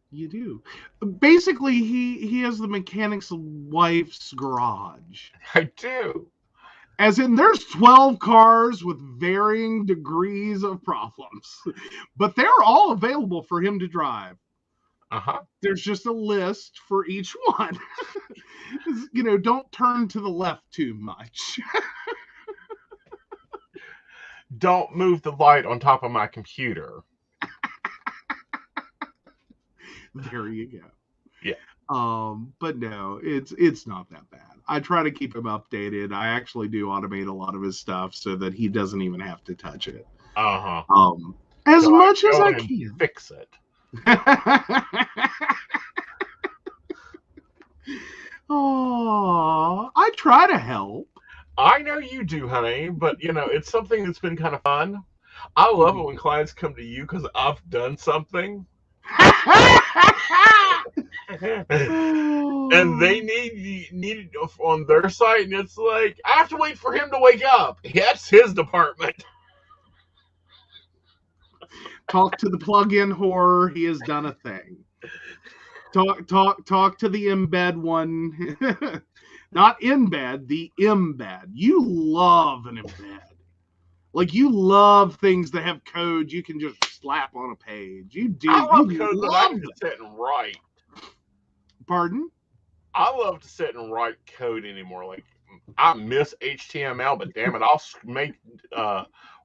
You do. Basically, he has the mechanic's wife's garage. I do. As in, there's 12 cars with varying degrees of problems, but they're all available for him to drive. Uh-huh. There's just a list for each one. Don't turn to the left too much. Don't move the light on top of my computer. There you go. Yeah. But no, it's not that bad. I try to keep him updated. I actually do automate a lot of his stuff so that he doesn't even have to touch it. Uh-huh. As so much as I can. Fix it. Oh, I try to help. I know you do, honey, but it's something that's been kind of fun. I love it when clients come to you because I've done something. And they need on their site, and it's like, I have to wait for him to wake up. That's his department. Talk to the plug-in whore. He has done a thing. Talk to the embed one. Not in bed, the embed. You love an embed. Like, you love things that have code you can just slap on a page. You do. I love you code love that I can just sit and write. Pardon? I love to sit and write code anymore. Like, I miss HTML, but damn it, I'll make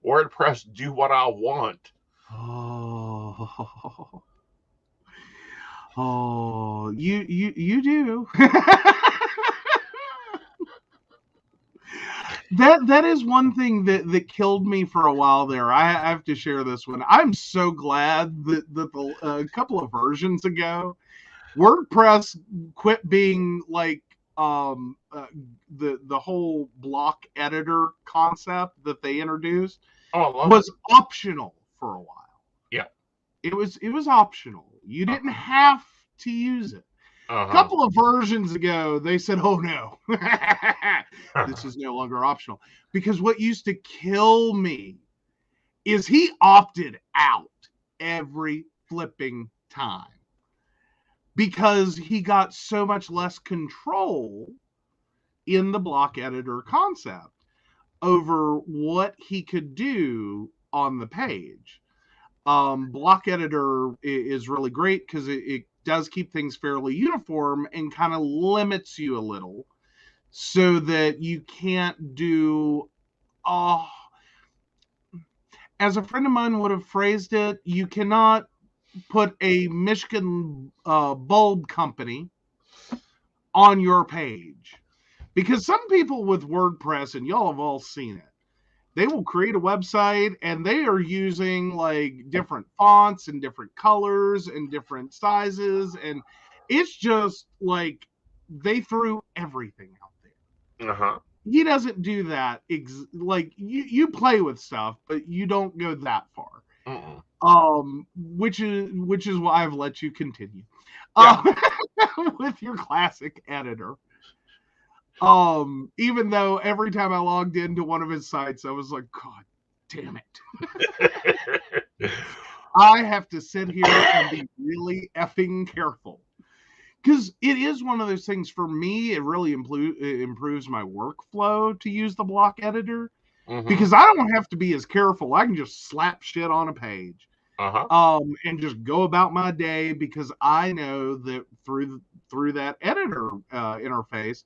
WordPress do what I want. Oh, you do. That is one thing that killed me for a while there. I have to share this one. I'm so glad that a couple of versions ago, WordPress quit being like the whole block editor concept that they introduced was optional for a while. Yeah, it was optional. You didn't have to use it. A couple of versions ago, they said, "Oh no, this is no longer optional." Because what used to kill me is he opted out every flipping time because he got so much less control in the block editor concept over what he could do on the page. Block editor is really great because it does keep things fairly uniform and kind of limits you a little so that you can't do, as a friend of mine would have phrased it, you cannot put a Michigan bulb company on your page. Because some people with WordPress, and y'all have all seen it, they will create a website and they are using like different fonts and different colors and different sizes. And it's just like they threw everything out there. He doesn't do that. Like you play with stuff, but you don't go that far. Which is why I've let you continue with your classic editor. Even though every time I logged into one of his sites, I was like, God damn it. I have to sit here and be really effing careful. Because it is one of those things for me, it really improves my workflow to use the block editor. Because I don't have to be as careful. I can just slap shit on a page. And just go about my day because I know that through that editor interface,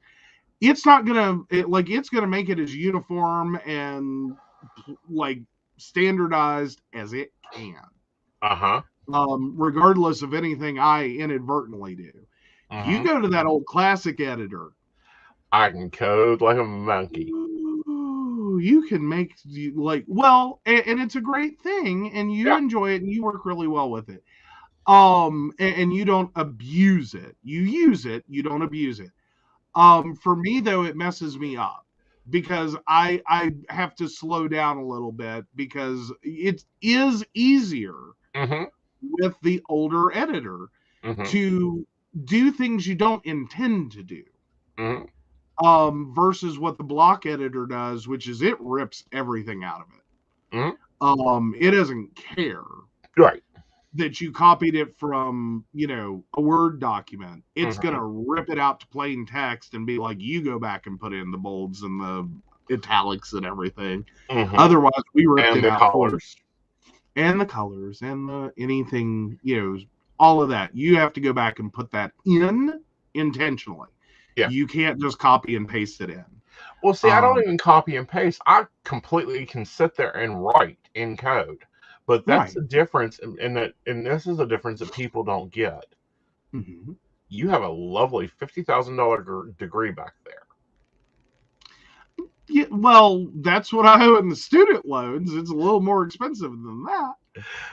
it's not gonna it's gonna make it as uniform and like standardized as it can. Regardless of anything I inadvertently do. You go to that old classic editor, I can code like a monkey. Ooh, you can make and it's a great thing, and you enjoy it, and you work really well with it. And you don't abuse it. You use it. You don't abuse it. For me, though, it messes me up because I have to slow down a little bit because it is easier with the older editor to do things you don't intend to do versus what the block editor does, which is it rips everything out of it. It doesn't care Right. that you copied it from, a Word document. It's Mhm. going to rip it out to plain text and be like, you go back and put in the bolds and the italics and everything. Mhm. Otherwise, we ripped And it the out for you. colors. And the colors and anything, all of that. You have to go back and put that in intentionally. Yeah. You can't just copy and paste it in. Well, see, I don't even copy and paste. I completely can sit there and write in code. But that's the difference, and this is a difference that people don't get. Mm-hmm. You have a lovely $50,000 degree back there. Yeah, well, that's what I owe in the student loans. It's a little more expensive than that.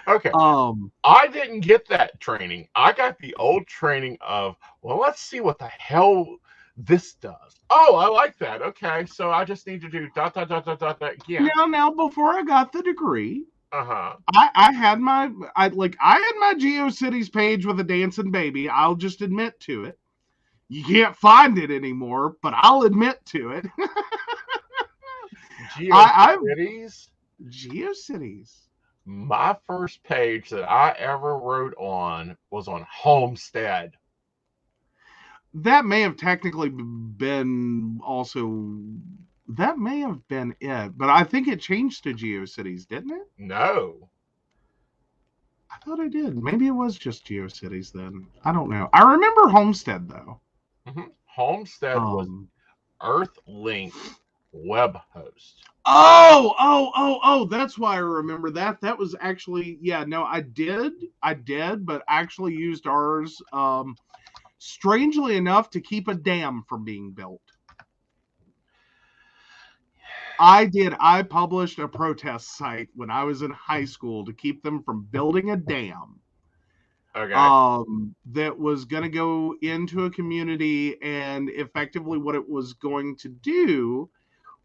Okay. I didn't get that training. I got the old training of, well, let's see what the hell this does. Oh, I like that. Okay, so I just need to do ... again. Now, before I got the degree, Uh-huh. I had my GeoCities page with a dancing baby. I'll just admit to it. You can't find it anymore, but I'll admit to it. GeoCities. My first page that I ever wrote on was on Homestead. That may have technically been also. That may have been it, but I think it changed to GeoCities, didn't it? No. I thought it did. Maybe it was just GeoCities then. I don't know. I remember Homestead though. Mm-hmm. Homestead was Earthlink web host. Oh, that's why I remember that. That was actually, I did, but actually used ours, strangely enough, to keep a dam from being built. I published a protest site when I was in high school to keep them from building a dam. Okay. That was going to go into a community, and effectively what it was going to do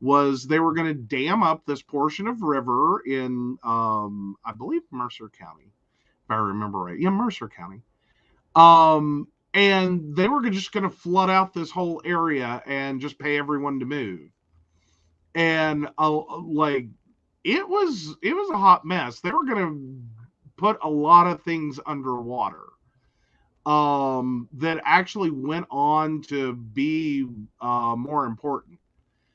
was they were going to dam up this portion of river in, I believe, Mercer County, if I remember right. Yeah, Mercer County. And they were just going to flood out this whole area and just pay everyone to move. And it was a hot mess. They were going to put a lot of things underwater. That actually went on to be more important.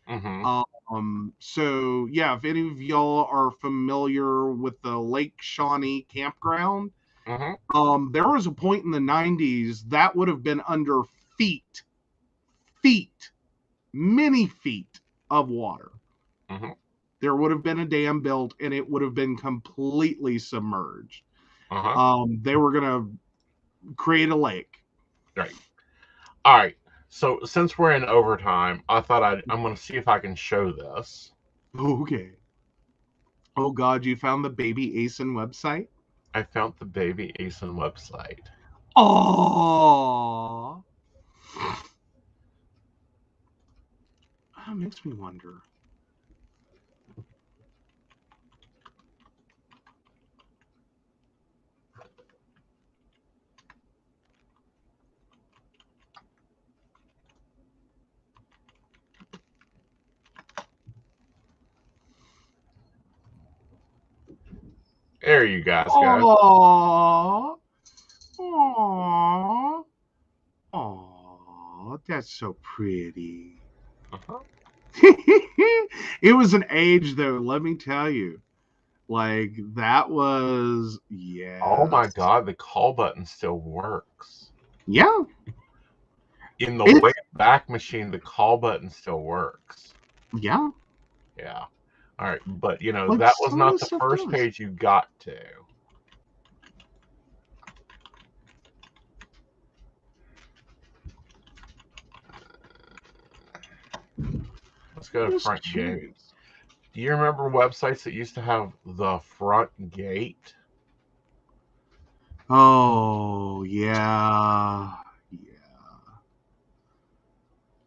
Mm-hmm. So yeah, if any of y'all are familiar with the Lake Shawnee campground, there was a point in the 90s that would have been under many feet of water. Mm-hmm. There would have been a dam built, and it would have been completely submerged. They were gonna create a lake. Right. All right. So since we're in overtime, I thought I'm going to see if I can show this. Okay. Oh God, you found the baby Aeson website? I found the baby Aeson website. Oh, that makes me wonder. There you guys go. Aww. Aww, that's so pretty. It was an age, though, let me tell you. Like, that was, yeah. Oh my God, the call button still works. Yeah. In the way back machine, the call button still works. Yeah. Yeah. All right. But, that was not the first page you got to. Let's go to front gate. Do you remember websites that used to have the front gate? Oh, yeah. Yeah.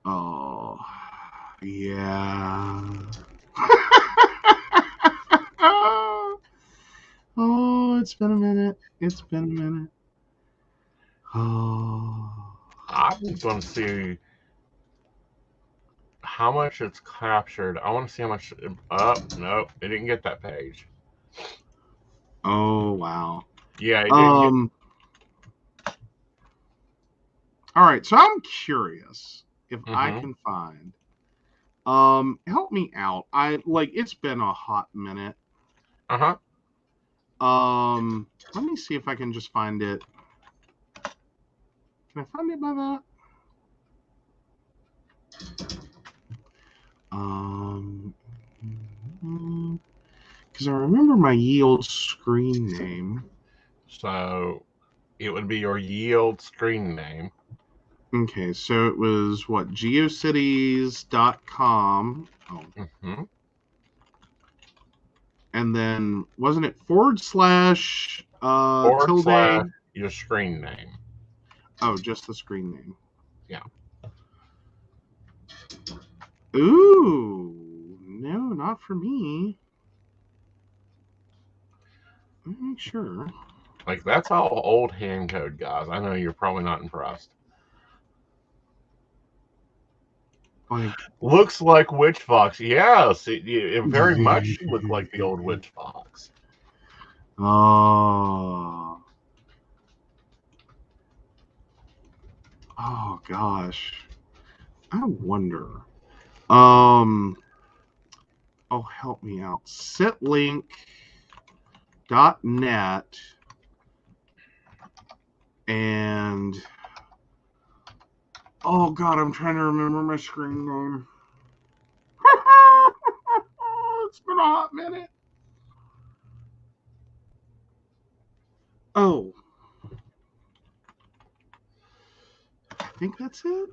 Oh, yeah. Oh, it's been a minute. Oh. I'm going to see how much it's captured. I want to see how much. Oh, no, it didn't get that page. Oh, wow. Yeah, he didn't All right, so I'm curious if I Mm-hmm. can find. Help me out. It's been a hot minute. Uh-huh. Let me see if I can just find it. Can I find it by that? Because I remember my yield screen name. So it would be your yield screen name. Okay, so it was what? geocities.com. Oh. Mm-hmm. And then wasn't it / tilde? / your screen name. Oh, just the screen name. Yeah. Ooh, no, not for me. Let me make sure. Like, that's all old hand code, guys. I know you're probably not impressed. Like, looks like Witch Fox. Yes, it very much looked like the old Witch Fox. Oh. Oh gosh. I wonder. Oh, help me out. Sitlink.net and oh god, I'm trying to remember my screen name. It's been a hot minute. Oh. I think that's it.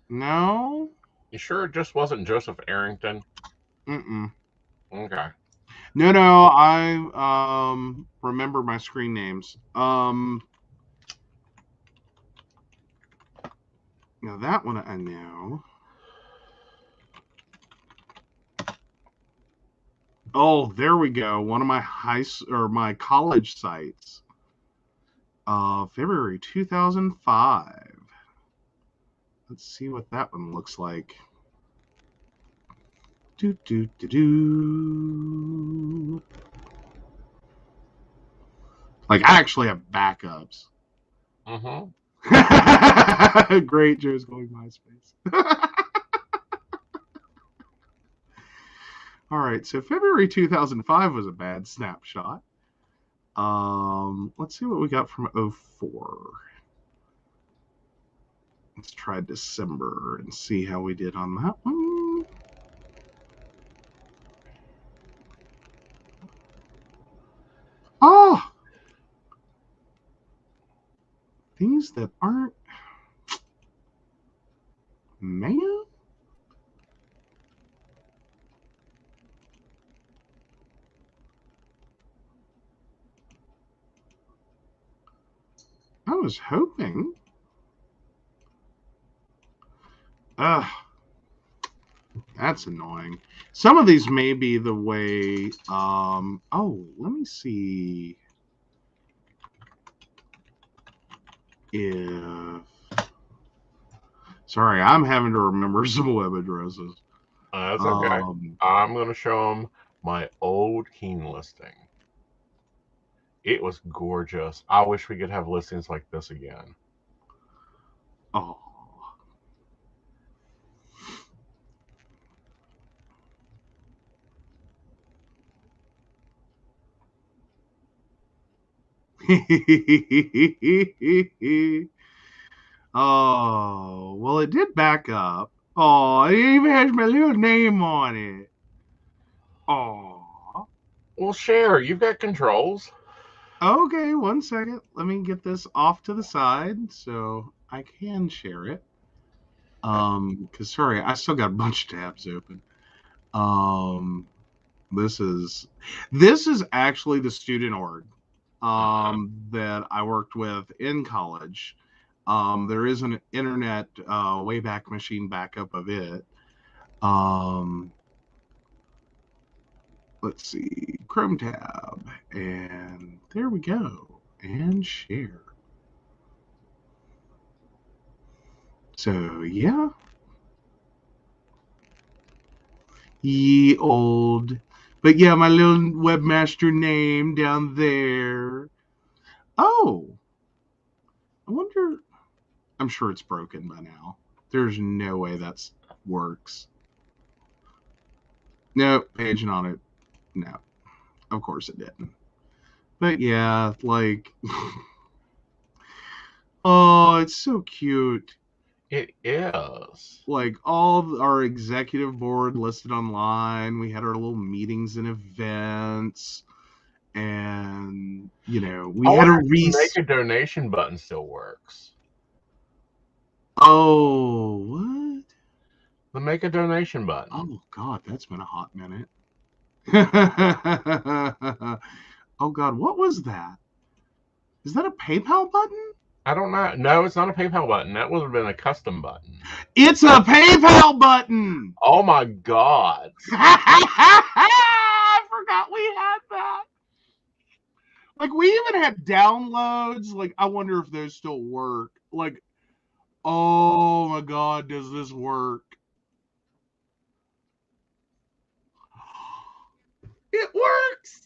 No. You sure it just wasn't Joseph Arrington? Mm-mm. Okay. No, I remember my screen names. Now that one I know. Oh, there we go. One of my my college sites. February 2005. Let's see what that one looks like. Do do do do. Like I actually have backups. Mm-hmm. Great, Joe's going MySpace. All right, so February 2005 was a bad snapshot. Let's see what we got from 04. Let's try December and see how we did on that one. Oh, things that aren't man. I was hoping. Ugh, that's annoying. Some of these may be the way. Oh, let me see if. Sorry, I'm having to remember some web addresses. That's okay. I'm going to show them my old Keen listing. It was gorgeous. I wish we could have listings like this again. Oh. Oh, well, it did back up. Oh, it even has my little name on it. Oh. Well, share. You've got controls. Okay, one second. Let me get this off to the side so I can share it. Because sorry, I still got a bunch of tabs open. This is actually the student org that I worked with in college. There is an internet Wayback Machine backup of it. Let's see, Chrome tab, and there we go, and share. So yeah, ye old, But yeah, my little webmaster name down there. Oh, I wonder. I'm sure it's broken by now. There's no way that works. No, paging on it. No, of course it didn't. But yeah, like, oh, it's so cute. It is. Like, all our executive board listed online. We had our little meetings and events. And, we had a make a donation button still works. Oh, what? The make a donation button. Oh, God, that's been a hot minute. Oh, God, what was that? Is that a PayPal button? I don't know. No, it's not a PayPal button. That would have been a custom button. It's a PayPal button! Oh, my God. I forgot we had that. Like, we even had downloads. Like, I wonder if those still work. Like, oh, my God, does this work? It works!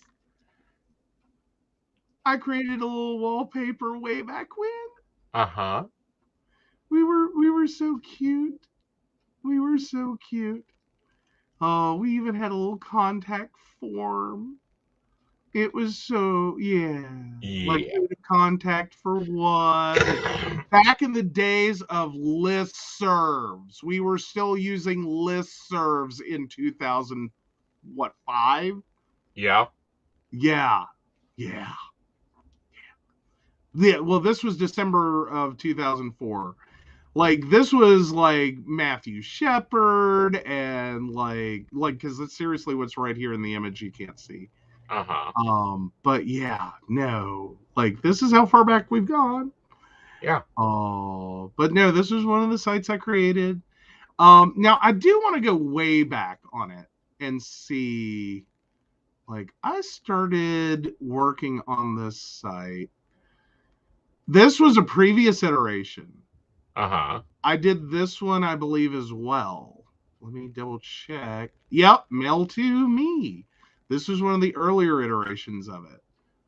I created a little wallpaper way back when. Uh-huh. We were so cute. We were so cute. Oh, we even had a little contact form. It was so, yeah. Like, contact for what? Back in the days of listservs. We were still using listservs in 2000, what, 5? Yeah. Yeah. Yeah. Yeah, well, this was December of 2004. Like, this was like Matthew Shepard and like because that's seriously what's right here in the image you can't see. But yeah, no, like, this is how far back we've gone. Yeah. Oh, but no, this was one of the sites I created. Now I do want to go way back on it and see. Like, I started working on this site. This was a previous iteration. I did this one, I believe, as well. Let me double check. Yep, mail to me. This was one of the earlier iterations of it.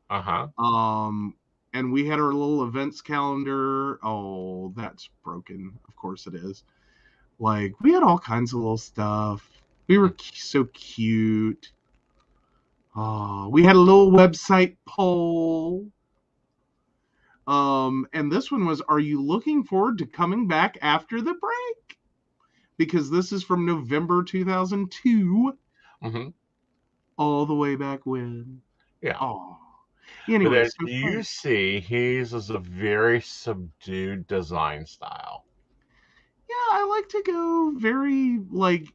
And we had our little events calendar. Oh, that's broken. Of course it is. Like, we had all kinds of little stuff. We were so cute. Oh, we had a little website poll. And this one was, are you looking forward to coming back after the break? Because this is from November 2002. All the way back when. Yeah. Oh. Anyway, but as you see, his is a very subdued design style. Yeah, I like to go very, like,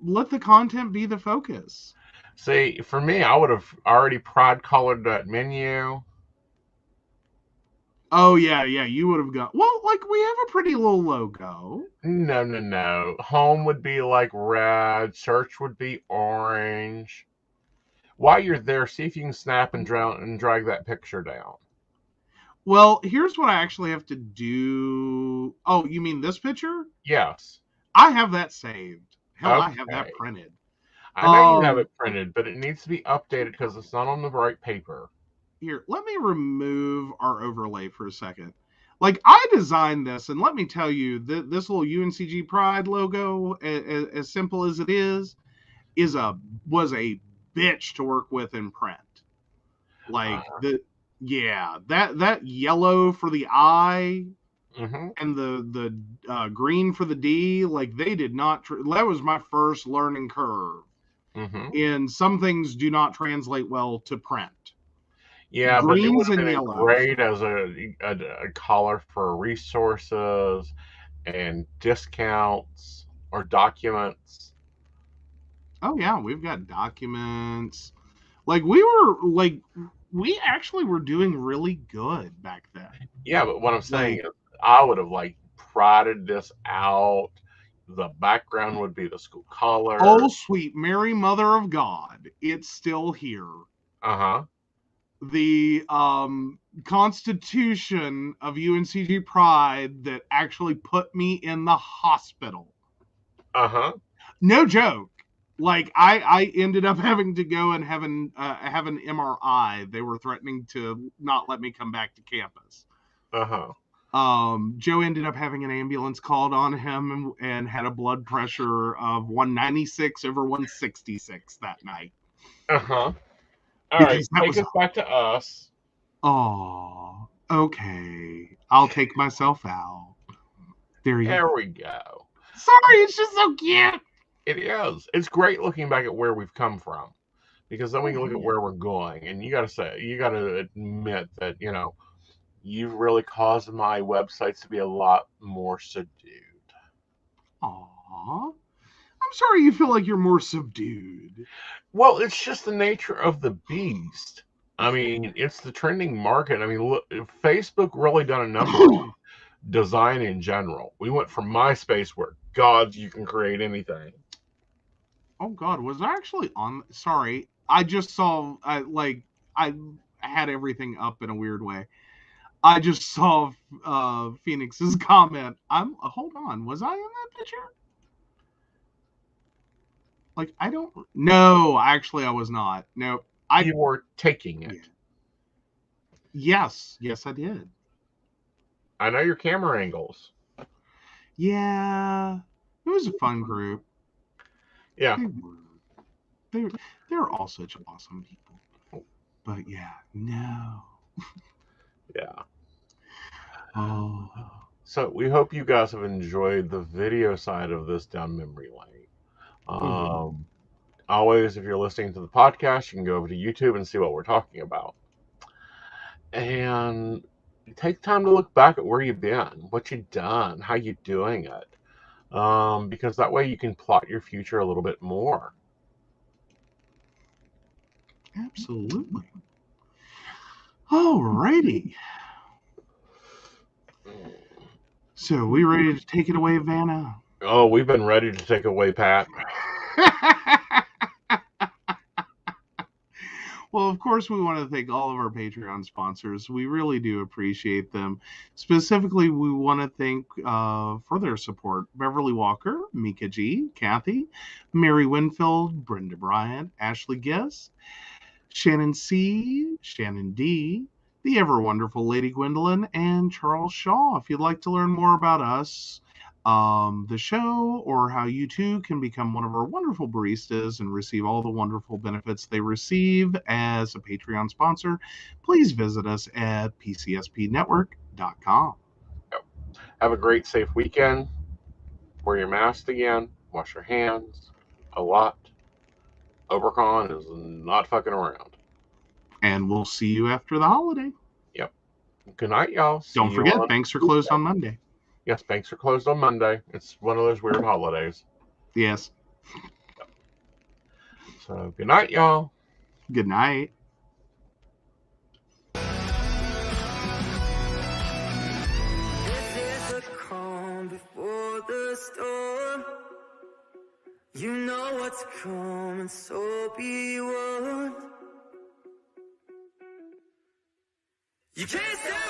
let the content be the focus. See, for me, I would have already pride colored that menu. Oh, yeah, you would have got... Well, like, we have a pretty little logo. No. Home would be, like, red. Search would be orange. While you're there, see if you can snap and drag that picture down. Well, here's what I actually have to do. Oh, you mean this picture? Yes. I have that saved. Hell, okay. I have that printed. I know you have it printed, but it needs to be updated because it's not on the right paper. Here, let me remove our overlay for a second. Like, I designed this, and let me tell you, this little UNCG Pride logo, as simple as it is was a bitch to work with in print. Like, that yellow for the I and the green for the D, like, they did not... that was my first learning curve. And some things do not translate well to print. Yeah, greens but it would have been great as a color for resources and discounts or documents. Oh yeah, we've got documents. Like, we actually were doing really good back then. Yeah, but what I'm saying is, I would have, like, prided this out. The background would be the school color. Oh, sweet Mary, Mother of God, it's still here. The Constitution of UNCG Pride that actually put me in the hospital. No joke. Like I ended up having to go and have an MRI. They were threatening to not let me come back to campus. Joe ended up having an ambulance called on him and had a blood pressure of 196 over 166 that night. All right, take us back to us. Oh, okay. I'll take myself out. There we go. Sorry, it's just so cute. It is. It's great looking back at where we've come from, because then we can look at where we're going. And you got to admit that, you've really caused my websites to be a lot more subdued. Aww. I'm sorry you feel like you're more subdued. Well, it's just the nature of the beast. I mean, it's the trending market. I mean, look, Facebook really done a number on design in general. We went from MySpace, where, God, you can create anything. Oh, God, was I actually on? Sorry, I just saw, I had everything up in a weird way. I just saw Phoenix's comment. Hold on, was I in that picture? Like, I don't. No, actually, I was not. No, you were taking it. Yes, I did. I know your camera angles. Yeah, it was a fun group. Yeah, they're all such awesome people. But yeah, no. Yeah. Oh. So we hope you guys have enjoyed the video side of this down memory lane. Always, if you're listening to the podcast, you can go over to YouTube and see what we're talking about. And take time to look back at where you've been, what you've done, how you're doing it. Because that way you can plot your future a little bit more. Absolutely. Alrighty. So, we ready to take it away, Vanna? Oh, we've been ready to take it away, Pat. Well, of course, we want to thank all of our Patreon sponsors. We really do appreciate them. Specifically, we want to thank, for their support, Beverly Walker, Mika G, Kathy, Mary Winfield, Brenda Bryant, Ashley Guest, Shannon C, Shannon D, the ever-wonderful Lady Gwendolyn, and Charles Shaw. If you'd like to learn more about us, the show, or how you too can become one of our wonderful baristas and receive all the wonderful benefits they receive as a Patreon sponsor, please visit us at pcspnetwork.com. Have a great, safe weekend. Wear your mask again. Wash your hands a lot. Omicron is not fucking around. And we'll see you after the holiday. Yep. Good night, y'all. Don't forget, banks are closed on Monday. Yes, banks are closed on Monday. It's one of those weird holidays. Yes. Yep. So, good night, y'all. Good night. This is the calm before the storm. You know what's coming, so be warned. You can't stop.